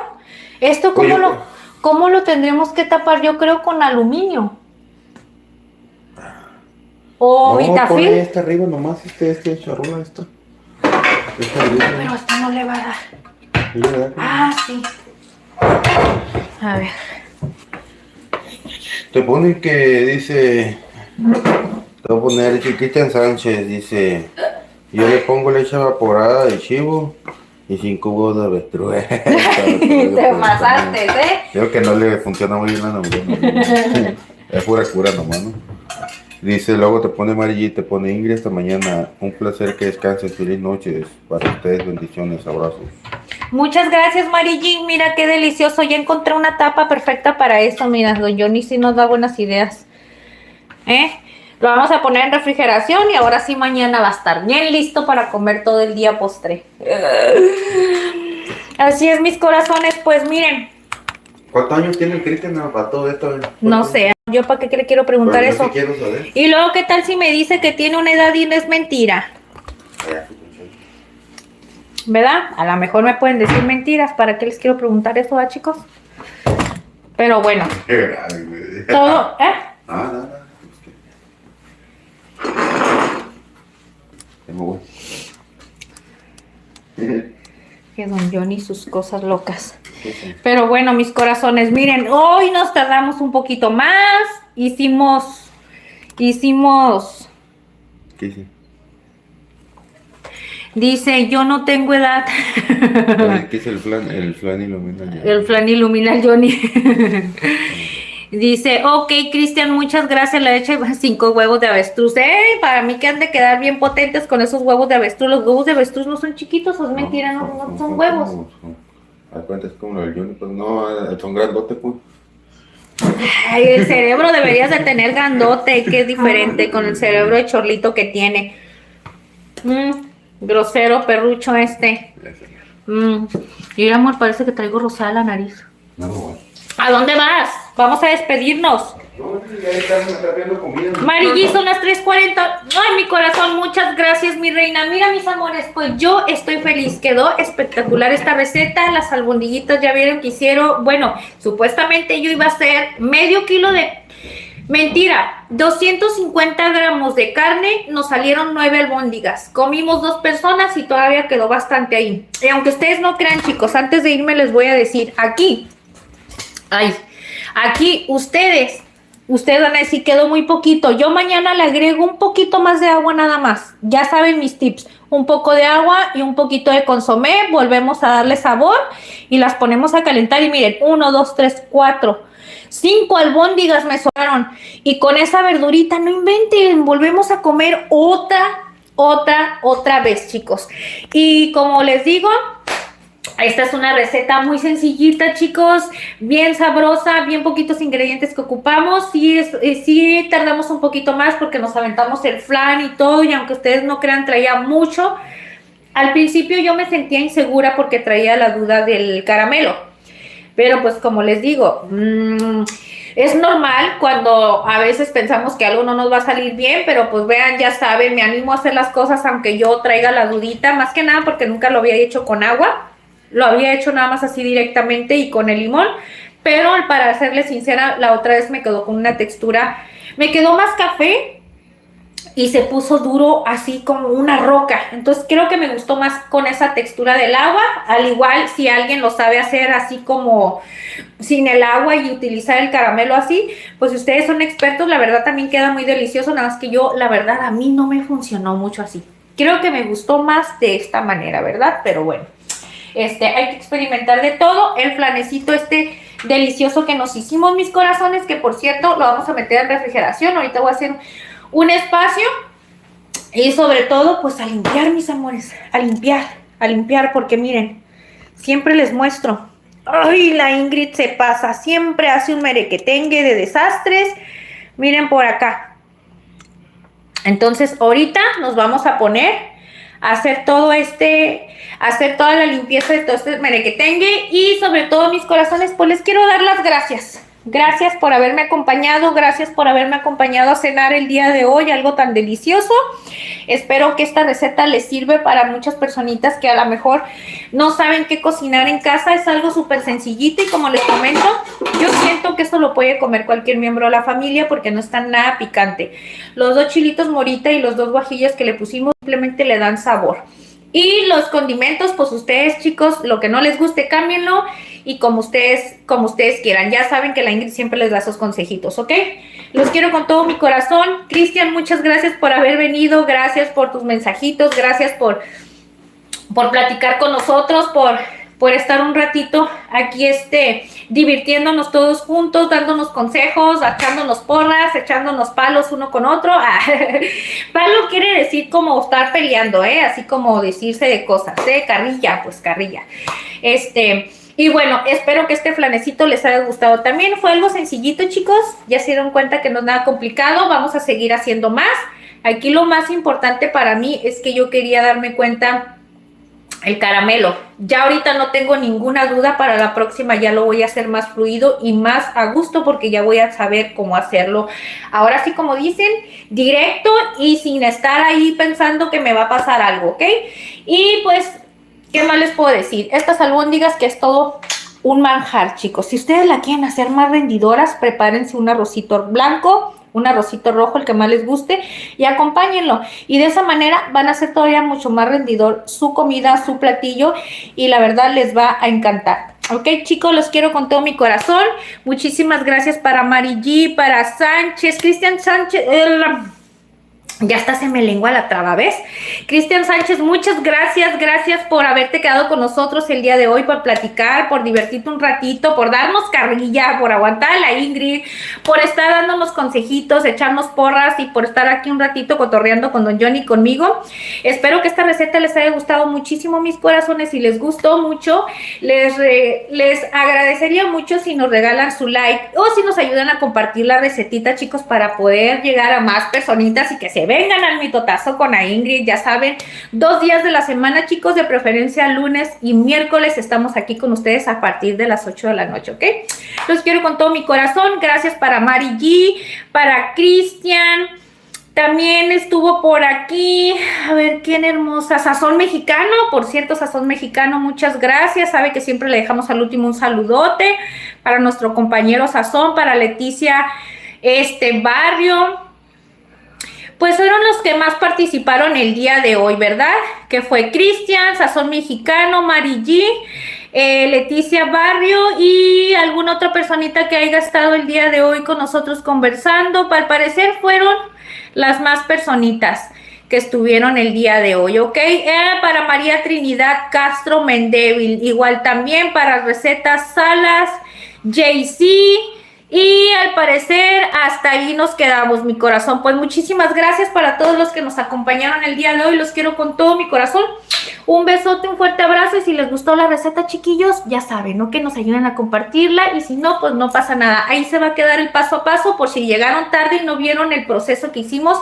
¿Esto Oye, cómo lo tendremos que tapar? Yo creo con aluminio. O no, Vitafilm. ponle este arriba nomás, charrula esta. Pero esto no le va a dar. Sí, ¿verdad? Ah, sí. A ver. Te pone que dice, te voy a poner Cristian Sánchez, dice, yo le pongo leche evaporada de chivo y 5 huevos de avestruz. Te pasaste, ¿eh? Creo que no le funciona muy bien la nombre. Es pura cura nomás, ¿no? Dice, luego te pone Marillí, te pone Ingrid, hasta mañana. Un placer que descansen. Feliz noches para ustedes. Bendiciones, abrazos. Muchas gracias, Marillí. Mira qué delicioso. Ya encontré una tapa perfecta para esto. Mira, don Johnny sí nos da buenas ideas. Lo vamos a poner en refrigeración y ahora sí mañana va a estar bien listo para comer todo el día postre. Así es, mis corazones. Pues miren. ¿Cuántos años tiene el Cristian para todo esto? No sé, yo para qué le quiero preguntar Pero yo eso. sí quiero saber. Y luego, ¿qué tal si me dice que tiene una edad y no es mentira? ¿Verdad? A lo mejor me pueden decir mentiras. ¿Para qué les quiero preguntar eso, chicos? Pero bueno. Todo, Nada. Me voy. Que don Johnny sus cosas locas. Pero bueno, mis corazones, miren, hoy nos tardamos un poquito más. Hicimos. ¿Qué hice? Dice, yo no tengo edad. ¿Qué es el flan? El flan ilumina. El flan ilumina al Johnny. Dice, ok, Cristian, muchas gracias. Le eché 5 huevos de avestruz. Para mí que han de quedar bien potentes con esos huevos de avestruz. Los huevos de avestruz no son chiquitos, es mentira, no son huevos. A cuenta es como lo del Johnny, pues no, son grandotes, pues. Ay, el cerebro deberías de tener grandote, que es diferente con el cerebro de chorlito que tiene. Grosero, perrucho este. Y amor, parece que traigo rosada la nariz. No, bueno. ¿A dónde vas? Vamos a despedirnos. No, ya está viendo comida. Marillí, son las 3:40. Ay, mi corazón, muchas gracias, mi reina. Mira, mis amores, pues yo estoy feliz. Quedó espectacular esta receta. Las albondiguitas ya vieron que hicieron. Bueno, supuestamente yo iba a hacer medio kilo de... Mentira, 250 gramos de carne, nos salieron 9 albóndigas. Comimos 2 personas y todavía quedó bastante ahí. Y aunque ustedes no crean, chicos, antes de irme les voy a decir, aquí ustedes van a decir, quedó muy poquito. Yo mañana le agrego un poquito más de agua nada más. Ya saben mis tips. Un poco de agua y un poquito de consomé. Volvemos a darle sabor y las ponemos a calentar. Y miren, 1, 2, 3, 4, 5 albóndigas me sobraron. Y con esa verdurita, no inventen, volvemos a comer otra vez, chicos. Y como les digo, esta es una receta muy sencillita, chicos, bien sabrosa, bien poquitos ingredientes que ocupamos. Sí tardamos un poquito más porque nos aventamos el flan y todo, y aunque ustedes no crean, traía mucho. Al principio yo me sentía insegura porque traía la duda del caramelo, pero pues como les digo, es normal cuando a veces pensamos que algo no nos va a salir bien, pero pues vean, ya saben, me animo a hacer las cosas aunque yo traiga la dudita, más que nada porque nunca lo había hecho con agua. Lo había hecho nada más así directamente y con el limón, pero para serles sincera, la otra vez me quedó con una textura, me quedó más café y se puso duro así como una roca. Entonces creo que me gustó más con esa textura del agua. Al igual, si alguien lo sabe hacer así como sin el agua y utilizar el caramelo así, pues si ustedes son expertos, la verdad también queda muy delicioso, nada más que yo, la verdad, a mí no me funcionó mucho así. Creo que me gustó más de esta manera, ¿verdad? Pero bueno. Hay que experimentar de todo. El flanecito delicioso que nos hicimos, mis corazones, que por cierto lo vamos a meter en refrigeración. Ahorita voy a hacer un espacio y sobre todo pues a limpiar, mis amores, a limpiar porque miren, siempre les muestro. Ay, la Ingrid se pasa, siempre hace un merequetengue de desastres. Miren por acá. Entonces ahorita nos vamos a poner hacer toda la limpieza de todo este merequetengue. Y sobre todo, mis corazones, pues les quiero dar las gracias. Gracias por haberme acompañado, gracias por haberme acompañado a cenar el día de hoy, algo tan delicioso. Espero que esta receta les sirve para muchas personitas que a lo mejor no saben qué cocinar en casa. Es algo súper sencillito y como les comento, yo siento que esto lo puede comer cualquier miembro de la familia porque no está nada picante. Los 2 chilitos morita y los 2 guajillas que le pusimos simplemente le dan sabor. Y los condimentos, pues ustedes, chicos, lo que no les guste, cámbienlo. y como ustedes quieran. Ya saben que la Ingrid siempre les da esos consejitos, ¿ok? Los quiero con todo mi corazón. Cristian, muchas gracias por haber venido, gracias por tus mensajitos, gracias por platicar con nosotros, por estar un ratito aquí divirtiéndonos todos juntos, dándonos consejos, echándonos porras, echándonos palos uno con otro. Palo quiere decir como estar peleando, así como decirse de cosas, carrilla, pues carrilla. Y bueno, espero que este flanecito les haya gustado. También fue algo sencillito, chicos, ya se dieron cuenta que no es nada complicado, vamos a seguir haciendo más. Aquí lo más importante para mí es que yo quería darme cuenta el caramelo. Ya ahorita no tengo ninguna duda, para la próxima ya lo voy a hacer más fluido y más a gusto porque ya voy a saber cómo hacerlo. Ahora sí, como dicen, directo y sin estar ahí pensando que me va a pasar algo, ¿ok? Y pues, ¿qué más les puedo decir? Estas albóndigas que es todo un manjar, chicos. Si ustedes la quieren hacer más rendidoras, prepárense un arrocito blanco, un arrocito rojo, el que más les guste, y acompáñenlo. Y de esa manera van a hacer todavía mucho más rendidor su comida, su platillo, y la verdad les va a encantar. Ok, chicos, los quiero con todo mi corazón. Muchísimas gracias para Mari G, para Sánchez, Cristian Sánchez, ya hasta se me lengua la traba, ¿ves? Cristian Sánchez, muchas gracias por haberte quedado con nosotros el día de hoy, por platicar, por divertirte un ratito, por darnos carrilla, por aguantar a la Ingrid, por estar dándonos consejitos, echarnos porras y por estar aquí un ratito cotorreando con don Johnny y conmigo. Espero que esta receta les haya gustado muchísimo, mis corazones. Si les gustó mucho, les agradecería mucho si nos regalan su like o si nos ayudan a compartir la recetita, chicos, para poder llegar a más personitas y que se vengan al mitotazo con la Ingrid. Ya saben, 2 días de la semana, chicos, de preferencia lunes y miércoles estamos aquí con ustedes a partir de las 8 de la noche, ¿ok? Los quiero con todo mi corazón. Gracias para Mari G, para Cristian. También estuvo por aquí, a ver, quién hermosa, Sazón Mexicano, por cierto, Sazón Mexicano, muchas gracias. Sabe que siempre le dejamos al último un saludote para nuestro compañero Sazón, para Leticia Barrio. Pues fueron los que más participaron el día de hoy, ¿verdad? Que fue Cristian, Sazón Mexicano, Mari G, Leticia Barrio y alguna otra personita que haya estado el día de hoy con nosotros conversando. Al parecer fueron las más personitas que estuvieron el día de hoy, ¿ok? Para María Trinidad Castro Mendevil, igual también para Recetas Salas, JC. Y al parecer hasta ahí nos quedamos, mi corazón. Pues muchísimas gracias para todos los que nos acompañaron el día de hoy. Los quiero con todo mi corazón. Un besote, un fuerte abrazo. Y si les gustó la receta, chiquillos, ya saben, ¿no? Que nos ayuden a compartirla. Y si no, pues no pasa nada. Ahí se va a quedar el paso a paso por si llegaron tarde y no vieron el proceso que hicimos,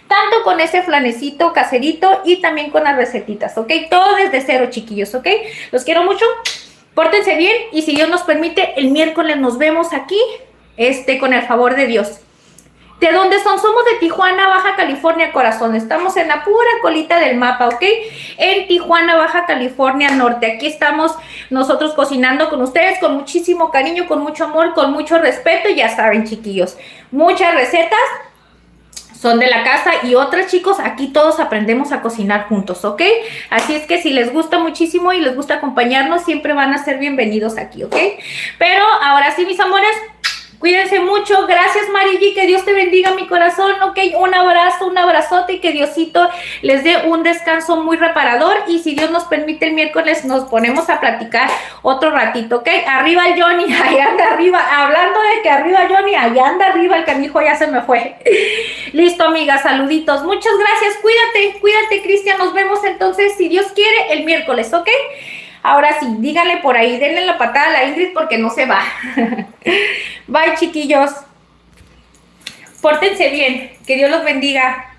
tanto con ese flanecito caserito y también con las recetitas, ¿ok? Todo desde cero, chiquillos, ¿ok? Los quiero mucho. Pórtense bien y si Dios nos permite, el miércoles nos vemos aquí. Con el favor de Dios. ¿De dónde son? Somos de Tijuana, Baja California, corazón. Estamos en la pura colita del mapa, ¿ok? En Tijuana, Baja California Norte. Aquí estamos nosotros cocinando con ustedes con muchísimo cariño, con mucho amor, con mucho respeto. Y ya saben, chiquillos, muchas recetas son de la casa y otras, chicos, aquí todos aprendemos a cocinar juntos, ¿ok? Así es que si les gusta muchísimo y les gusta acompañarnos, siempre van a ser bienvenidos aquí, ¿ok? Pero ahora sí, mis amores, cuídense mucho. Gracias, Mari G, que Dios te bendiga, mi corazón, ¿ok? Un abrazo, un abrazote y que Diosito les dé un descanso muy reparador. Y si Dios nos permite, el miércoles nos ponemos a platicar otro ratito, ¿ok? Arriba el Johnny, allá anda arriba. Hablando de que arriba Johnny, allá anda arriba, el canijo ya se me fue. Listo, amigas, saluditos. Muchas gracias, cuídate, Cristian. Nos vemos entonces, si Dios quiere, el miércoles, ¿ok? Ahora sí, díganle por ahí, denle la patada a la Ingrid porque no se va. Bye, chiquillos. Pórtense bien. Que Dios los bendiga.